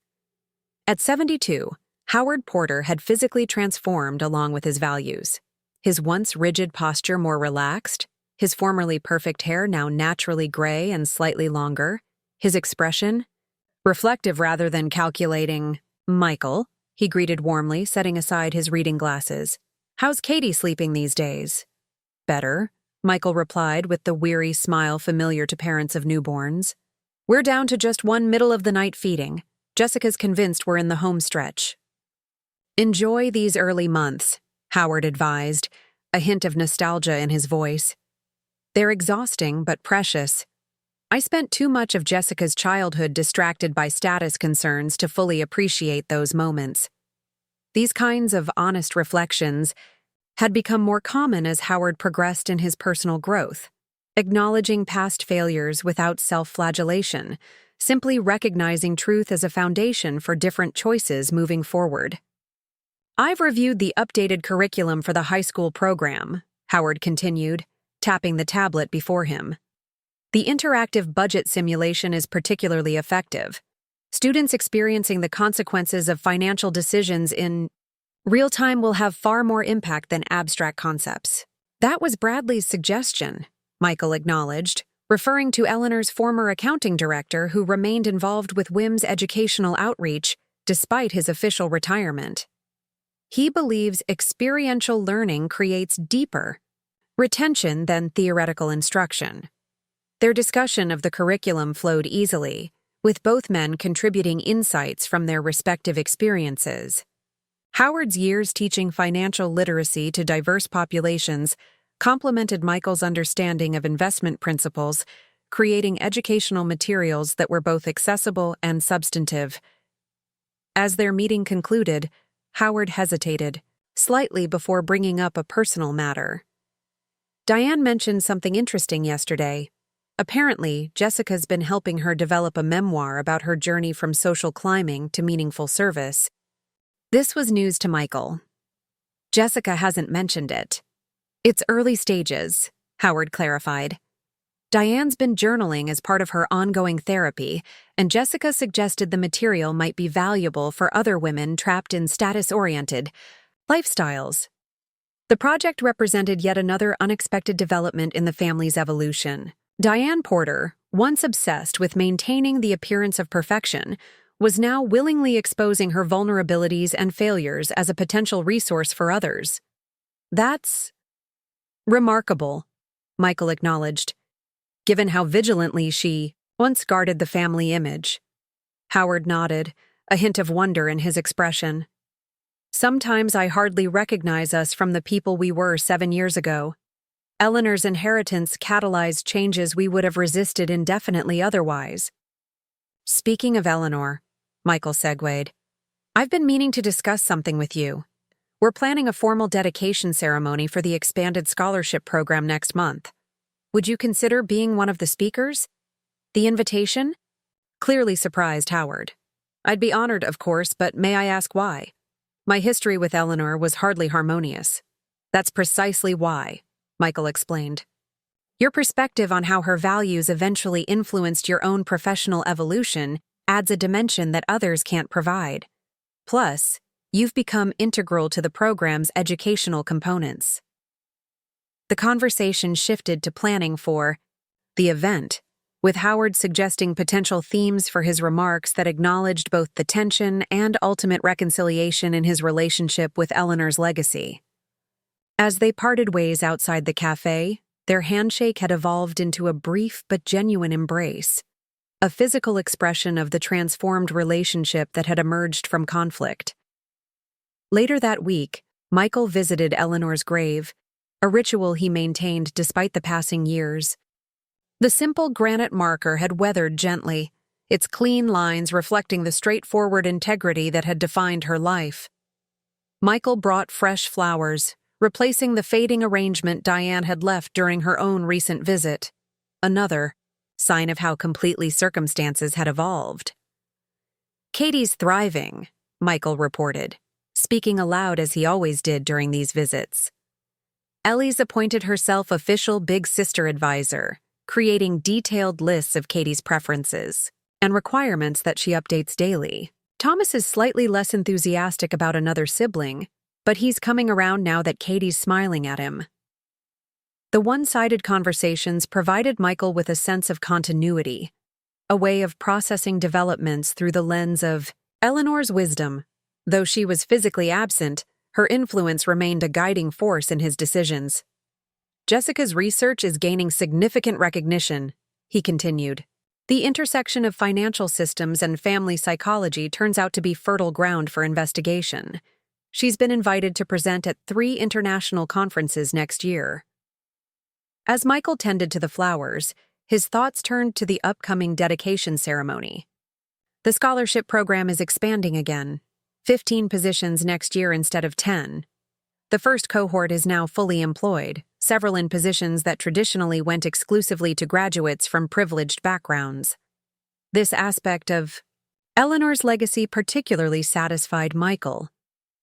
At 72, Howard Porter had physically transformed along with his values. His once rigid posture more relaxed, his formerly perfect hair now naturally gray and slightly longer, his expression reflective rather than calculating. "Michael," he greeted warmly, setting aside his reading glasses. "How's Katie sleeping these days?" "Better," Michael replied with the weary smile familiar to parents of newborns. "We're down to just one middle-of-the-night feeding. Jessica's convinced we're in the home stretch." "Enjoy these early months," Howard advised, a hint of nostalgia in his voice. "They're exhausting but precious. I spent too much of Jessica's childhood distracted by status concerns to fully appreciate those moments." These kinds of honest reflections had become more common as Howard progressed in his personal growth, acknowledging past failures without self-flagellation, simply recognizing truth as a foundation for different choices moving forward. "I've reviewed the updated curriculum for the high school program," Howard continued, tapping the tablet before him. "The interactive budget simulation is particularly effective. Students experiencing the consequences of financial decisions in real time will have far more impact than abstract concepts." "That was Bradley's suggestion," Michael acknowledged, referring to Eleanor's former accounting director who remained involved with WIM's educational outreach despite his official retirement. "He believes experiential learning creates deeper retention than theoretical instruction." Their discussion of the curriculum flowed easily, with both men contributing insights from their respective experiences. Howard's years teaching financial literacy to diverse populations complemented Michael's understanding of investment principles, creating educational materials that were both accessible and substantive. As their meeting concluded, Howard hesitated, slightly before bringing up a personal matter. "Diane mentioned something interesting yesterday. Apparently, Jessica's been helping her develop a memoir about her journey from social climbing to meaningful service." This was news to Michael. "Jessica hasn't mentioned it. It's early stages," Howard clarified. "Diane's been journaling as part of her ongoing therapy, and Jessica suggested the material might be valuable for other women trapped in status-oriented lifestyles." The project represented yet another unexpected development in the family's evolution. Diane Porter, once obsessed with maintaining the appearance of perfection, was now willingly exposing her vulnerabilities and failures as a potential resource for others. "That's remarkable," Michael acknowledged, given how vigilantly she once guarded the family image. Howard nodded, a hint of wonder in his expression. "Sometimes I hardly recognize us from the people we were 7 years ago. Eleanor's inheritance catalyzed changes we would have resisted indefinitely otherwise." "Speaking of Eleanor," Michael segued, "I've been meaning to discuss something with you. We're planning a formal dedication ceremony for the expanded scholarship program next month. Would you consider being one of the speakers?" The invitation clearly surprised Howard. "I'd be honored, of course, but may I ask why?" "My history with Eleanor was hardly harmonious." "That's precisely why," Michael explained. "Your perspective on how her values eventually influenced your own professional evolution adds a dimension that others can't provide. Plus, you've become integral to the program's educational components." The conversation shifted to planning for the event, with Howard suggesting potential themes for his remarks that acknowledged both the tension and ultimate reconciliation in his relationship with Eleanor's legacy. As they parted ways outside the cafe, their handshake had evolved into a brief but genuine embrace, a physical expression of the transformed relationship that had emerged from conflict. Later that week, Michael visited Eleanor's grave, a ritual he maintained despite the passing years. The simple granite marker had weathered gently, its clean lines reflecting the straightforward integrity that had defined her life. Michael brought fresh flowers, replacing the fading arrangement Diane had left during her own recent visit. Another sign of how completely circumstances had evolved. "Katie's thriving," Michael reported, speaking aloud as he always did during these visits. "Ellie's appointed herself official big sister advisor, creating detailed lists of Katie's preferences and requirements that she updates daily. Thomas is slightly less enthusiastic about another sibling, but he's coming around now that Katie's smiling at him." The one-sided conversations provided Michael with a sense of continuity, a way of processing developments through the lens of Eleanor's wisdom. Though she was physically absent, her influence remained a guiding force in his decisions. "Jessica's research is gaining significant recognition," he continued. "The intersection of financial systems and family psychology turns out to be fertile ground for investigation. She's been invited to present at 3 international conferences next year." As Michael tended to the flowers, his thoughts turned to the upcoming dedication ceremony. The scholarship program is expanding again, 15 positions next year instead of 10. The first cohort is now fully employed, several in positions that traditionally went exclusively to graduates from privileged backgrounds. This aspect of Eleanor's legacy particularly satisfied Michael,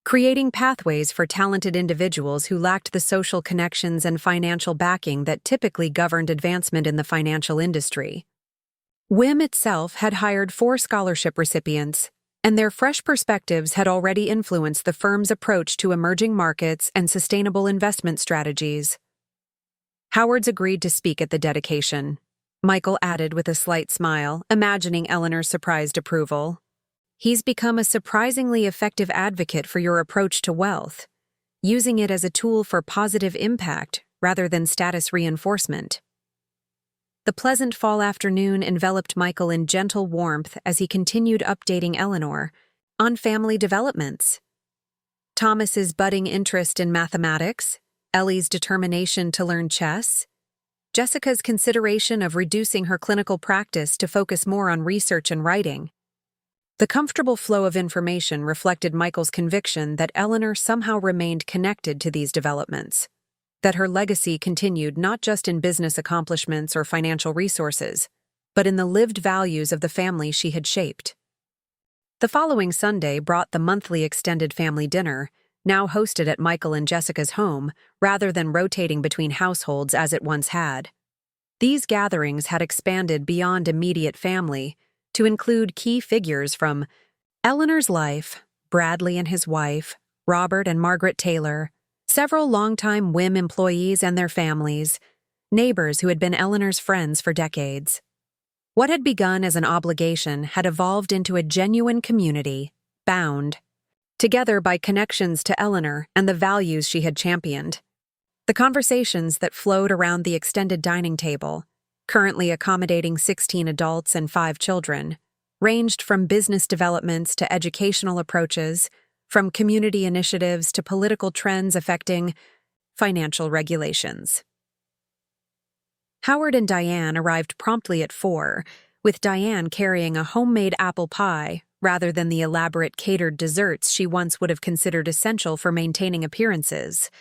creating pathways for talented individuals who lacked the social connections and financial backing that typically governed advancement in the financial industry. WIM itself had hired 4 scholarship recipients, and their fresh perspectives had already influenced the firm's approach to emerging markets and sustainable investment strategies. Howard's agreed to speak at the dedication, Michael added with a slight smile, imagining Eleanor's surprised approval. "He's become a surprisingly effective advocate for your approach to wealth, using it as a tool for positive impact rather than status reinforcement." The pleasant fall afternoon enveloped Michael in gentle warmth as he continued updating Eleanor on family developments. Thomas's budding interest in mathematics, Ellie's determination to learn chess, Jessica's consideration of reducing her clinical practice to focus more on research and writing. The comfortable flow of information reflected Michael's conviction that Eleanor somehow remained connected to these developments, that her legacy continued not just in business accomplishments or financial resources, but in the lived values of the family she had shaped. The following Sunday brought the monthly extended family dinner, now hosted at Michael and Jessica's home rather than rotating between households as it once had. These gatherings had expanded beyond immediate family to include key figures from Eleanor's life, Bradley and his wife, Robert and Margaret Taylor, several longtime WIM employees and their families, neighbors who had been Eleanor's friends for decades. What had begun as an obligation had evolved into a genuine community, bound together by connections to Eleanor and the values she had championed. The conversations that flowed around the extended dining table, currently accommodating 16 adults and 5 children, ranged from business developments to educational approaches, from community initiatives to political trends affecting financial regulations. Howard and Diane arrived promptly at 4, with Diane carrying a homemade apple pie rather than the elaborate catered desserts she once would have considered essential for maintaining appearances.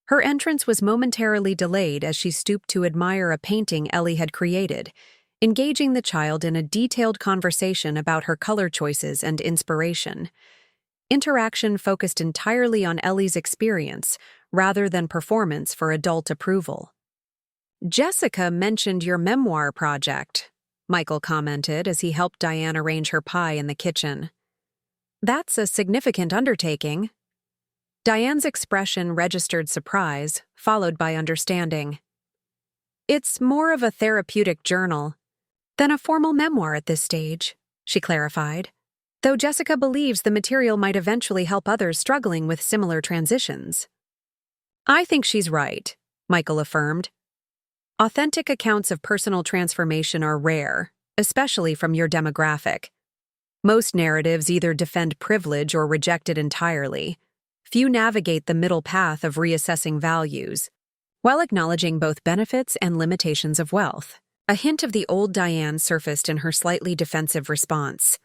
Her entrance was momentarily delayed as she stooped to admire a painting Ellie had created, engaging the child in a detailed conversation about her color choices and inspiration. Interaction focused entirely on Ellie's experience rather than performance for adult approval. "Jessica mentioned your memoir project," Michael commented as he helped Diane arrange her pie in the kitchen. "That's a significant undertaking." Diane's expression registered surprise, followed by understanding. "It's more of a therapeutic journal. Then a formal memoir at this stage, she clarified, though Jessica believes the material might eventually help others struggling with similar transitions. I think she's right, Michael affirmed. Authentic accounts of personal transformation are rare, especially from your demographic. Most narratives either defend privilege or reject it entirely. Few navigate the middle path of reassessing values, while acknowledging both benefits and limitations of wealth. A hint of the old Diane surfaced in her slightly defensive response.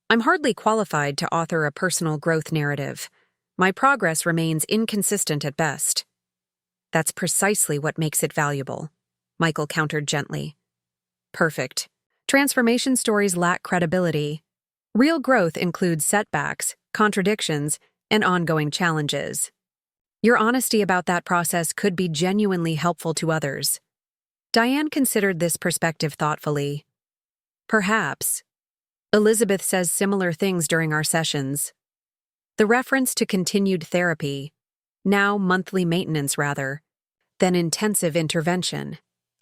I'm hardly qualified to author a personal growth narrative. My progress remains inconsistent at best. That's precisely what makes it valuable, Michael countered gently. Perfect. Transformation stories lack credibility. Real growth includes setbacks, contradictions, and ongoing challenges. Your honesty about that process could be genuinely helpful to others. Diane considered this perspective thoughtfully. Perhaps. Elizabeth says similar things during our sessions. The reference to continued therapy, now monthly maintenance rather, than intensive intervention,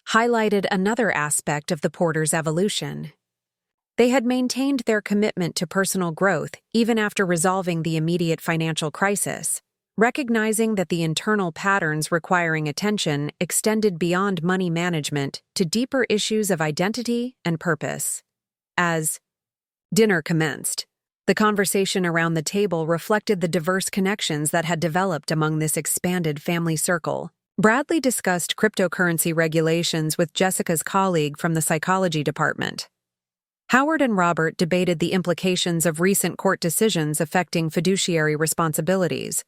highlighted another aspect of the Porters' evolution. They had maintained their commitment to personal growth even after resolving the immediate financial crisis, recognizing that the internal patterns requiring attention extended beyond money management to deeper issues of identity and purpose. As dinner commenced, the conversation around the table reflected the diverse connections that had developed among this expanded family circle. Bradley discussed cryptocurrency regulations with Jessica's colleague from the psychology department. Howard and Robert debated the implications of recent court decisions affecting fiduciary responsibilities.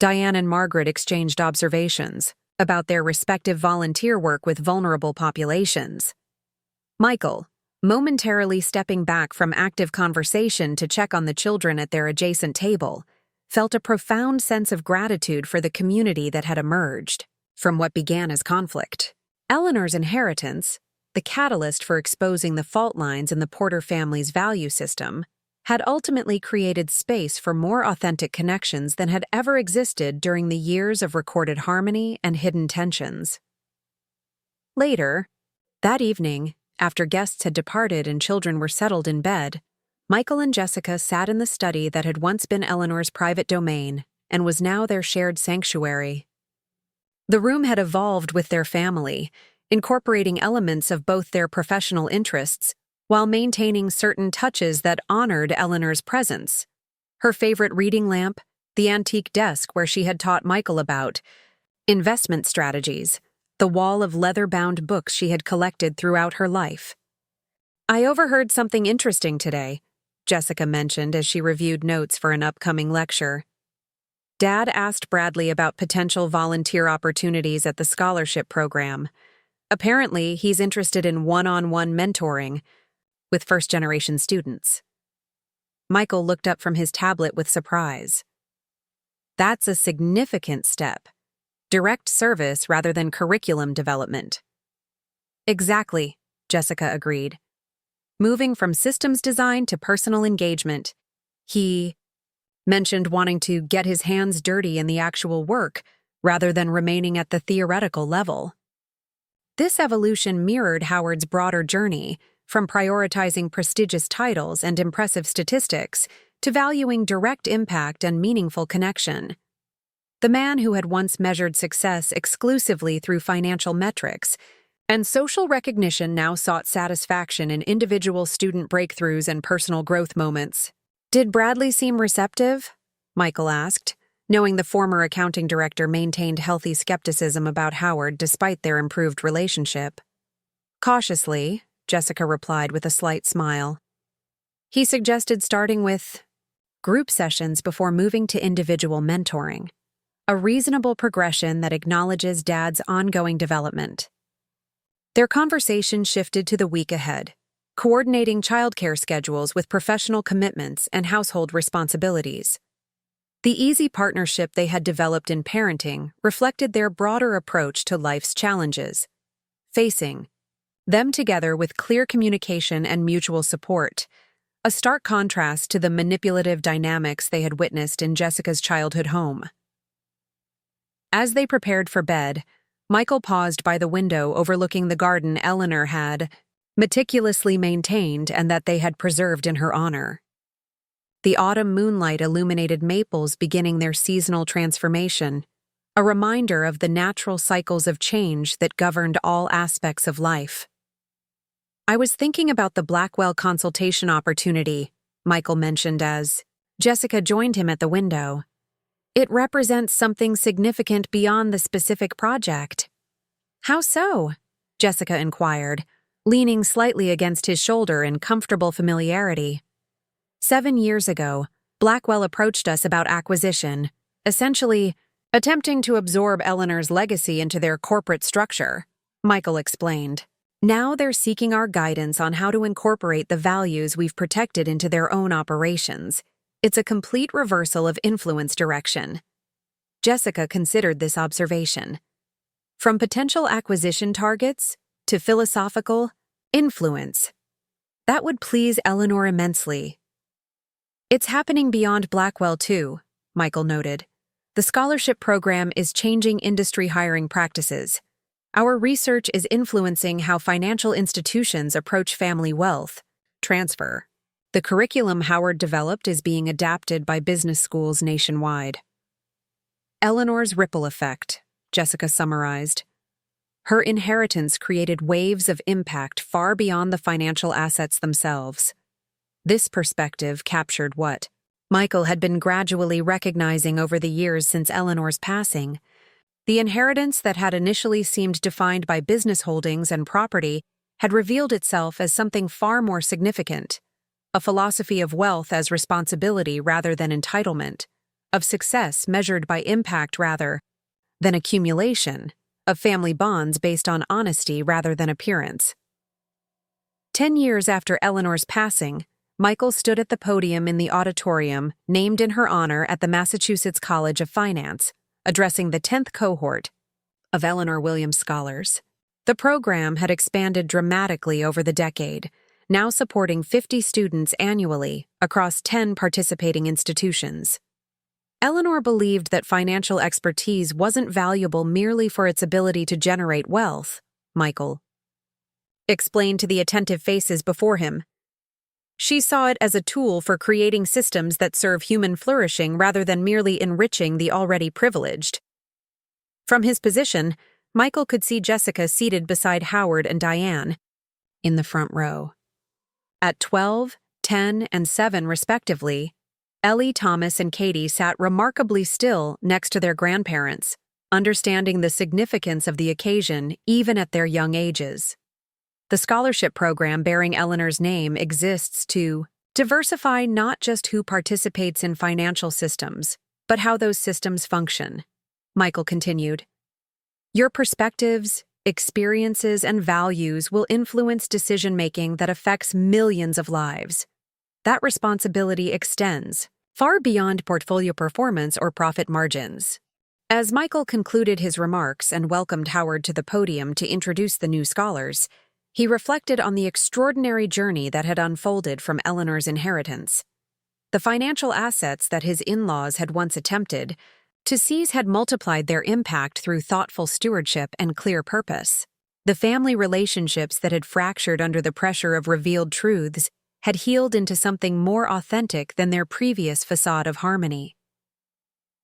Diane and Margaret exchanged observations about their respective volunteer work with vulnerable populations. Michael, momentarily stepping back from active conversation to check on the children at their adjacent table, felt a profound sense of gratitude for the community that had emerged from what began as conflict. Eleanor's inheritance, the catalyst for exposing the fault lines in the Porter family's value system, had ultimately created space for more authentic connections than had ever existed during the years of recorded harmony and hidden tensions. Later, that evening, after guests had departed and children were settled in bed, Michael and Jessica sat in the study that had once been Eleanor's private domain and was now their shared sanctuary. The room had evolved with their family, incorporating elements of both their professional interests while maintaining certain touches that honored Eleanor's presence. Her favorite reading lamp, the antique desk where she had taught Michael about investment strategies, the wall of leather-bound books she had collected throughout her life. I overheard something interesting today, Jessica mentioned as she reviewed notes for an upcoming lecture. Dad asked Bradley about potential volunteer opportunities at the scholarship program. Apparently, he's interested in one-on-one mentoring with first-generation students. Michael looked up from his tablet with surprise. That's a significant step. Direct service rather than curriculum development. Exactly, Jessica agreed. Moving from systems design to personal engagement, he mentioned wanting to get his hands dirty in the actual work rather than remaining at the theoretical level. This evolution mirrored Howard's broader journey, from prioritizing prestigious titles and impressive statistics to valuing direct impact and meaningful connection. The man who had once measured success exclusively through financial metrics and social recognition now sought satisfaction in individual student breakthroughs and personal growth moments. Did Bradley seem receptive? Michael asked, knowing the former accounting director maintained healthy skepticism about Howard despite their improved relationship. Cautiously, Jessica replied with a slight smile. He suggested starting with group sessions before moving to individual mentoring, a reasonable progression that acknowledges Dad's ongoing development. Their conversation shifted to the week ahead, coordinating childcare schedules with professional commitments and household responsibilities. The easy partnership they had developed in parenting reflected their broader approach to life's challenges, facing them together with clear communication and mutual support, a stark contrast to the manipulative dynamics they had witnessed in Jessica's childhood home. As they prepared for bed, Michael paused by the window overlooking the garden Eleanor had meticulously maintained and that they had preserved in her honor. The autumn moonlight illuminated maples beginning their seasonal transformation, a reminder of the natural cycles of change that governed all aspects of life. "I was thinking about the Blackwell consultation opportunity," Michael mentioned as Jessica joined him at the window. "It represents something significant beyond the specific project." "How so?" Jessica inquired, leaning slightly against his shoulder in comfortable familiarity. 7 years ago, Blackwell approached us about acquisition, essentially attempting to absorb Eleanor's legacy into their corporate structure, Michael explained. "Now they're seeking our guidance on how to incorporate the values we've protected into their own operations. It's a complete reversal of influence direction." Jessica considered this observation. From potential acquisition targets to philosophical influence. That would please Eleanor immensely. "It's happening beyond Blackwell, too," Michael noted. "The scholarship program is changing industry hiring practices. Our research is influencing how financial institutions approach family wealth transfer. The curriculum Howard developed is being adapted by business schools nationwide." "Eleanor's ripple effect," Jessica summarized. "Her inheritance created waves of impact far beyond the financial assets themselves." This perspective captured what Michael had been gradually recognizing over the years since Eleanor's passing. The inheritance that had initially seemed defined by business holdings and property had revealed itself as something far more significant, a philosophy of wealth as responsibility rather than entitlement, of success measured by impact rather than accumulation, of family bonds based on honesty rather than appearance. 10 years after Eleanor's passing, Michael stood at the podium in the auditorium named in her honor at the Massachusetts College of Finance, addressing the 10th cohort of Eleanor Williams Scholars. The program had expanded dramatically over the decade, now supporting 50 students annually across 10 participating institutions. Eleanor believed that financial expertise wasn't valuable merely for its ability to generate wealth, Michael explained to the attentive faces before him. She saw it as a tool for creating systems that serve human flourishing rather than merely enriching the already privileged. From his position, Michael could see Jessica seated beside Howard and Diane in the front row. At 12, 10, and 7 respectively, Ellie, Thomas, and Katie sat remarkably still next to their grandparents, understanding the significance of the occasion even at their young ages. The scholarship program bearing Eleanor's name exists to diversify not just who participates in financial systems, but how those systems function. Michael continued. Your perspectives, experiences, and values will influence decision-making that affects millions of lives. That responsibility extends far beyond portfolio performance or profit margins. As Michael concluded his remarks and welcomed Howard to the podium to introduce the new scholars, he reflected on the extraordinary journey that had unfolded from Eleanor's inheritance. The financial assets that his in-laws had once attempted to seize had multiplied their impact through thoughtful stewardship and clear purpose. The family relationships that had fractured under the pressure of revealed truths had healed into something more authentic than their previous facade of harmony.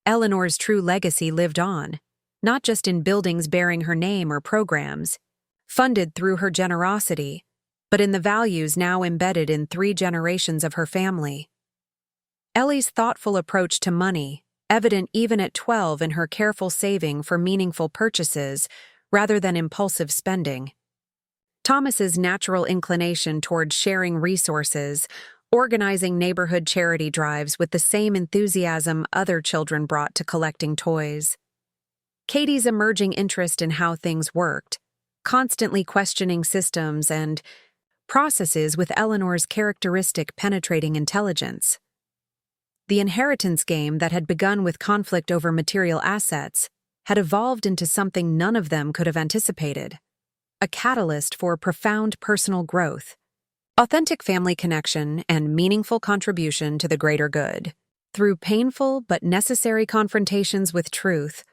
Eleanor's true legacy lived on, not just in buildings bearing her name or programs, funded through her generosity, but in the values now embedded in 3 generations of her family. Ellie's thoughtful approach to money, evident even at 12 in her careful saving for meaningful purchases rather than impulsive spending. Thomas's natural inclination toward sharing resources, organizing neighborhood charity drives with the same enthusiasm other children brought to collecting toys. Katie's emerging interest in how things worked, constantly questioning systems and processes with Eleanor's characteristic penetrating intelligence. The inheritance game that had begun with conflict over material assets had evolved into something none of them could have anticipated, a catalyst for profound personal growth, authentic family connection, and meaningful contribution to the greater good. Through painful but necessary confrontations with truth,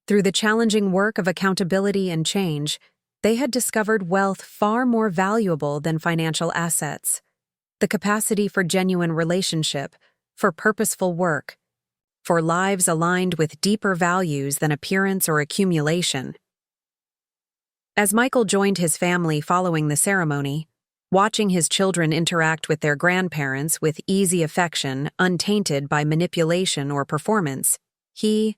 through the challenging work of accountability and change, They had discovered wealth far more valuable than financial assets. The capacity for genuine relationship, for purposeful work, for lives aligned with deeper values than appearance or accumulation. As Michael joined his family following the ceremony, watching his children interact with their grandparents with easy affection, untainted by manipulation or performance, he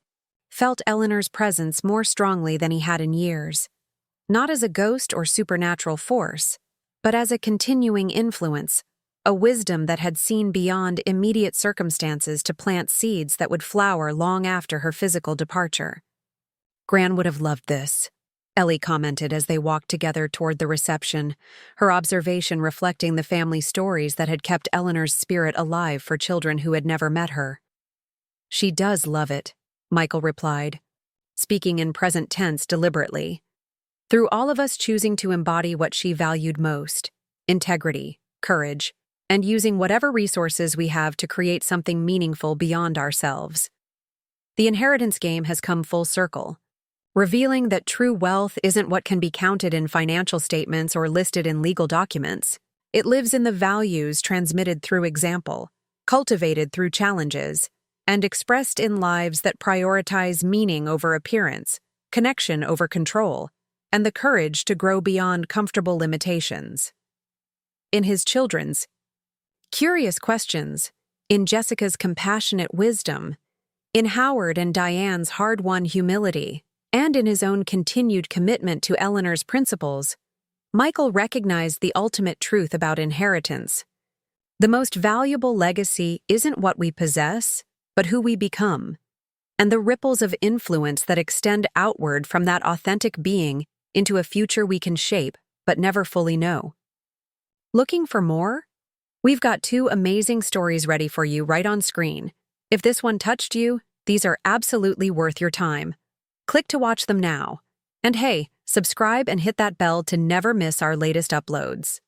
felt Eleanor's presence more strongly than he had in years, not as a ghost or supernatural force, but as a continuing influence, a wisdom that had seen beyond immediate circumstances to plant seeds that would flower long after her physical departure. "Gran would have loved this," Ellie commented as they walked together toward the reception, her observation reflecting the family stories that had kept Eleanor's spirit alive for children who had never met her. "She does love it," Michael replied, speaking in present tense deliberately. "Through all of us choosing to embody what she valued most, integrity, courage, and using whatever resources we have to create something meaningful beyond ourselves. The inheritance game has come full circle, revealing that true wealth isn't what can be counted in financial statements or listed in legal documents. It lives in the values transmitted through example, cultivated through challenges, and expressed in lives that prioritize meaning over appearance, connection over control, and the courage to grow beyond comfortable limitations." In his children's curious questions, in Jessica's compassionate wisdom, in Howard and Diane's hard-won humility, and in his own continued commitment to Eleanor's principles, Michael recognized the ultimate truth about inheritance. The most valuable legacy isn't what we possess, but who we become, and the ripples of influence that extend outward from that authentic being into a future we can shape but never fully know. Looking for more? We've got 2 amazing stories ready for you right on screen. If this one touched you, these are absolutely worth your time. Click to watch them now. And hey, subscribe and hit that bell to never miss our latest uploads.